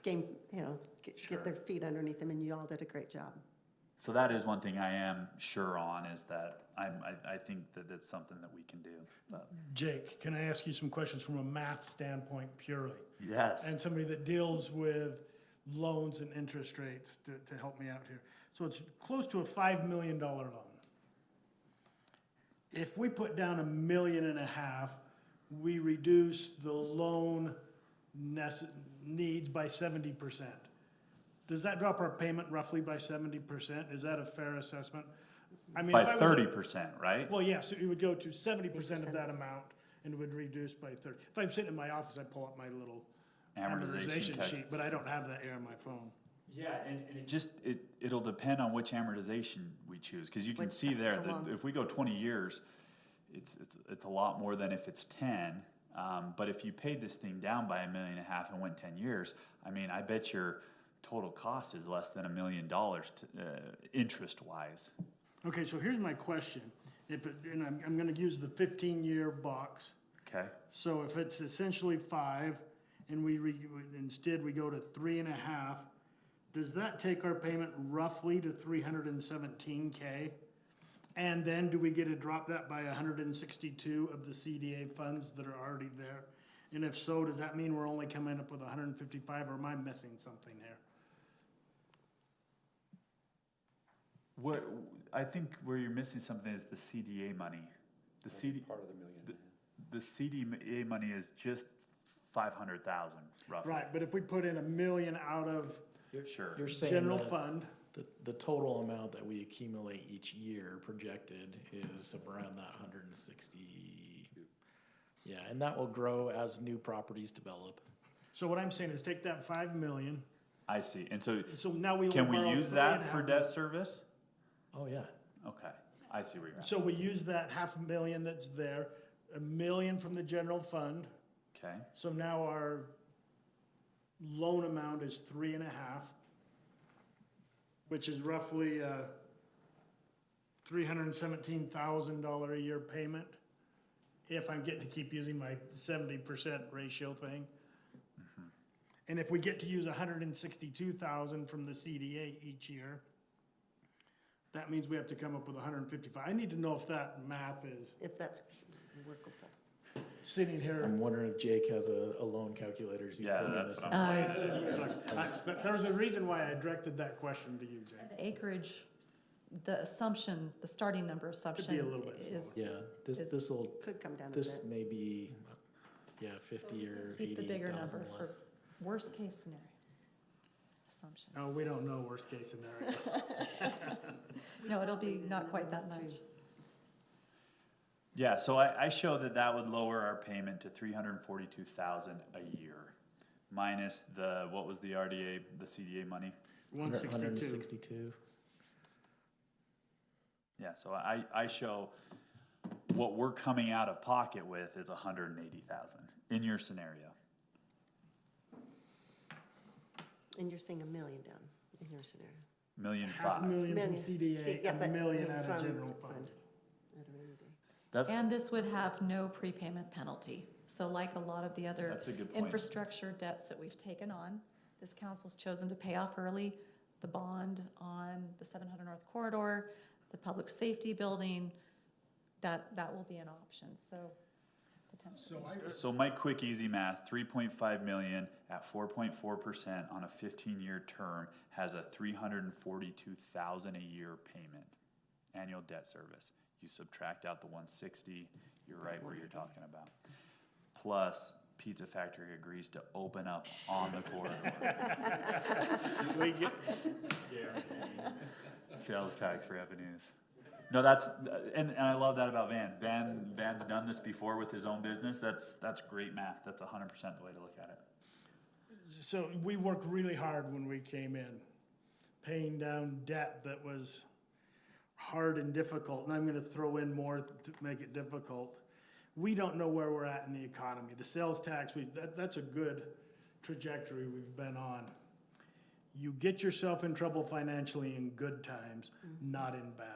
game, Sure. get their feet underneath them, and you all did a great job. So that is one thing I am sure on, is that I think that that's something that we can do. But Jake, can I ask you some questions from a math standpoint purely? yes, And somebody that deals with loans and interest rates to help me out here. So it's close to a $5 million loan. If we put down $1.5 million, we reduce the loan needs by 70%. Does that drop our payment roughly by 70%? Is that a fair assessment? I mean, by if I was 30%, right? Well, yes, it would go to 70% of 80%. that amount and it would reduce by 30. If I'm sitting in my office, I pull up my little amortization calc- sheet, but I don't have that here on my phone. Yeah, and it'll depend on which amortization we choose, because you can see there how that long? if we go 20 years, it's a lot more than if it's 10. But if you paid this thing down by $1.5 million and went 10 years, I mean, I bet your total cost is less than $1 million interest-wise. Okay, so here's my question. And I'm gonna use the 15-year box. Okay. So if it's essentially 5 and instead we go to 3.5, does that take our payment roughly to $317K? And then do we get to drop that by 162 of the CDA funds that are already there? And if so, does that mean we're only coming up with 155, or am I missing something here? I think where you're missing something is the CDA money. The Part of the million. the CDA money is just 500,000 roughly. Right, but if we put in $1 million out of Sure. You're saying general that fund, the total amount that we accumulate each year projected is around that 160. Yeah, and that will grow as new properties develop. so what I'm saying is take that 5 million, I see. And so so now we can we borrow use that for 3.5 debt service? Oh, yeah. Okay, I see where you're at. So we use that $500,000 that's there, $1 million from the general fund. Okay, So now our loan amount is 3.5, which is roughly $317,000 a year payment, if I'm getting to keep using my 70% ratio thing. And if we get to use 162,000 from the CDA each year, that means we have to come up with 155. I need to know if that math is If that's workable. sitting here. I'm wondering if Jake has a loan calculator. Yeah, that's what I'm There's a reason why I directed that question to you, Jake. The acreage, the assumption, the starting number assumption a little bit is, Yeah, this will, Could come down a this bit. may be, 50 or keep the bigger 80,000 number for less. worst case scenario assumptions. No, we don't know worst case scenario. No, it'll be not quite that much. yeah, so I show that would lower our payment to $342,000 a year, minus what was the RDA, the CDA money? 162. 162. Yeah, so I show what we're coming out of pocket with is 180,000 in your scenario. And you're saying $1 million down in your scenario. $1.5 $500,000 from Million. CDA, Yeah, and but $1 million out of fund- general fund. Out of rainy day. That's, And this would have no prepayment penalty. So like a lot of the other that's a good point. infrastructure debts that we've taken on, this council's chosen to pay off early the bond on the 700 North Corridor, the public safety building, that will be an option. So potential. So my quick, easy math, 3.5 million at 4.4% on a 15-year term has a 342,000 a year payment, annual debt service. You subtract out the 160, you're right where you're talking about. Plus, Pizza Factory agrees to open up on the corridor. We get, Sales tax revenues. No, that's, and I love that about Van's done this before with his own business. That's great math. That's 100% the way to look at it. so we worked really hard when we came in, paying down debt that was hard and difficult, and I'm gonna throw in more to make it difficult. We don't know where we're at in the economy. The sales tax, that's a good trajectory we've been on. You get yourself in trouble financially in good times, not in bad.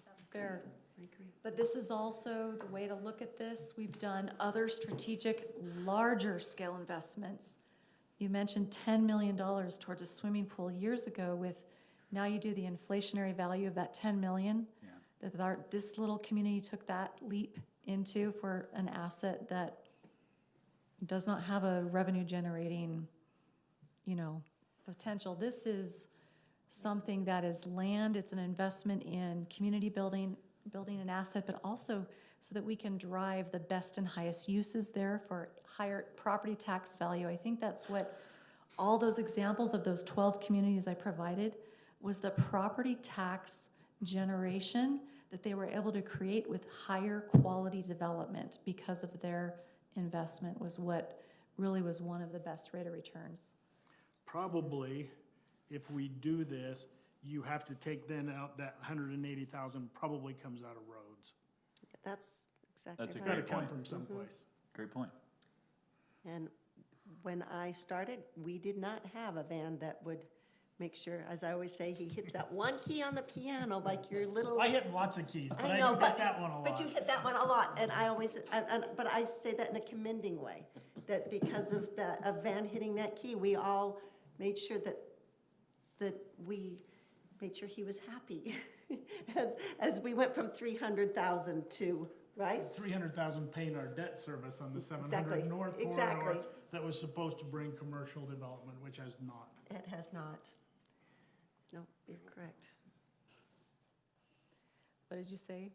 That's fair. I agree. But this is also the way to look at this. We've done other strategic, larger scale investments. You mentioned $10 million towards a swimming pool years ago with, now you do the inflationary value of that 10 million. Yeah. That this little community took that leap into for an asset that does not have a revenue generating, potential. This is something that is land, it's an investment in community building an asset, but also so that we can drive the best and highest uses there for higher property tax value. I think that's what all those examples of those 12 communities I provided was the property tax generation that they were able to create with higher quality development because of their investment was what really was one of the best rate of returns. Probably, if we do this, you have to take then out that 180,000 probably comes out of roads. That's exactly That's a right. Gotta great come point. from someplace. Great point. And when I started, we did not have a van that would make sure, as I always say, he hits that one key on the piano like your little. I hit lots of keys, but I I know, do but hit that one a lot. But you hit that one a lot, and I always, but I say that in a commending way, that because of Van hitting that key, we all made sure that we made sure he was happy, as we went from 300,000 to, right? 300,000 paying our debt service on the 700 Exactly, North exactly. corridor that was supposed to bring commercial development, which has not. It has not. No, you're correct. What did you say?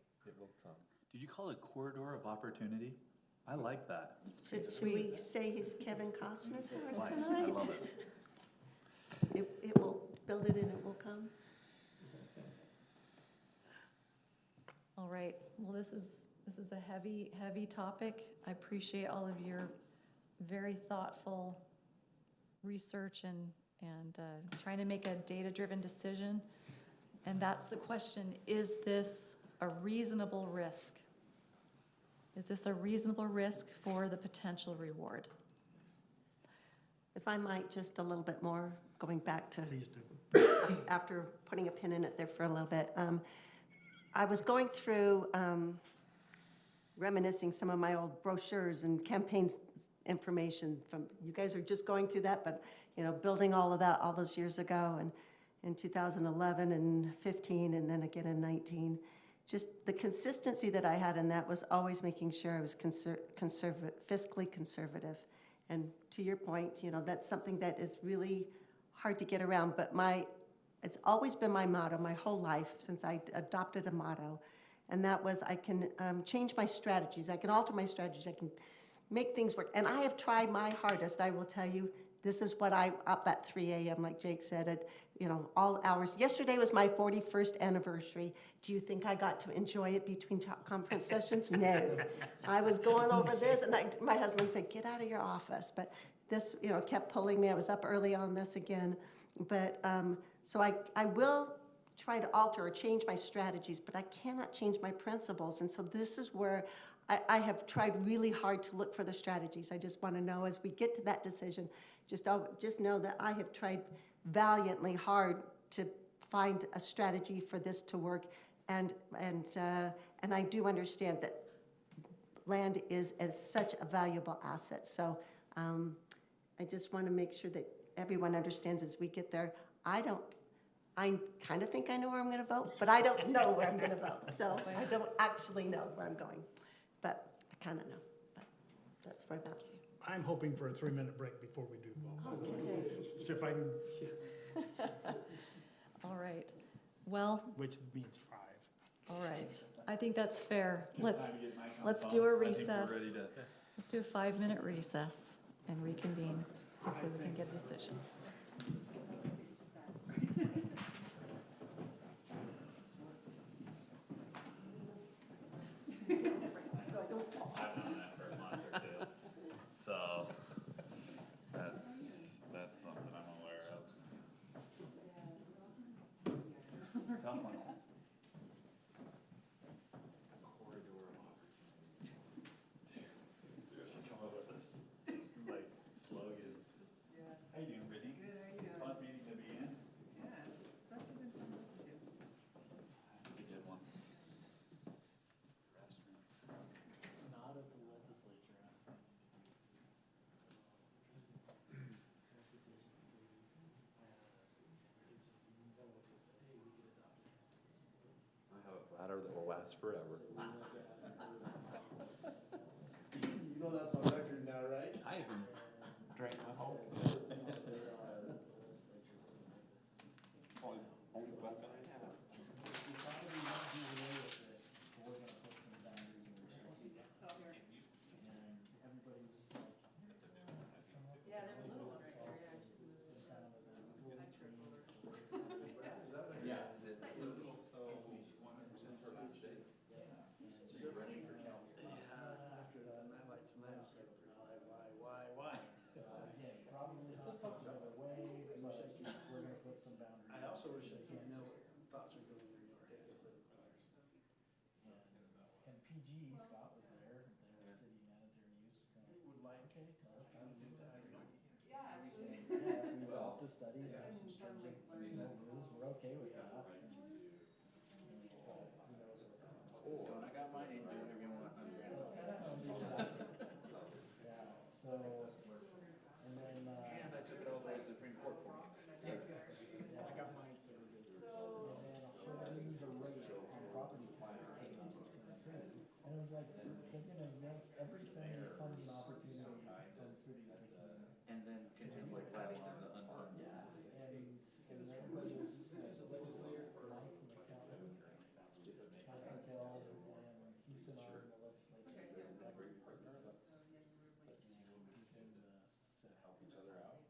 Did you call it corridor of opportunity? I like that. Should we say he's Kevin Costner for us Nice. tonight? I love it. It will, build it and it will come. All right, well, this is a heavy, heavy topic. I appreciate all of your very thoughtful research and trying to make a data-driven decision. And that's the question, is this a reasonable risk? Is this a reasonable risk for the potential reward? If I might, just a little bit more, going back to Please do. after putting a pin in it there for a little bit. I was going through reminiscing some of my old brochures and campaigns information from, you guys are just going through that, but building all of that all those years ago, and in 2011 and 15 and then again in 19. Just the consistency that I had in that was always making sure I was fiscally conservative. And to your point, that's something that is really hard to get around, but it's always been my motto my whole life since I adopted a motto, and that was I can change my strategies, I can alter my strategies, I can make things work. And I have tried my hardest, I will tell you. This is what up at 3 a.m., like Jake said, at all hours. Yesterday was my 41st anniversary. Do you think I got to enjoy it between conference sessions? No. I was going over this, and my husband said, get out of your office. But this, kept pulling me. I was up early on this again. But so I will try to alter or change my strategies, but I cannot change my principles. And so this is where I have tried really hard to look for the strategies. I just want to know as we get to that decision, just know that I have tried valiantly hard to find a strategy for this to work, and I do understand that land is such a valuable asset. So I just want to make sure that everyone understands as we get there. I I kind of think I know where I'm going to vote, but I don't know where I'm going to vote. So I don't actually know where I'm going, but I kind of know. But that's where I'm at. I'm hoping for a 3-minute break before we do vote. See if I can, All right. Well, which means 5. all right. I think that's fair. Let's Time to get Mike on the let's phone. do a I think we're recess. ready to- Let's do a 5-minute recess and reconvene. Hopefully we can get a decision. I've known that for a month or two. So that's something I'm aware of. Tough one. Corridor of opportunity. We should come up with this, like, slogans. How you doing, Brittany? Good, how are you? Fun meeting to be in. Yeah, it's actually been fun to listen to. That's a good one. Not at the legislature. I have a platter that will last forever. You know that's on record now, right? I even drank my whole. Only blessing I have. Yeah, there's a little one right there, yeah. Yeah. So, 100% for each day. So you're running for council. After that, and I like tonight, I was like, why? It's a tough job. Way, but we're gonna put some boundaries. I also wish I could know what thoughts are going in your head. And PG, Scott was there, their city manager, and he was just kind of, would like, okay, tell us how to do it. Yeah, if you Yeah, if we adopt a study, and have some stringent, rules, we're okay with that. So I got mine in, do whatever you want. I'm ready. Yeah, so, and then, And I took it all the way to the Supreme Court for me. I got mine, so we're good. And then holding the rate on property tax came up with them too. And it was like, they're gonna make everything a funding opportunity from cities because. And then continue to pile on the unfunded. Yeah, and everybody was just like, legislator, Mike McKell, and he's been on the legislature. He's a great partner, let's he's in Help each other out.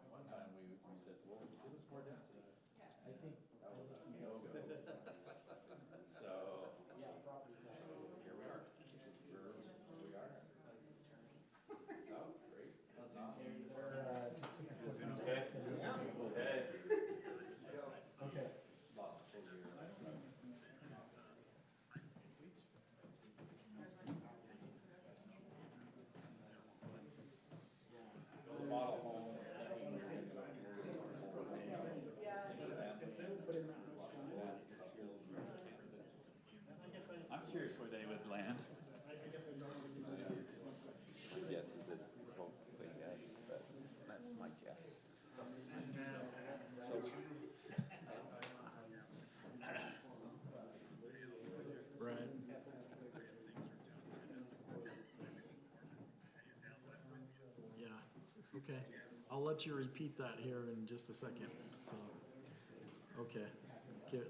One time we said, well, give us more density. I think, No go. So, here we are. This is where we are. So, great. Okay. Model home. I'm curious where they would land. My guess is that both say yes, but that's my guess. Right. Yeah, okay. I'll let you repeat that here in just a second, so. Okay,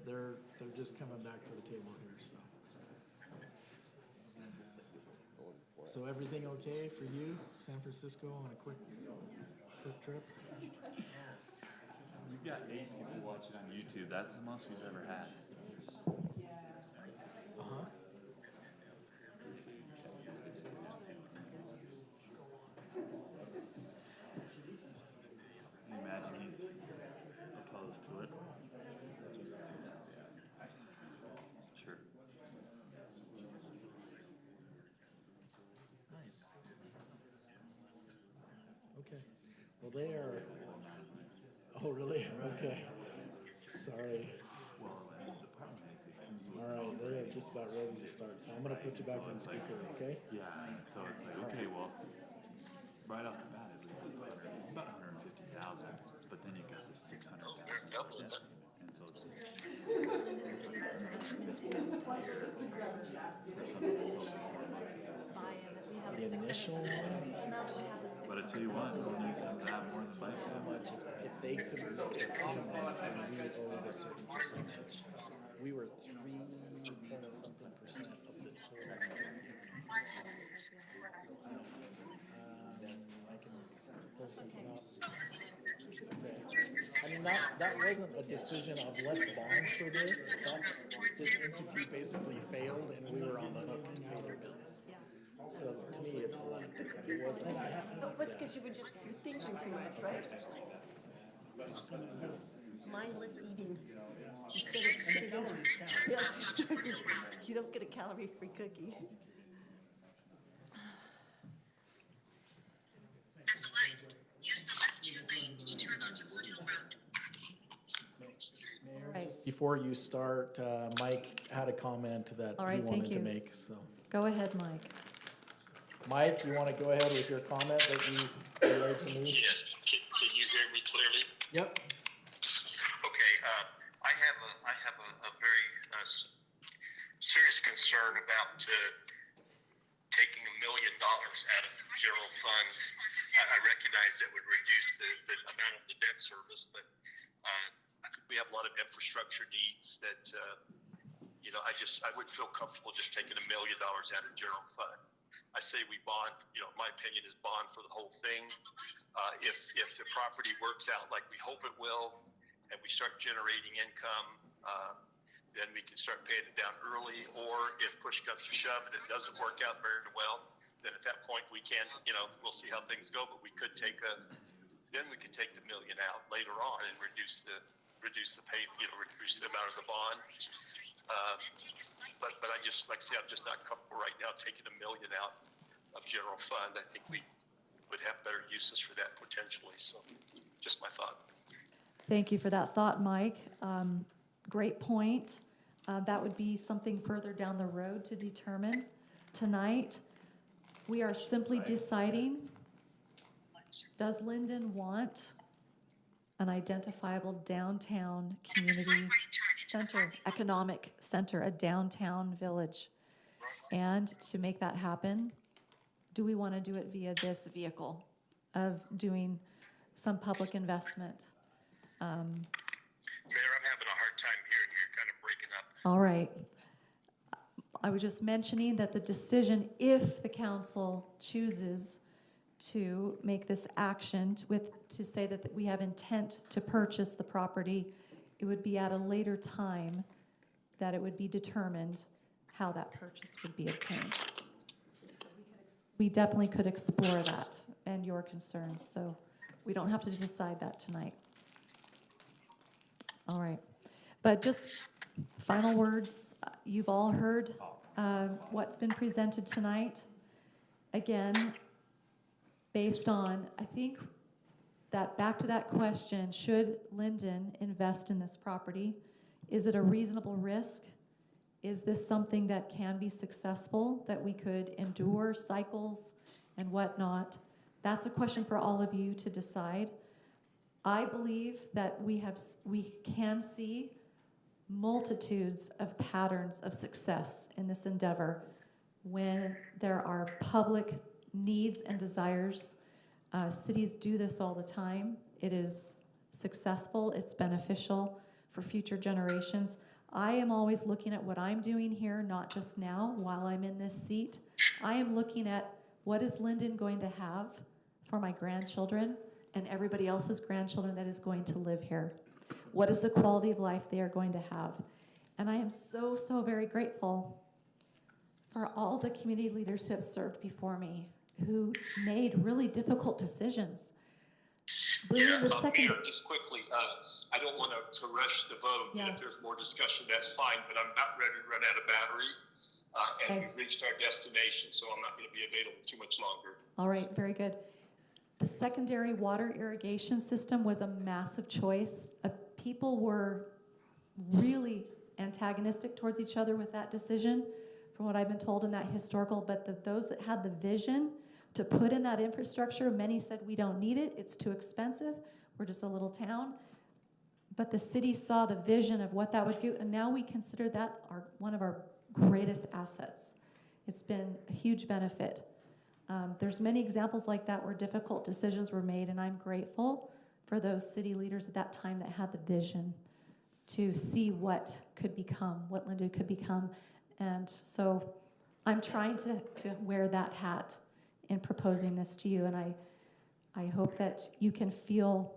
they're just coming back to the table here, so. So everything okay for you, San Francisco, on a quick trip? You've got 8 people watching on YouTube. That's the most we've ever had. Uh-huh. Can you imagine he's opposed to it? Sure. Nice. Okay. Well, they are, oh, really? Okay. Sorry. Well, and the problem is it comes with. All right, they are just about ready to start, so I'm gonna put you back on speaker, okay? Yeah, so it's like, okay, well, right off the bat, it loses about 150,000, but then you got this 600,000 The initial one, But I tell you what, it's only that more than that's how much, if they could make a payment, then we owed a certain percentage. We were 3 point something% of the total income. I can pull something up. Okay. I mean, that wasn't a decision of let's bond for this. That's, this entity basically failed and we were on the hook to pay their bills. So to me, it's a lot different. It wasn't. But what's because you're thinking too much, right? It's mindless eating instead of sitting down. Yes, exactly. You don't get a calorie-free cookie. Just before you start, Mike had a comment that All he right, thank wanted to you. make, so. Go ahead, Mike. Mike, you want to go ahead with your comment that you relayed to me? Yes, can you hear me clearly? Yep. Okay, I have a very serious concern about taking $1 million out of the general fund. I recognize that would reduce the amount of the debt service, but I think we have a lot of infrastructure needs that, I wouldn't feel comfortable just taking $1 million out of general fund. I say we bond, my opinion is bond for the whole thing. If the property works out like we hope it will, and we start generating income, then we can start paying it down early. Or if push comes to shove and it doesn't work out very well, then at that point we can, we'll see how things go. But we could take the $1 million out later on and reduce the amount of the bond. But I just, like I say, I'm just not comfortable right now taking $1 million out of general fund. I think we would have better uses for that potentially. So just my thought. Thank you for that thought, Mike. Great point. That would be something further down the road to determine. Tonight, we are simply deciding, does Lindon want an identifiable downtown community center, economic center, a downtown village? And to make that happen, do we want to do it via this vehicle of doing some public investment? Mayor, I'm having a hard time hearing you. You're kind of breaking up. All right. I was just mentioning that the decision, if the council chooses to make this action to say that we have intent to purchase the property, it would be at a later time that it would be determined how that purchase would be obtained. We definitely could explore that and your concerns, so we don't have to decide that tonight. All right, but just final words. You've all heard what's been presented tonight. Again, based on, I think that back to that question, should Lindon invest in this property? Is it a reasonable risk? Is this something that can be successful, that we could endure cycles and whatnot? That's a question for all of you to decide. I believe that we can see multitudes of patterns of success in this endeavor when there are public needs and desires. Cities do this all the time. It is successful, it's beneficial for future generations. I am always looking at what I'm doing here, not just now while I'm in this seat. I am looking at what is Lindon going to have for my grandchildren and everybody else's grandchildren that is going to live here. What is the quality of life they are going to have? And I am so, so very grateful for all the community leaders who have served before me, who made really difficult decisions. Mayor, just quickly, I don't want to rush the vote. Yeah. If there's more discussion, that's fine, but I'm not ready to run out of battery. And we've reached our destination, so I'm not going to be available too much longer. All right, very good. The secondary water irrigation system was a massive choice. People were really antagonistic towards each other with that decision, from what I've been told in that historical, but those that had the vision to put in that infrastructure, many said we don't need it, it's too expensive, we're just a little town. But the city saw the vision of what that would do, and now we consider that one of our greatest assets. It's been a huge benefit. There's many examples like that where difficult decisions were made, and I'm grateful for those city leaders at that time that had the vision to see what could become, what Lindon could become. And so I'm trying to wear that hat in proposing this to you, and I hope that you can feel,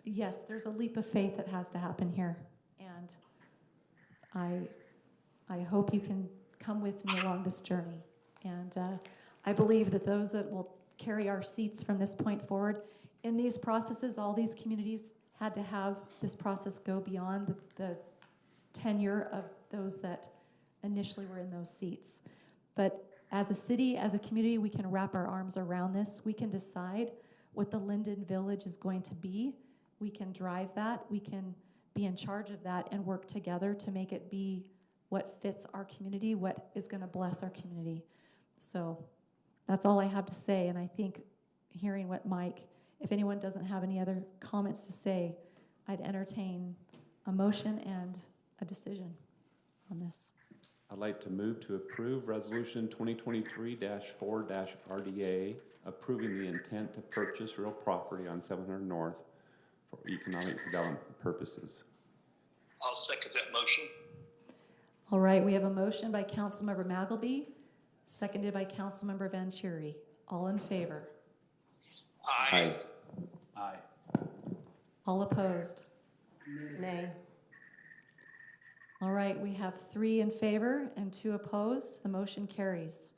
yes, there's a leap of faith that has to happen here. And I hope you can come with me along this journey. And I believe that those that will carry our seats from this point forward, in these processes, all these communities had to have this process go beyond the tenure of those that initially were in those seats. But as a city, as a community, we can wrap our arms around this. We can decide what the Lindon Village is going to be. We can drive that. We can be in charge of that and work together to make it be what fits our community, what is going to bless our community. So that's all I have to say. And I think hearing what Mike, if anyone doesn't have any other comments to say, I'd entertain a motion and a decision on this. I'd like to move to approve Resolution 2023-4-RDA, approving the intent to purchase real property on 700 North for economic development purposes. I'll second that motion. All right, we have a motion by Councilmember Magleby, seconded by Councilmember Vanchery. All in favor? Aye. Aye. All opposed? Nay. All right, we have 3 in favor and 2 opposed. The motion carries.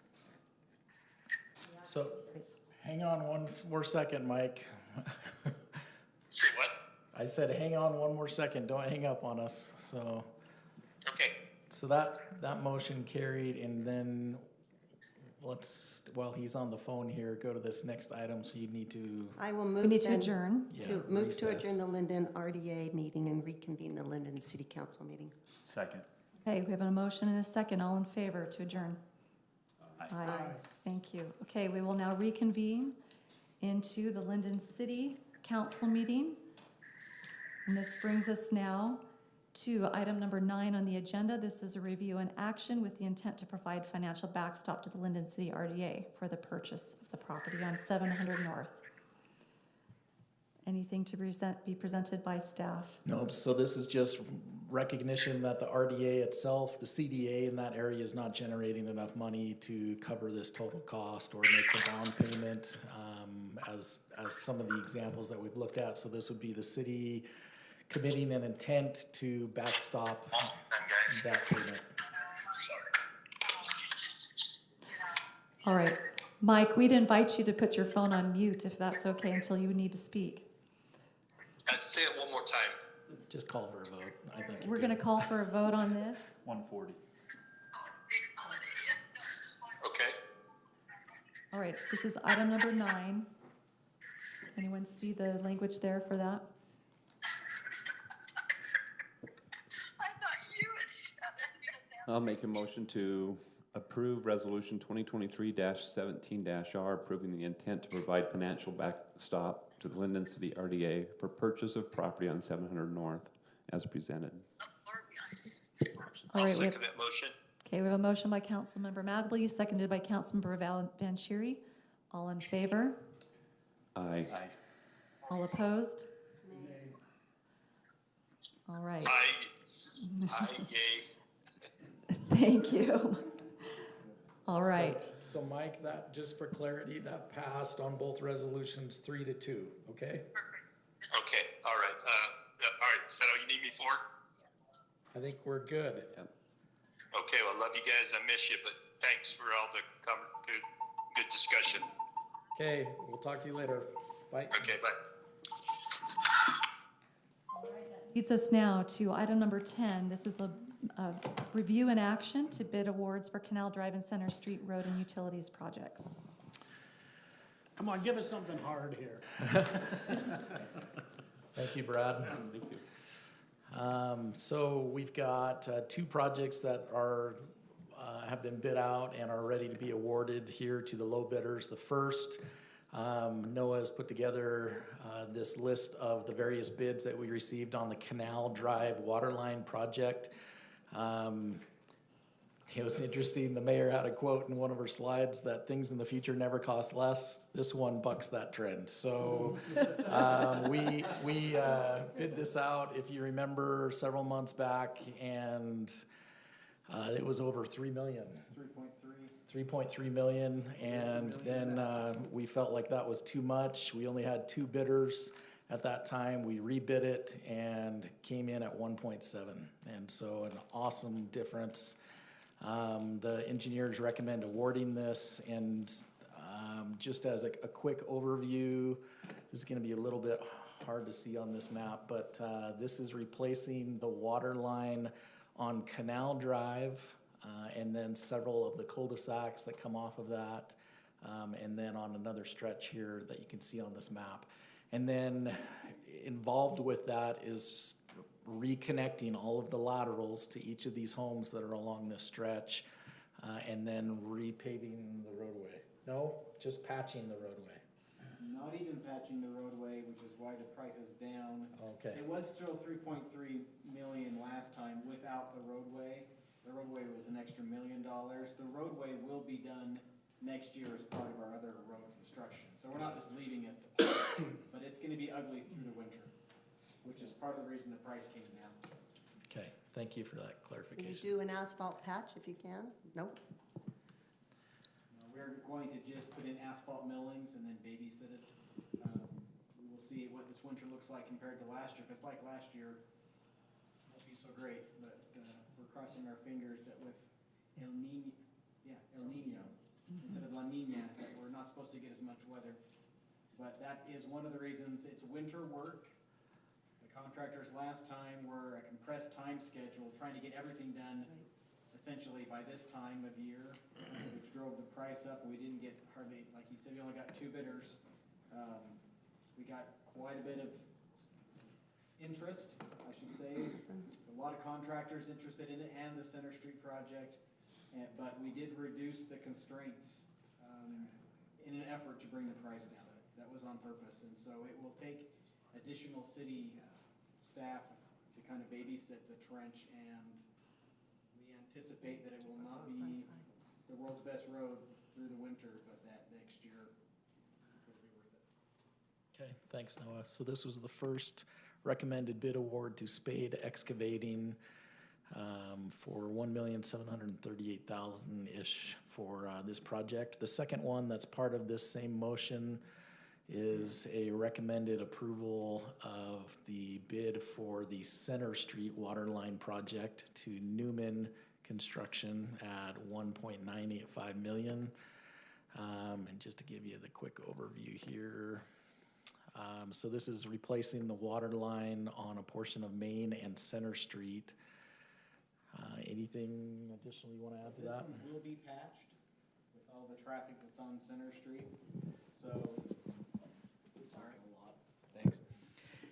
So, hang on one more second, Mike. Say what? I said, hang on one more second, don't hang up on us, so. Okay. So that motion carried, and then let's, while he's on the phone here, go to this next item, so you need to. I will move We need to then adjourn. to move to recess. adjourn the Lindon RDA meeting and reconvene the Lindon City Council meeting. Second. Okay, we have a motion and a second. All in favor to adjourn? Aye. Thank you. Okay, we will now reconvene into the Lindon City Council meeting. And this brings us now to item number 9 on the agenda. This is a review and action with the intent to provide financial backstop to the Lindon City RDA for the purchase of the property on 700 North. Anything to be presented by staff? No, so this is just recognition that the RDA itself, the CDA in that area is not generating enough money to cover this total cost or make the down payment, as some of the examples that we've looked at. So this would be the city committing an intent to backstop that payment. All right. Mike, we'd invite you to put your phone on mute if that's okay until you need to speak. Say it one more time. Just call for a vote, I think. We're going to call for a vote on this. 140. Okay. All right, this is item number 9. Anyone see the language there for that? I'll make a motion to approve Resolution 2023-17-R, approving the intent to provide financial backstop to the Lindon City RDA for purchase of property on 700 North, as presented. All I'll right, we have, second that motion. okay, we have a motion by Councilmember Magleby, seconded by Councilmember Vanchery. All in favor? Aye. Aye. All opposed? All right, Aye, yay. thank you. All right, So Mike, that, just for clarity, that passed on both resolutions 3-2, okay? Okay, all right. All right, is that all you need me for? I think we're good. Okay, well, love you guys. I miss you, but thanks for all the good discussion. Okay, we'll talk to you later. Bye. Okay, bye. leads us now to item number 10. This is a review and action to bid awards for Canal Drive and Center Street Road and Utilities projects. Come on, give us something hard here. Thank you, Brad. Thank you. So we've got 2 projects that are have been bid out and are ready to be awarded here to the low bidders. The first Noah's put together this list of the various bids that we received on the Canal Drive Waterline project. It was interesting, the mayor had a quote in one of her slides that things in the future never cost less. This one bucks that trend. So we bid this out, if you remember, several months back, and it was over 3 million. 3.3 million, and then we felt like that was too much. We only had 2 bidders at that time. We rebid it and came in at 1.7, and so an awesome difference. The engineers recommend awarding this, and just as a quick overview, this is going to be a little bit hard to see on this map, but this is replacing the water line on Canal Drive, and then several of the cul-de-sacs that come off of that, and then on another stretch here that you can see on this map. And then involved with that is reconnecting all of the laterals to each of these homes that are along this stretch, and then repaving the roadway. No, just patching the roadway. Not even patching the roadway, which is why the price is down. Okay. It was still 3.3 million last time without the roadway. The roadway was an extra $1 million. The roadway will be done next year as part of our other road construction. So we're not just leaving it, but it's gonna be ugly through the winter, which is part of the reason the price came down. Okay, thank you for that Can clarification. you do an asphalt patch if you can? Nope. We're going to just put in asphalt millings and then babysit it. We will see what this winter looks like compared to last year. If it's like last year, it won't be so great, but we're crossing our fingers that with El Nino, instead of La Nina, that we're not supposed to get as much weather. But that is one of the reasons it's winter work. The contractors last time were a compressed time schedule, trying to get everything done essentially by this time of year, which drove the price up. We didn't get hardly, like he said, we only got 2 bidders. We got quite a bit of interest, I should say. A lot of contractors interested in it and the Center Street project, but we did reduce the constraints in an effort to bring the price down. That was on purpose, and so it will take additional city staff to kind of babysit the trench, and we anticipate that it will not be the world's best road through the winter, but that next year it'll be worth it. Okay, thanks, Noah. So this was the first recommended bid award to Spade Excavating for $1,738,000-ish for this project. The second one that's part of this same motion is a recommended approval of the bid for the Center Street Waterline project to Newman Construction at $1.985 million. And just to give you the quick overview here. So this is replacing the water line on a portion of Main and Center Street. Anything additional you want to add to that? This one will be patched with all the traffic that's on Center Street. So, sorry. Thanks.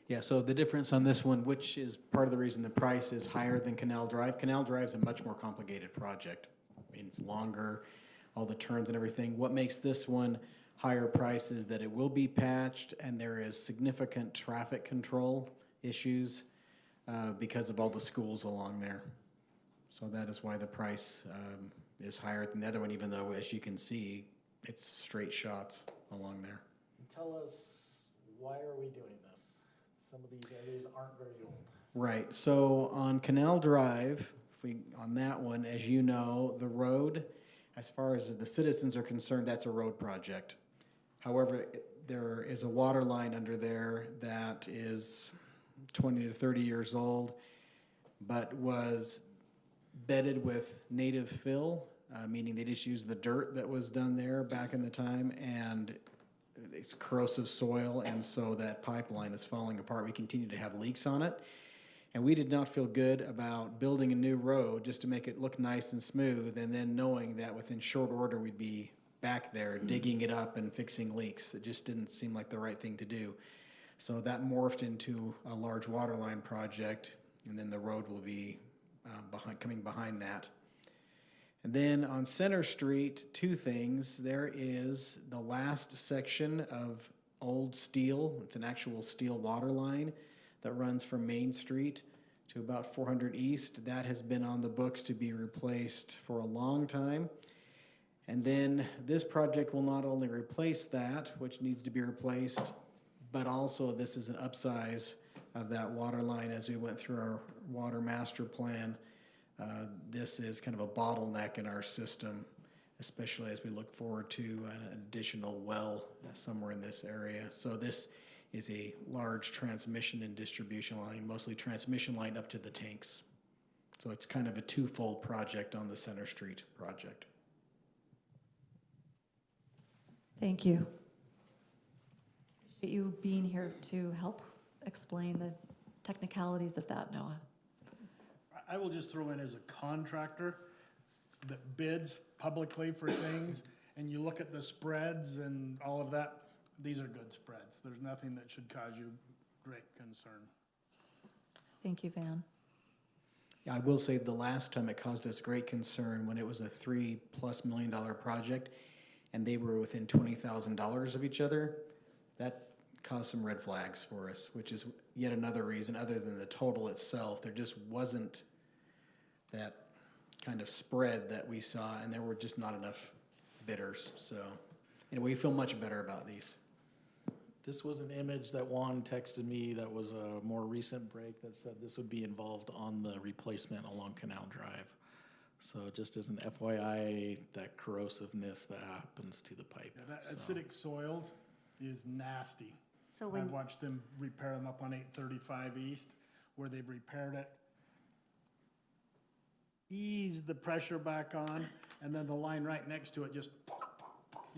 Yeah, so the difference on this one, which is part of the reason the price is higher than Canal Drive. Canal Drive is a much more complicated project. I mean, it's longer, all the turns and everything. What makes this one higher price is that it will be patched, and there is significant traffic control issues because of all the schools along there. So that is why the price is higher than the other one, even though, as you can see, it's straight shots along there. Tell us, why are we doing this? Some of these areas aren't very old. Right, so on Canal Drive, on that one, as you know, the road, as far as the citizens are concerned, that's a road project. However, there is a water line under there that is 20 to 30 years old, but was bedded with native fill, meaning they just used the dirt that was done there back in the time, and it's corrosive soil, and so that pipeline is falling apart. We continue to have leaks on it, and we did not feel good about building a new road just to make it look nice and smooth, and then knowing that within short order we'd be back there digging it up and fixing leaks. It just didn't seem like the right thing to do. So that morphed into a large water line project, and then the road will be coming behind that. And then on Center Street, two things. There is the last section of old steel. It's an actual steel water line that runs from Main Street to about 400 East. That has been on the books to be replaced for a long time. And then this project will not only replace that, which needs to be replaced, but also this is an upsize of that water line as we went through our water master plan. This is kind of a bottleneck in our system, especially as we look forward to an additional well somewhere in this area. So this is a large transmission and distribution line, mostly transmission line up to the tanks. So it's kind of a twofold project on the Center Street project. Thank you. Appreciate you being here to help explain the technicalities of that, Noah. I will just throw in as a contractor that bids publicly for things, and you look at the spreads and all of that, these are good spreads. There's nothing that should cause you great concern. Thank you, Van. Yeah, I will say the last time it caused us great concern when it was a $3+ million project and they were within $20,000 of each other, that caused some red flags for us, which is yet another reason other than the total itself. There just wasn't that kind of spread that we saw, and there were just not enough bidders. So anyway, we feel much better about these. This was an image that Juan texted me that was a more recent break that said this would be involved on the replacement along Canal Drive. So just as an FYI, that corrosiveness that happens to the pipe. Yeah, that So- acidic soils is nasty. So when, I've watched them repair them up on 835 East, where they've repaired it, ease the pressure back on, and then the line right next to it just,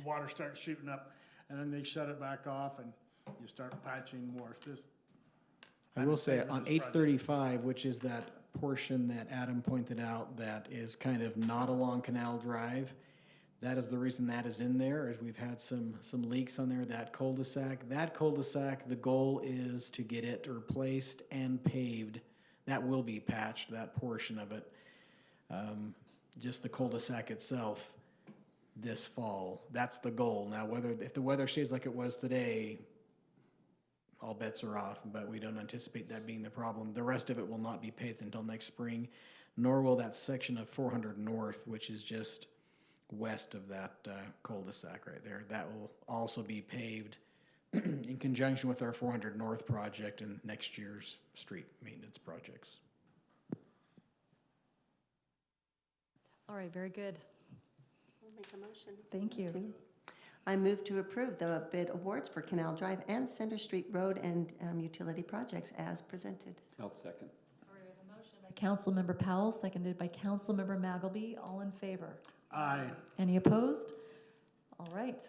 water starts shooting up, and then they shut it back off, and you start patching more. I will say on 835, which is that portion that Adam pointed out that is kind of not along Canal Drive, that is the reason that is in there, is we've had some leaks on there, that cul-de-sac. That cul-de-sac, the goal is to get it replaced and paved. That will be patched, that portion of it. Just the cul-de-sac itself this fall. That's the goal. Now, if the weather stays like it was today, all bets are off, but we don't anticipate that being the problem. The rest of it will not be paved until next spring, nor will that section of 400 North, which is just west of that cul-de-sac right there. That will also be paved in conjunction with our 400 North project and next year's street maintenance projects. All right, very good. I'll make a motion. Thank you. I move to approve the bid awards for Canal Drive and Center Street Road and utility projects as presented. I'll second. All right, we have a motion by Councilmember Powell, seconded by Councilmember Magalby. All in favor? Aye. Any opposed? All right.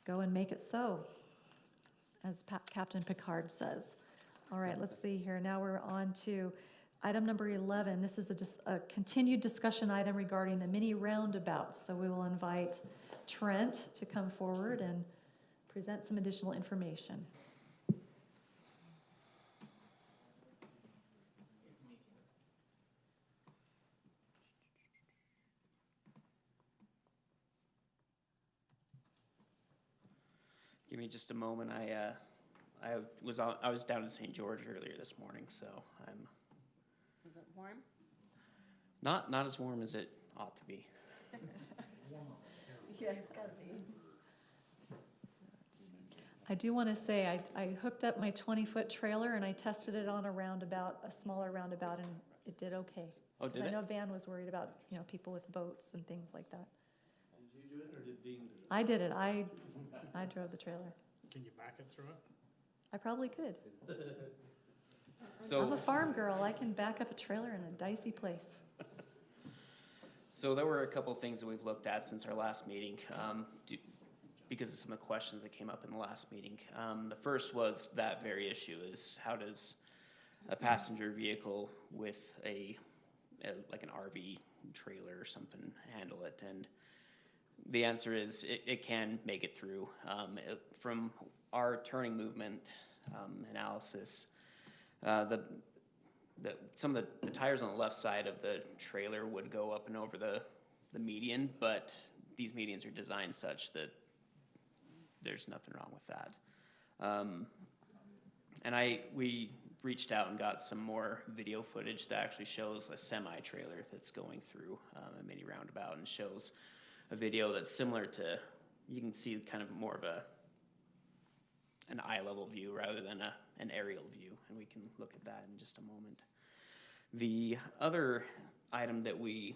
Go and make it so, as Captain Picard says. All right, let's see here. Now we're on to item number 11. This is a continued discussion item regarding the mini roundabouts. So we will invite Trent to come forward and present some additional information. Give me just a moment. I was down in St. George earlier this morning, so I'm Is it warm? not as warm as it ought to be. Yeah, it's gotta be. I do want to say, I hooked up my 20-foot trailer and I tested it on a smaller roundabout, and it did okay. Oh, did I it? know Van was worried about, people with boats and things like that. Did you do it, or did Dean do it? I did it. I drove the trailer. Can you back it through it? I probably could. I'm So, a farm girl. I can back up a trailer in a dicey place. so there were a couple things that we've looked at since our last meeting, because of some of the questions that came up in the last meeting. The first was that very issue: is how does a passenger vehicle with like an RV trailer or something handle it? And the answer is it can make it through. From our turning movement analysis, the some of the tires on the left side of the trailer would go up and over the median, but these medians are designed such that there's nothing wrong with that. And we reached out and got some more video footage that actually shows a semi-trailer that's going through a mini roundabout, and shows a video that's similar to, you can see kind of more of an eye-level view rather than an aerial view, and we can look at that in just a moment. The other item that we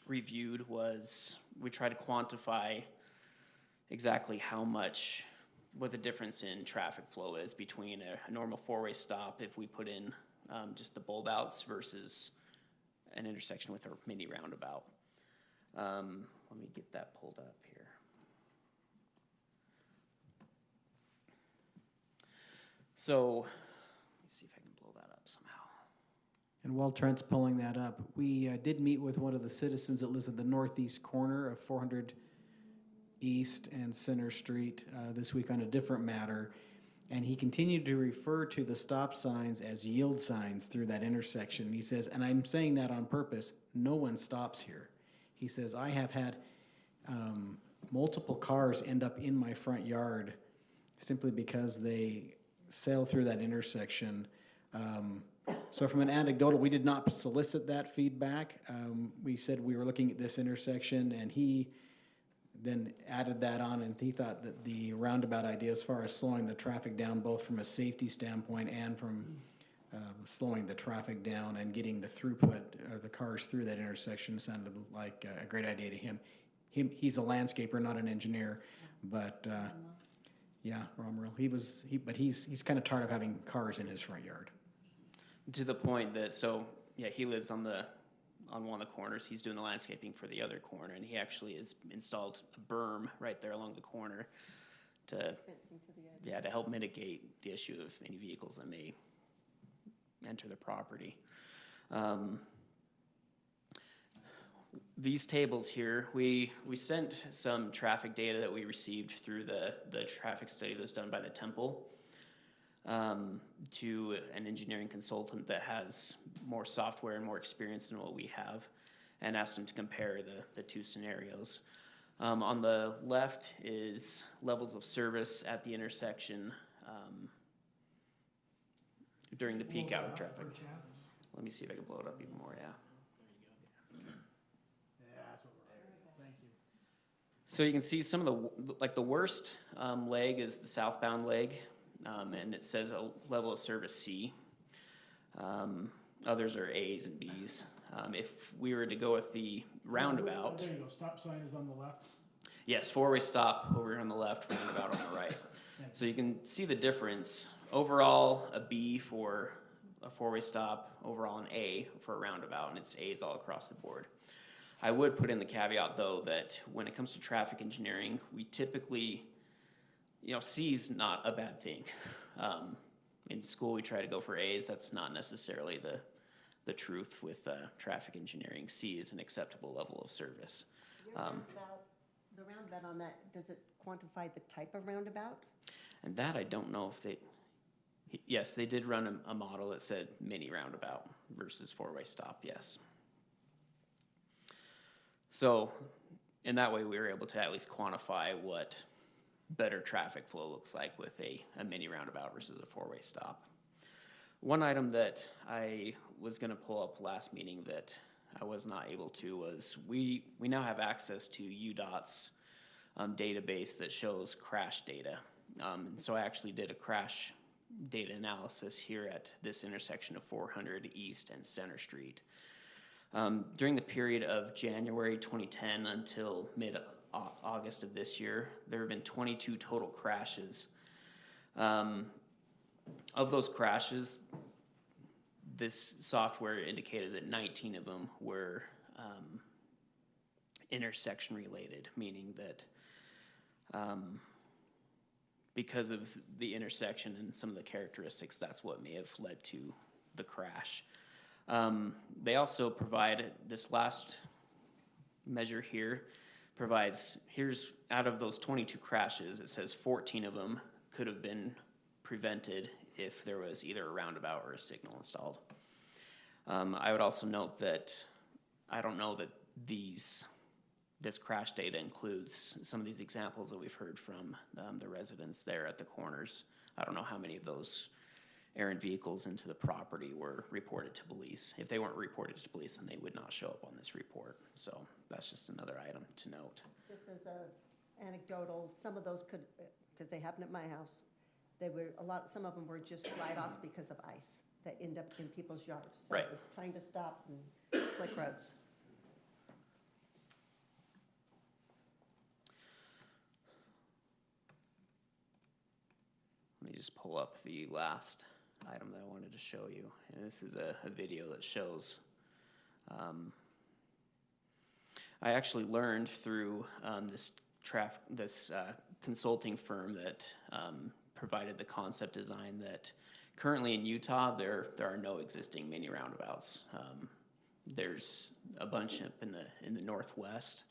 reviewed was, we tried to quantify exactly what the difference in traffic flow is between a normal four-way stop if we put in just the bulb outs versus an intersection with a mini roundabout. Let me get that pulled up here. So, let me see if I can blow that up somehow. And while Trent's pulling that up, we did meet with one of the citizens that lives in the northeast corner of 400 East and Center Street this week on a different matter. And he continued to refer to the stop signs as yield signs through that intersection. He says, and I'm saying that on purpose, no one stops here. He says, I have had multiple cars end up in my front yard simply because they sail through that intersection. So from an anecdotal, we did not solicit that feedback. We said we were looking at this intersection, and he then added that on, and he thought that the roundabout idea as far as slowing the traffic down, both from a safety standpoint and from slowing the traffic down and getting the throughput or the cars through that intersection, sounded like a great idea to him. He's a landscaper, not an engineer, but yeah, Romeril. But he's kind of tired of having cars in his front yard. To the point that, he lives on one of the corners. He's doing the landscaping for the other corner, and he actually has installed a berm right there along the corner to help mitigate the issue of any vehicles that may enter the property. These tables here, we sent some traffic data that we received through the traffic study that was done by the Temple to an engineering consultant that has more software and more experience than what we have, and asked them to compare the two scenarios. On the left is levels of service at the intersection during the peak hour traffic. Let me see if I can blow it up even more, yeah. So you can see some of the worst leg is the southbound leg, and it says a level of service C. Others are A's and B's. If we were to go with the roundabout. There you go, stop sign is on the left. Yes, four-way stop over here on the left, roundabout on the right. So you can see the difference. Overall, a B for a four-way stop, overall an A for a roundabout, and it's A's all across the board. I would put in the caveat, though, that when it comes to traffic engineering, we typically, C is not a bad thing. In school, we try to go for A's. That's not necessarily the truth with traffic engineering. C is an acceptable level of service. The roundabout on that, does it quantify the type of roundabout? And that I don't know if yes, they did run a model that said mini roundabout versus four-way stop, yes. So in that way, we were able to at least quantify what better traffic flow looks like with a mini roundabout versus a four-way stop. One item that I was going to pull up last meeting that I was not able to was we now have access to UDOT's database that shows crash data. So I actually did a crash data analysis here at this intersection of 400 East and Center Street. During the period of January 2010 until mid-August of this year, there have been 22 total crashes. Of those crashes, this software indicated that 19 of them were intersection related, meaning that because of the intersection and some of the characteristics, that's what may have led to the crash. They also provide, this last measure here provides, here's out of those 22 crashes, it says 14 of them could have been prevented if there was either a roundabout or a signal installed. I would also note that I don't know that this crash data includes some of these examples that we've heard from the residents there at the corners. I don't know how many of those errant vehicles into the property were reported to police. If they weren't reported to police, then they would not show up on this report. So that's just another item to note. Just as a anecdotal, some of those could, because they happened at my house, some of them were just slide-offs because of ice that end up in people's yards. So Right. it was trying to stop and slick roads. Let me just pull up the last item that I wanted to show you. And this is a video that shows, I actually learned through this consulting firm that provided the concept design that currently in Utah, there are no existing mini roundabouts. There's a bunch up in the northwest.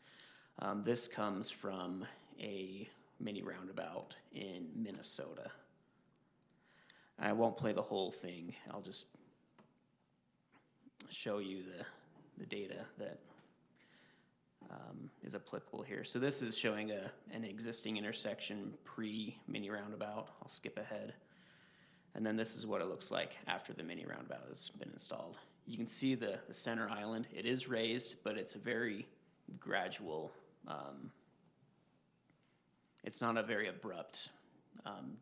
This comes from a mini roundabout in Minnesota. I won't play the whole thing. I'll just show you the data that is applicable here. So this is showing an existing intersection pre-mini roundabout. I'll skip ahead. And then this is what it looks like after the mini roundabout has been installed. You can see the center island. It is raised, but it's a very gradual, it's not a very abrupt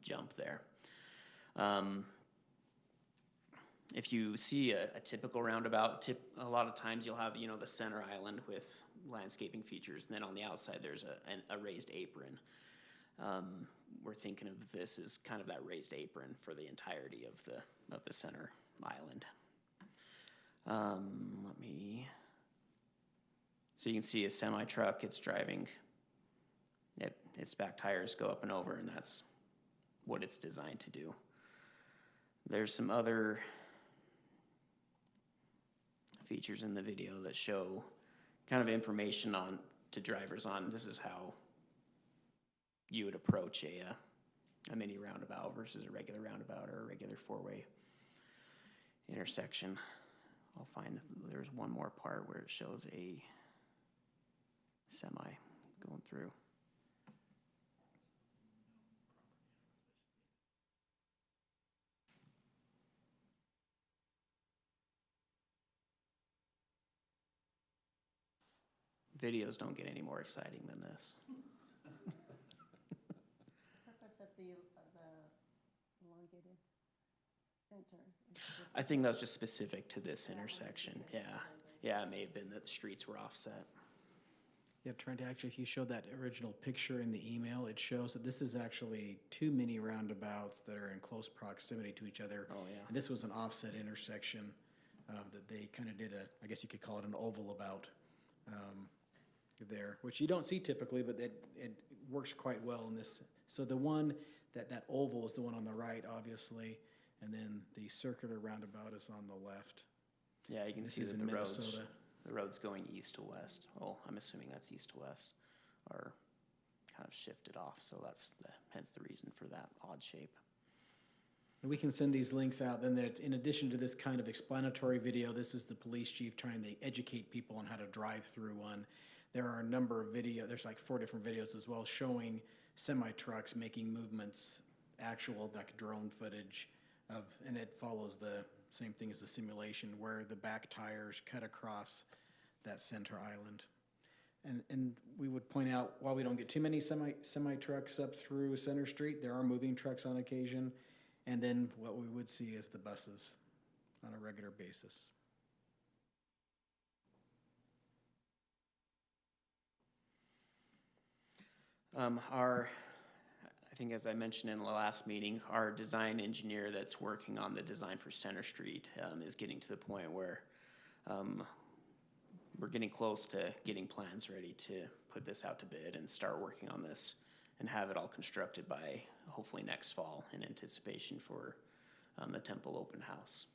jump there. If you see a typical roundabout, a lot of times you'll have, the center island with landscaping features, and then on the outside there's a raised apron. We're thinking of this as kind of that raised apron for the entirety of the center island. So you can see a semi-truck, it's driving, its back tires go up and over, and that's what it's designed to do. There's some other features in the video that show kind of information to drivers on this is how you would approach a mini roundabout versus a regular roundabout or a regular four-way intersection. I'll find there's one more part where it shows a semi going through. Videos don't get any more exciting than this. Purpose of the elongated center. I think that was just specific to this intersection. Yeah, it may have been that the streets were offset. Yeah, Trent, actually, if you showed that original picture in the email, it shows that this is actually two mini roundabouts that are in close proximity to each other. Oh, yeah. And this was an offset intersection that they kind of did I guess you could call it an oval about there, which you don't see typically, but it works quite well in this. So the one, that oval is the one on the right, obviously, and then the circular roundabout is on the left. Yeah, you can see This is that in the Minnesota. roads going east to west. Well, I'm assuming that's east to west, are kind of shifted off. So that's hence the reason for that odd shape. And we can send these links out. Then that, in addition to this kind of explanatory video, this is the police chief trying to educate people on how to drive through one. There are a number of there's like 4 different videos as well showing semi-trucks making movements, actual like drone footage and it follows the same thing as the simulation where the back tires cut across that center island. And we would point out, while we don't get too many semi-trucks up through Center Street, there are moving trucks on occasion. And then what we would see is the buses on a regular basis. I think as I mentioned in the last meeting, our design engineer that's working on the design for Center Street is getting to the point where we're getting close to getting plans ready to put this out to bid and start working on this and have it all constructed by hopefully next fall in anticipation for the Temple open house.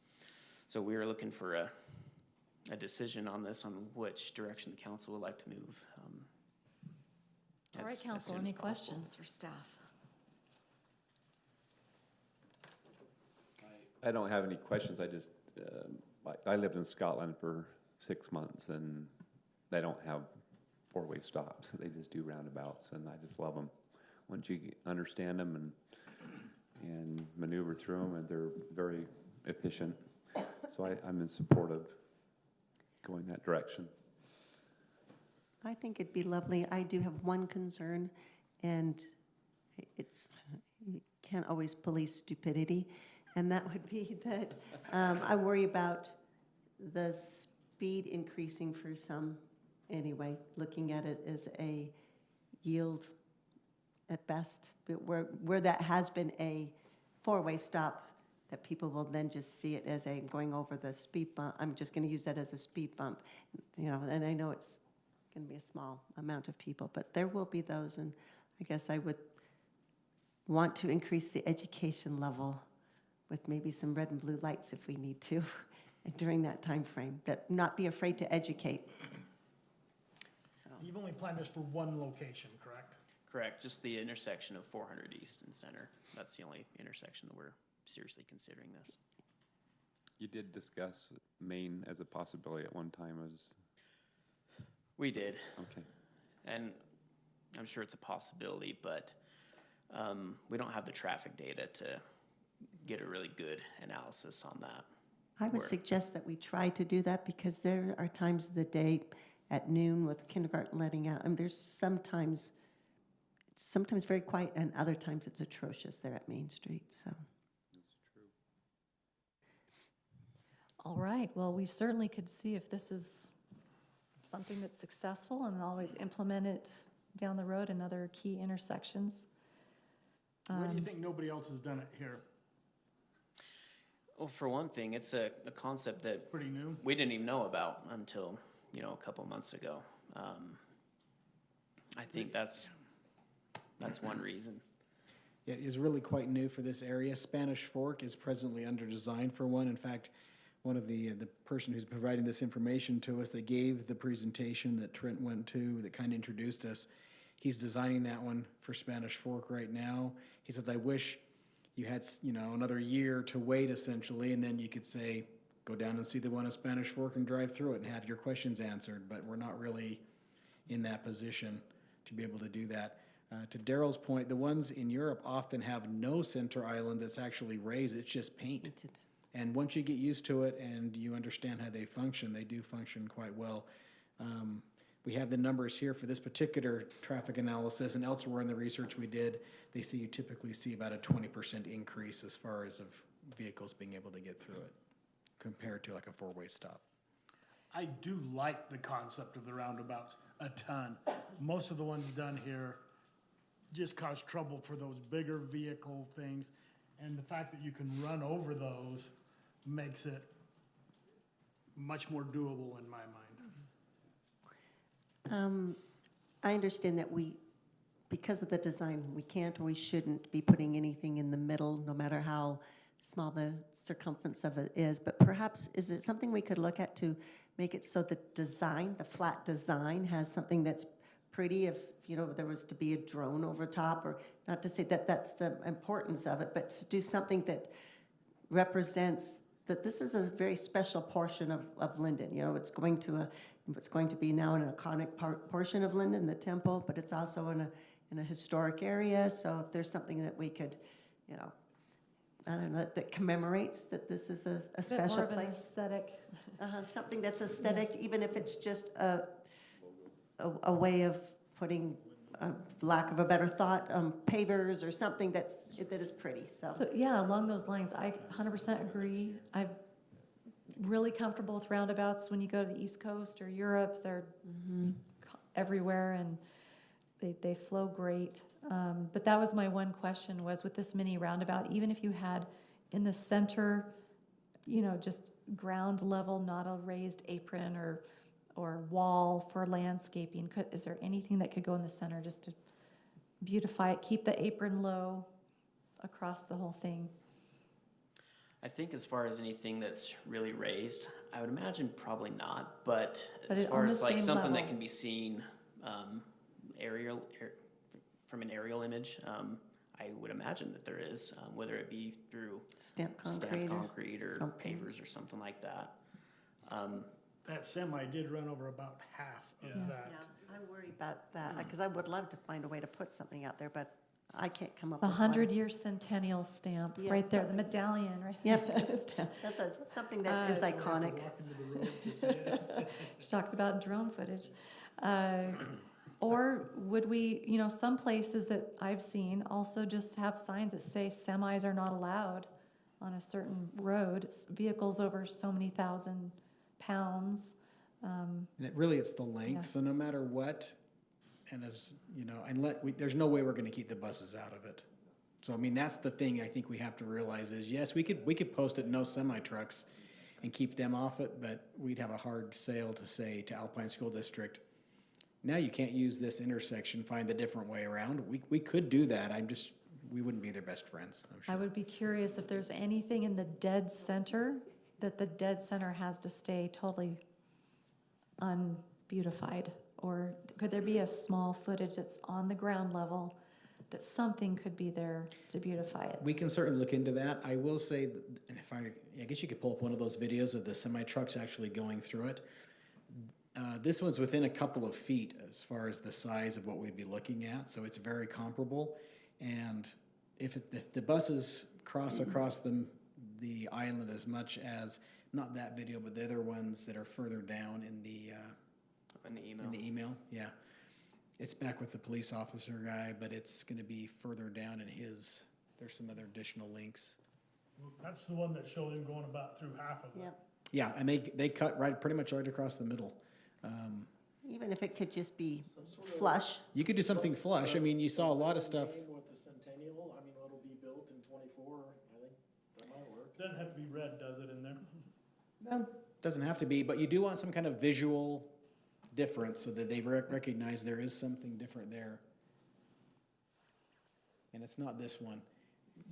So we are looking for a decision on this, on which direction the council would like to move. All right, council, any questions for staff? I don't have any questions. I just, I lived in Scotland for 6 months, and they don't have four-way stops. They just do roundabouts, and I just love them. Once you understand them and maneuver through them, and they're very efficient. So I'm in support of going that direction. I think it'd be lovely. I do have one concern, and it's, you can't always police stupidity, and that would be that I worry about the speed increasing for some, anyway, looking at it as a yield at best, but where that has been a four-way stop, that people will then just see it as a going over the speed bump. I'm just going to use that as a speed bump, and I know it's going to be a small amount of people, but there will be those, and I guess I would want to increase the education level with maybe some red and blue lights if we need to during that time frame, that not be afraid to educate. So You've only planned this for one location, correct? Correct, just the intersection of 400 East and Center. That's the only intersection that we're seriously considering this. You did discuss Maine as a possibility at one time. We did. Okay. And I'm sure it's a possibility, but we don't have the traffic data to get a really good analysis on that. I would suggest that we try to do that, because there are times of the day at noon with kindergarten letting out, and there's sometimes very quiet, and other times it's atrocious there at Main Street, so. That's true. All right, well, we certainly could see if this is something that's successful and always implement it down the road in other key intersections. Why do you think nobody else has done it here? Well, for one thing, it's a concept that Pretty new? we didn't even know about until, a couple months ago. I think that's one reason. It is really quite new for this area. Spanish Fork is presently under design for one. In fact, one of the person who's providing this information to us, that gave the presentation that Trent went to, that kind of introduced us, he's designing that one for Spanish Fork right now. He says, I wish you had, another year to wait, essentially, and then you could say, go down and see the one at Spanish Fork and drive through it and have your questions answered. But we're not really in that position to be able to do that. To Daryl's point, the ones in Europe often have no center island that's actually raised. It's just paint. Painted. And once you get used to it and you understand how they do function quite well. We have the numbers here for this particular traffic analysis, and elsewhere in the research we did, they say you typically see about a 20% increase as far as of vehicles being able to get through it, compared to like a four-way stop. I do like the concept of the roundabouts a ton. Most of the ones done here just cause trouble for those bigger vehicle things, and the fact that you can run over those makes it much more doable in my mind. I understand that because of the design, we can't or we shouldn't be putting anything in the middle, no matter how small the circumference of it is. But perhaps, is it something we could look at to make it so the design, the flat design, has something that's pretty? If there was to be a drone over top, or not to say that that's the importance of it, but to do something that represents that this is a very special portion of Lindon. It's going to be now an iconic portion of Lindon, the temple, but it's also in a historic area. So if there's something that we could, I don't know, that commemorates that this is a special more of an place. aesthetic. Something that's aesthetic, even if it's just a way of putting, lack of a better thought, pavers or something that is pretty. So yeah, along those lines, I 100% agree. I'm really comfortable with roundabouts. When you go to the East Coast or Europe, they're everywhere, and they flow great. But that was my one question, was with this mini roundabout, even if you had in the center, just ground level, not a raised apron or wall for landscaping, is there anything that could go in the center just to beautify it, keep the apron low across the whole thing? I think as far as anything that's really raised, I would imagine probably not, but as on far the as like same something that level. can be seen from an aerial image, I would imagine that there is, whether it be through Stamped stamped concrete or concrete or something. pavers or something like that. That semi did run over about half of that. Yeah, I worry about that, because I would love to find a way to put something out there, but I can't come up The with one. 100-year centennial stamp, Yeah, right there, the something. medallion, right? Yep, that's something that is iconic. Walk into the road to see it. She talked about drone footage. Or would we, you know, some places that I've seen also just have signs that say semis are not allowed on a certain road, vehicles over so many thousand pounds. And it really, it's the length, Yeah. so no matter what, and as, you know, there's no way we're gonna keep the buses out of it. So, I mean, that's the thing I think we have to realize is, yes, we could post it, no semi-trucks, and keep them off it, but we'd have a hard sale to say to Alpine School District, now you can't use this intersection, find a different way around. We could do that, we wouldn't be their best friends, I'm sure. I would be curious if there's anything in the dead center that the dead center has to stay totally unbeautified? Or could there be a small footage that's on the ground level that something could be there to beautify it? We can certainly look into that. I will say, that, and I guess you could pull up one of those videos of the semi-trucks actually going through it. This one's within a couple of feet as far as the size of what we'd be looking at, so it's very comparable. And if the buses cross across the island as much as, not that video, but the other ones that are further down in the email. in the email, yeah. It's back with the police officer guy, but it's gonna be further down in his, there's some other additional links. That's the one that showed him going about through half of it. Yep, Yeah, and they cut pretty much right across the middle. even if it could just be flush. You could do something flush. I mean, you saw a lot of stuff. With the Centennial, I mean, it'll be built in 24, I think that might work. Doesn't have to be red, does it, in there? No, doesn't have to be, but you do want some kind of visual difference so that they recognize there is something different there. And it's not this one.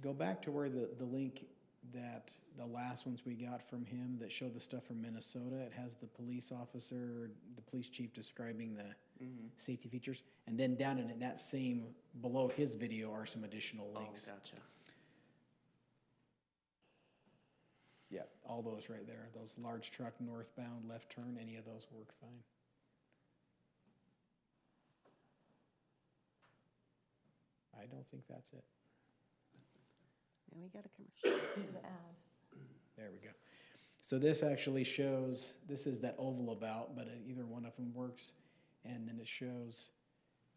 Go back to where the link that the last ones we got from him that showed the stuff from Minnesota. It has the police officer, the police chief describing the safety features. And then down in that same, below his video are some additional links. Oh, gotcha. Yeah, all those right there. Those large truck northbound left turn, any of those work fine. I don't think that's it. And we got a commercial. The ad. There we go. So this actually shows, this is that oval about, but either one of them works. And then it shows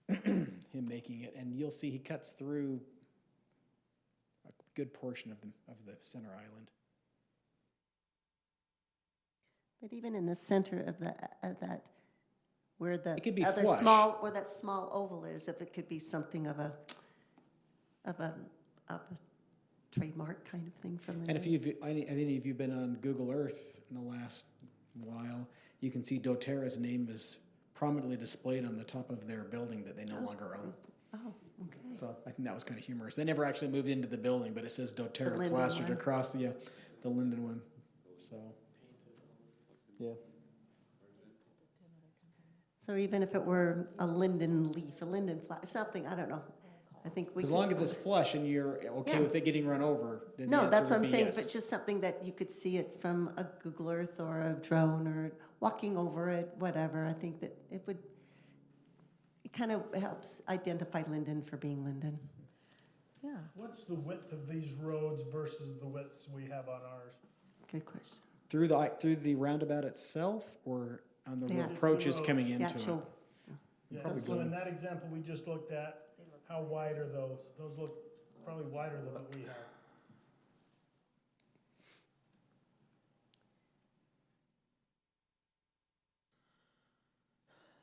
him making it. And you'll see he cuts through a good portion of the center island. But even in the center of that, where the It could be other flush. where that small oval is, if it could be something of a trademark kind of thing from the. And if any of you been on Google Earth in the last while, you can see doTERRA's name is prominently displayed on the top of their building that they no longer own. Oh, okay. So I think that was kind of humorous. They never actually moved into the building, but it says doTERRA Lindon plastered one. across the Lindon one. So, yeah. So even if it were a linden leaf, a linden flower, something, I don't know. I think we. As could- long as it's flush and you're okay Yeah. with it getting run over, then the No, answer that's what would I'm be saying, yes. but just something that you could see it from a Google Earth or a drone or walking over it, whatever. I think that it kind of helps identify Lindon for being Lindon. Yeah. What's the width of these roads versus the widths we have on ours? Good question. Through the roundabout itself or on the The approaches coming The into it? actual, Yeah, Probably so good. in that example we just looked at, how wide are those? Those look probably wider than what we have.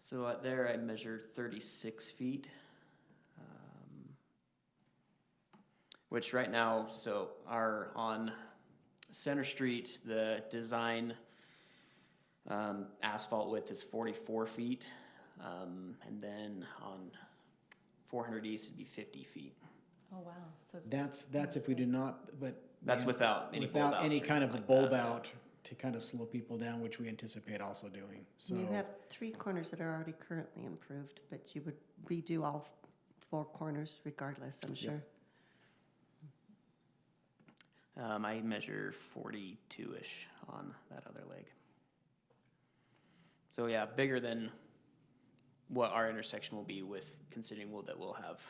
So there I measured 36 feet. Which right now, so on Center Street, the design asphalt width is 44 feet. And then on 400 East, it'd be 50 feet. Oh, wow. So That's if we do not, but. That's without any bulb Without any outs or kind of a anything like bulb that. out to kind of slow people down, which we anticipate also doing, so. you have 3 corners that are already currently improved, but you would redo all 4 corners regardless, I'm sure. I measure 42-ish on that other leg. So yeah, bigger than what our intersection will be with, considering that we'll have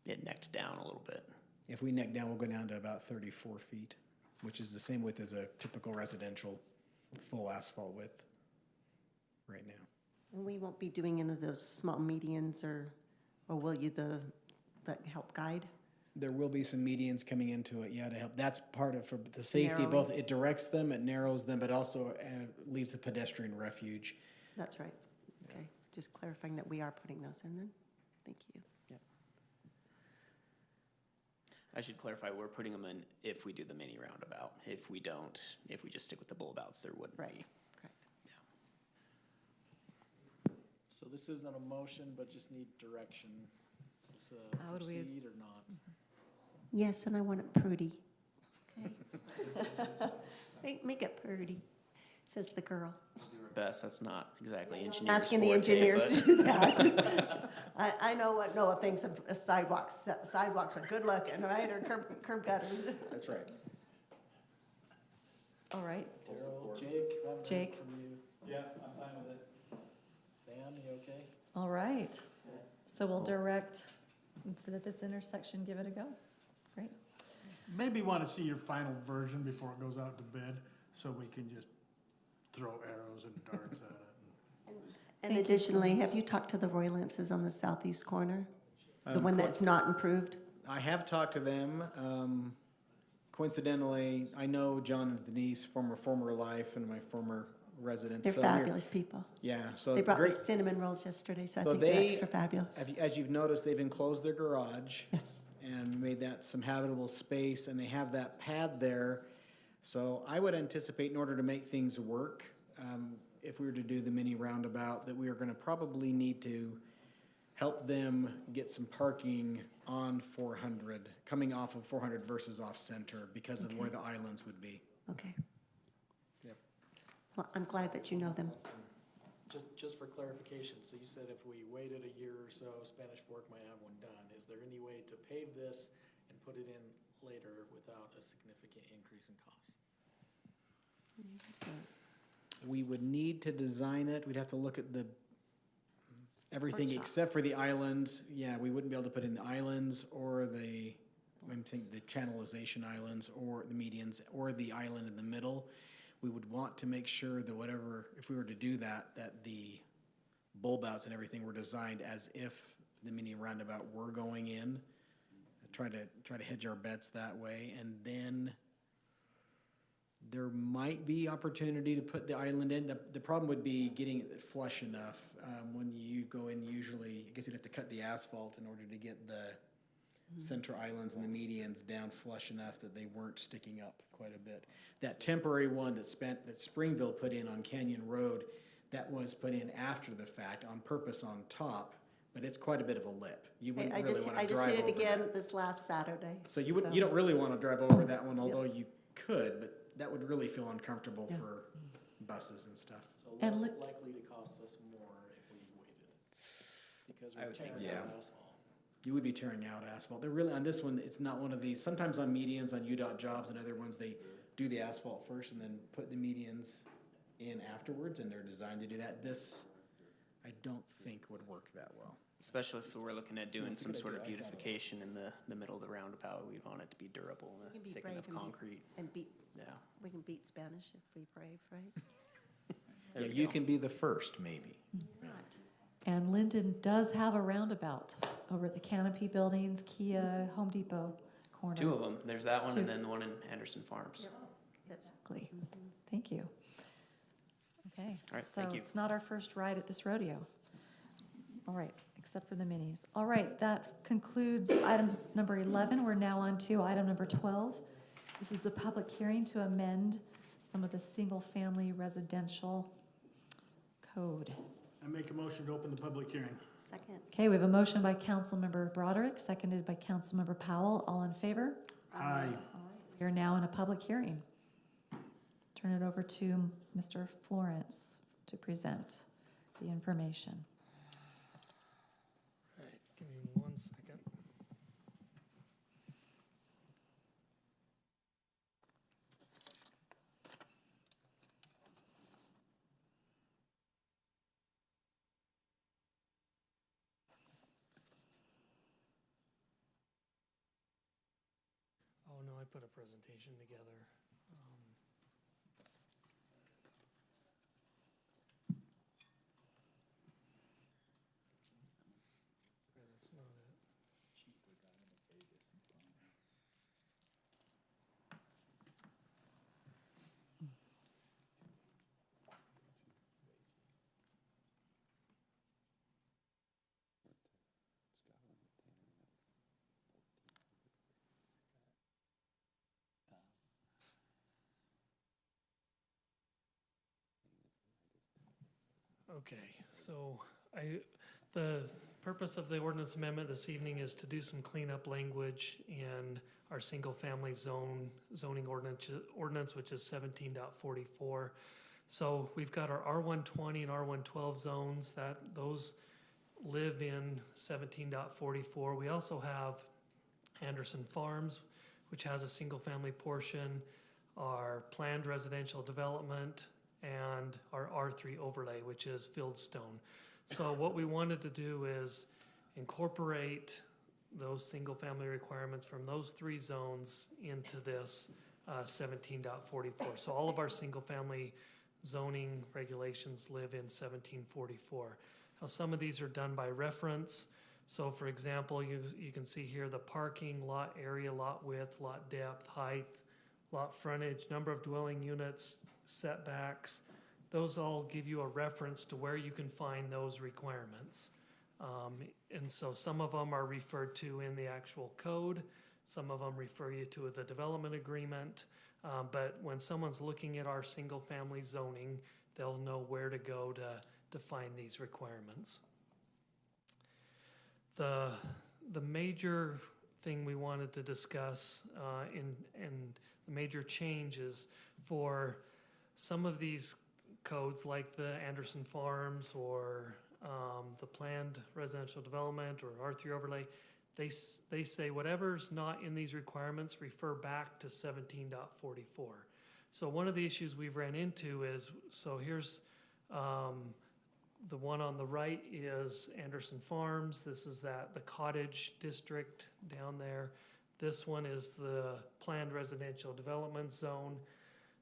it necked down a little bit. If we neck down, we'll go down to about 34 feet, which is the same width as a typical residential full asphalt width right now. And we won't be doing any of those small medians, or will you, the help guide? There will be some medians coming into it, yeah, to help. That's part of, for the safety, Narrowing. both it directs them, it narrows them, but also leaves a pedestrian refuge. That's right. Okay, just clarifying that we are putting those in then. Thank you. I should clarify, we're putting them in if we do the mini roundabout. If we don't, if we just stick with the bulbouts, there wouldn't Right. be. Correct. So this isn't a motion, but just need direction. Is this How would we- proceed or not? Yes, and I want it pretty. Okay. Make it pretty, says the girl. Best, that's not exactly engineers' Asking the forte, engineers but- to do that. I know what Noah thinks of sidewalks. Sidewalks are good looking, right, or curb gutters. That's right. All right, Daryl, Jake, haven't heard Jake. from you. Yeah, I'm fine with it. Dan, you okay? all right. So we'll direct for this intersection, give it a go. Great. Maybe want to see your final version before it goes out to bid, so we can just throw arrows and darts at it. And Thank you so additionally, have you talked to the Roy Lances on the southeast corner? The one co- that's not improved? I have talked to them. Coincidentally, I know John and Denise from a former life and my former residence. They're so we're- fabulous people. Yeah, so They brought me great. cinnamon rolls yesterday, so I So think they're they- extra fabulous. As you've noticed, they've enclosed their garage Yes. and made that some habitable space, and they have that pad there. So I would anticipate, in order to make things work, if we were to do the mini roundabout, that we are gonna probably need to help them get some parking on 400, coming off of 400 versus off center, because of where the islands would be. Okay. Yep. Well, I'm glad that you know them. Just for clarification, so you said if we waited a year or so, Spanish Fork might have one done. Is there any way to pave this and put it in later without a significant increase in cost? We would need to design it, we'd have to look at everything workshops. except for the islands. Yeah, we wouldn't be able to put in the islands or the channelization islands or the medians or the island in the middle. We would want to make sure that whatever, if we were to do that, that the bulb outs and everything were designed as if the mini roundabout were going in. Try to hedge our bets that way, and then there might be opportunity to put the island in. The problem would be getting it flush enough. When you go in, usually, I guess you'd have to cut the asphalt in order to get the center islands and the medians down flush enough that they weren't sticking up quite a bit. That temporary one that Springville put in on Canyon Road, that was put in after the fact on purpose on top, but it's quite a bit of a lip. You wouldn't I really just want to drive hit it over again that. this last Saturday. So you don't really want to drive over that one, although you could, but that would really feel uncomfortable Yeah. for buses and stuff. So And likely to cost us more if we waited, because I we're would think tearing so. out asphalt. You would be tearing out asphalt. They're really, on this one, it's not one of these, sometimes on medians, on UDOT jobs and other ones, they do the asphalt first and then put the medians in afterwards, and they're designed to do that. This, I don't think would work that well. Especially if we're looking at doing That's a some good sort of idea. I thought of it. beautification in the middle of the roundabout. We'd want it to be durable We can and be thick brave enough and be- concrete. And beat, Yeah. we can beat Spanish if we brave, right? There Yeah, we you go. can be the first, maybe. Right. And Lindon does have a roundabout over at the Canopy Buildings, Kia, Home Depot corner. Two of them. There's that one Two. and then the one in Anderson Farms. That's, Exactly. Thank you. Okay. All right, thank So you. it's not our first ride at this rodeo. All right, except for the minis. All right, that concludes item number 11. We're now on to item number 12. This is a public hearing to amend some of the single-family residential code. I make a motion to open the public hearing. second. Okay, we have a motion by Councilmember Broderick, seconded by Councilmember Powell. All in favor? Aye. We are now in a public hearing. Turn it over to Mr. Florence to present the information. Right, give me 1 second. no, I put a presentation together. That's not it. Okay, so the purpose of the ordinance amendment this evening is to do some cleanup language in our single-family zoning ordinance, which is 17.44. So we've got our R120 and R112 zones, those live in 17.44. We also have Anderson Farms, which has a single-family portion, our planned residential development, and our R3 overlay, which is Fieldstone. So what we wanted to do is incorporate those single-family requirements from those three zones into this 17.44. So all of our single-family zoning regulations live in 1744. Now, some of these are done by reference. So for example, you can see here the parking, lot area, lot width, lot depth, height, lot frontage, number of dwelling units, setbacks. Those all give you a reference to where you can find those requirements. And so some of them are referred to in the actual code. Some of them refer you to the development agreement. But when someone's looking at our single family zoning, they'll know where to go to find these requirements. The major thing we wanted to discuss and the major changes for some of these codes, like the Anderson Farms or the planned residential development or R3 overlay, they say whatever's not in these requirements refer back to 17.44. So one of the issues we've ran into is, so here's the one on the right is Anderson Farms. This is the cottage district down there. This one is the planned residential development zone.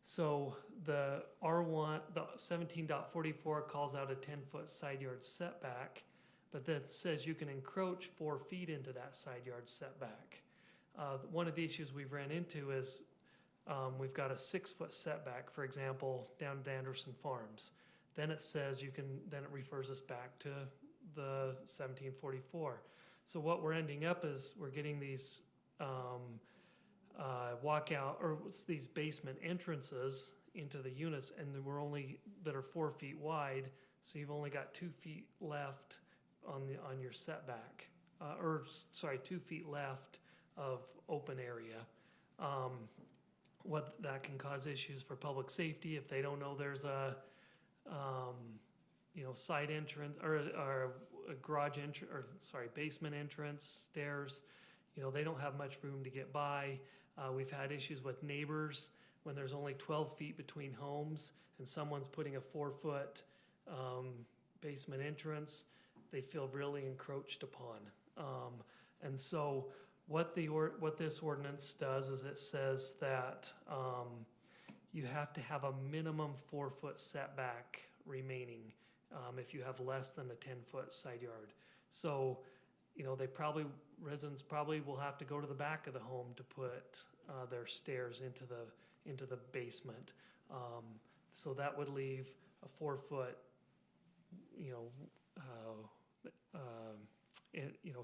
So the R1, the 17.44 calls out a 10-foot side yard setback, but that says you can encroach 4 feet into that side yard setback. One of the issues we've ran into is we've got a 6-foot setback, for example, down at Anderson Farms. Then it says then it refers us back to the 1744. So what we're ending up is we're getting these walkout, or these basement entrances into the units, and that are 4 feet wide. So you've only got 2 feet left on your setback, 2 feet left of open area. What that can cause issues for public safety if they don't know there's a side entrance or a garage entrance, basement entrance, stairs. They don't have much room to get by. We've had issues with neighbors when there's only 12 feet between homes and someone's putting a 4-foot basement entrance. They feel really encroached upon. And so what this ordinance does is it says that you have to have a minimum 4-foot setback remaining if you have less than a 10-foot side yard. So, residents probably will have to go to the back of the home to put their stairs into the basement. So that would leave a 4-foot,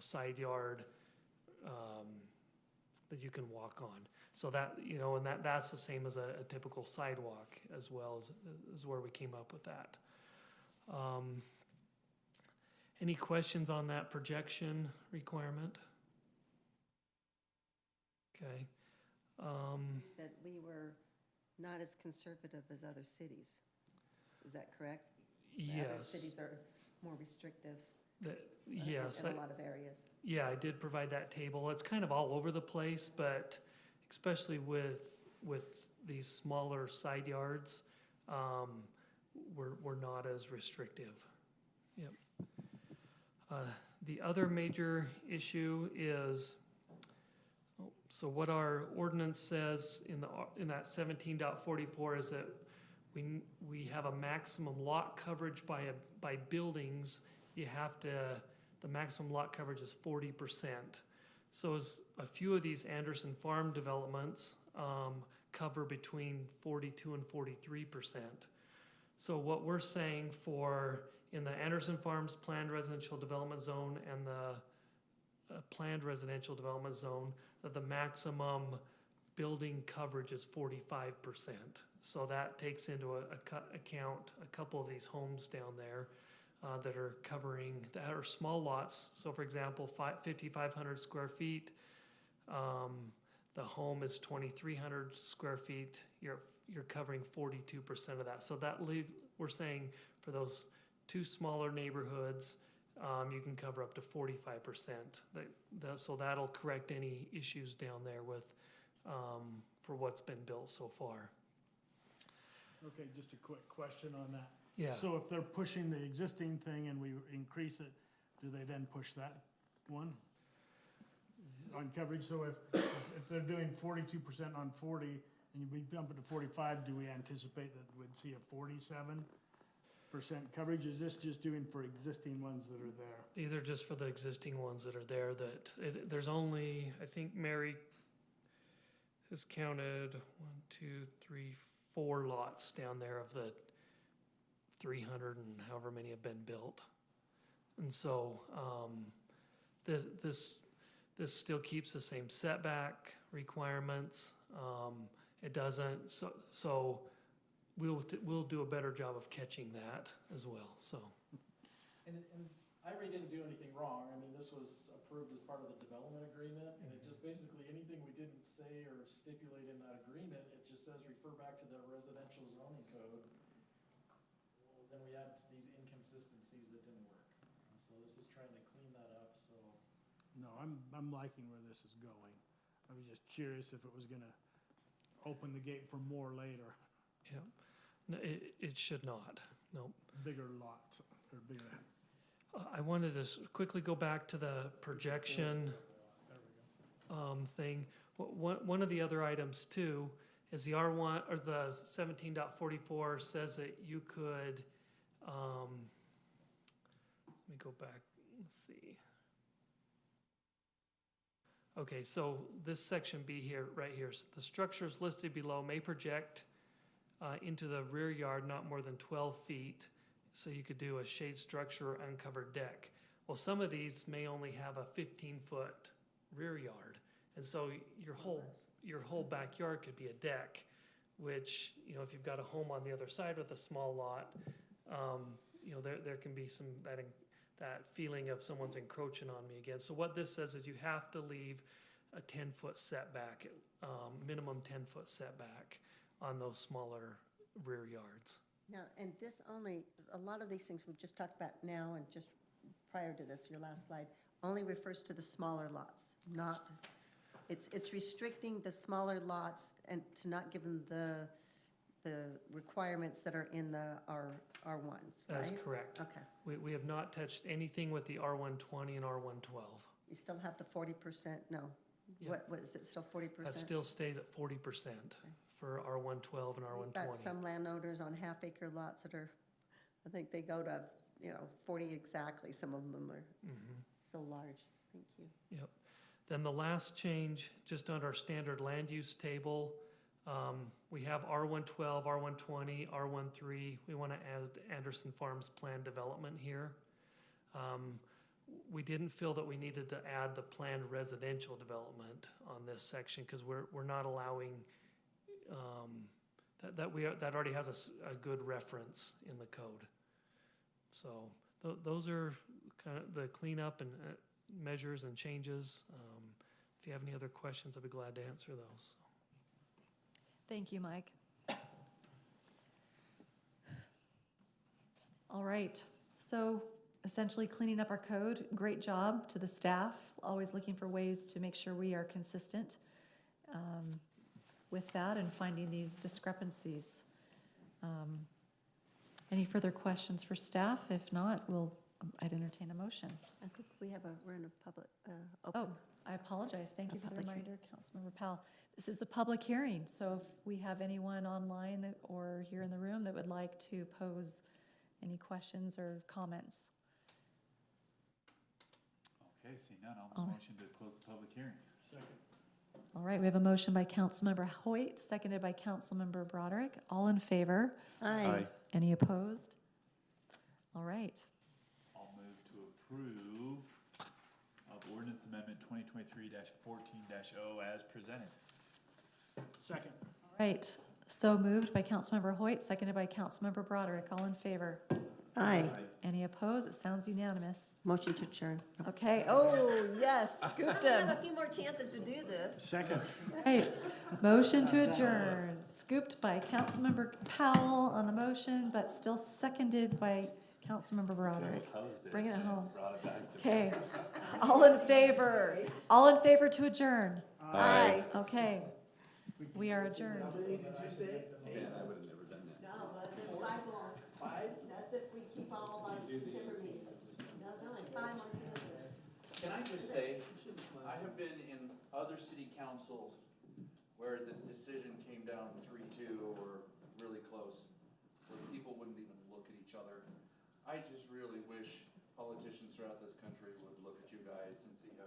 side yard that you can walk on. So that, and that's the same as a typical sidewalk as well as where we came up with that. Any questions on that projection requirement? Okay. That we were not as conservative as other cities. Is that correct? Yes. Other cities are more restrictive. Yes. In a lot of areas. Yeah, I did provide that table. It's kind of all over the place, but especially with these smaller side yards, we're not as restrictive. Yep. The other major issue is, So what our ordinance says in that 17.44 is that we have a maximum lot coverage by buildings. You have to, the maximum lot coverage is 40%. So as a few of these Anderson Farm developments cover between 42 and 43%. So what we're saying in the Anderson Farms planned residential development zone and the planned residential development zone, that the maximum building coverage is 45%. So that takes into account a couple of these homes down there that are small lots. So for example, 5,500 square feet, the home is 2,300 square feet, you're covering 42% of that. So that leaves, we're saying for those two smaller neighborhoods, you can cover up to 45%. So that'll correct any issues down there with, for what's been built so far. Okay, just a quick question on that. Yeah. So if they're pushing the existing thing and we increase it, do they then push that one on coverage? So if they're doing 42% on 40 and we bump it to 45, do we anticipate that we'd see a 47% coverage? Is this just doing for existing ones that are there? These are just for the existing ones that are there there's only, I think Mary has counted 1, 2, 3, 4 lots down there of the 300 and however many have been built. And so this still keeps the same setback requirements. It doesn't, so we'll do a better job of catching that as well, so. And Ivory didn't do anything wrong. I mean, this was approved as part of the development agreement, and it just basically, anything we didn't say or stipulate in that agreement, it just says refer back to the residential zoning code. Well, then we had these inconsistencies that didn't work. And so this is trying to clean that up, so. No, I'm liking where this is going. I was just curious if it was gonna open the gate for more later, Yeah, no, it should not, no. bigger lots or bigger. I wanted to quickly go back to the projection There we go. thing. One of the other items too is the R1, or the 17.44 says that you could, let me go back, let's see. Okay, so this section B here, right here, the structures listed below may project into the rear yard not more than 12 feet. So you could do a shade structure or uncovered deck. Well, some of these may only have a 15-foot rear yard. And so your whole backyard could be a deck, which, you know, if you've got a home on the other side with a small lot, you know, there can be some, that feeling of someone's encroaching on me again. So what this says is you have to leave a 10-foot setback, minimum 10-foot setback on those smaller rear yards. Now, and this only, a lot of these things we've just talked about now and just prior to this, your last slide, only refers to the smaller lots, not, it's restricting the smaller lots and to not give them the requirements that are in the R1s, right? That's correct. Okay. We have not touched anything with the R120 and R112. You still have the 40%, no. Yeah. What is it, still 40%? That still stays at 40% for R112 and We've got R120. some landowners on half-acre lots that are, I think they go to, 40 exactly. Some of them are so large. Thank you. Yep. Then the last change, just on our standard land use table, we have R112, R120, R13. We want to add Anderson Farms planned development here. We didn't feel that we needed to add the planned residential development on this section because we're not allowing that already has a good reference in the code. So those are kind of the cleanup and measures and changes. If you have any other questions, I'd be glad to answer those. Thank you, Mike. All right, so essentially cleaning up our code. Great job to the staff, always looking for ways to make sure we are consistent with that and finding these discrepancies. Any further questions for staff? If not, we'll I'd entertain a motion. I think we're in a public, Oh, open. I apologize. Thank A you for the public hearing. reminder, Councilmember Powell. This is a public hearing, so if we have anyone online or here in the room that would like to pose any questions or comments. Okay, see none, All I'll right. motion to close the public hearing. Second. All right, we have a motion by Councilmember Hoyt, seconded by Councilmember Broderick. All in favor? Aye. Any opposed? All right. I'll move to approve of ordinance amendment 2023-14-0 as presented. Second. All right, so moved by Councilmember Hoyt, seconded by Councilmember Broderick. All in favor? Aye. Any opposed? It sounds unanimous. Motion to adjourn. Okay, oh, yes, scooped I have him. a few more chances to do this. Second. Right, motion to adjourn, scooped by Councilmember Powell on the motion, but still seconded by Councilmember Broderick. Bring it home. Brought it back to Okay, all in favor? All in favor to adjourn? Aye. Okay, we are adjourned. No, but then 5 more. 5? That's if we keep all of our December meetings. No, it's only 5 more chances. Can I just say, I have been in other city councils where the decision came down 3-2 or really close, where people wouldn't even look at each other. I just really wish politicians throughout this country would look at you guys and see how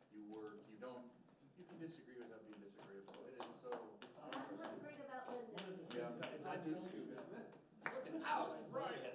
you work. You can disagree without being disagreeable. It is so. That's what's great about Lindon. Yeah, I just. House riot.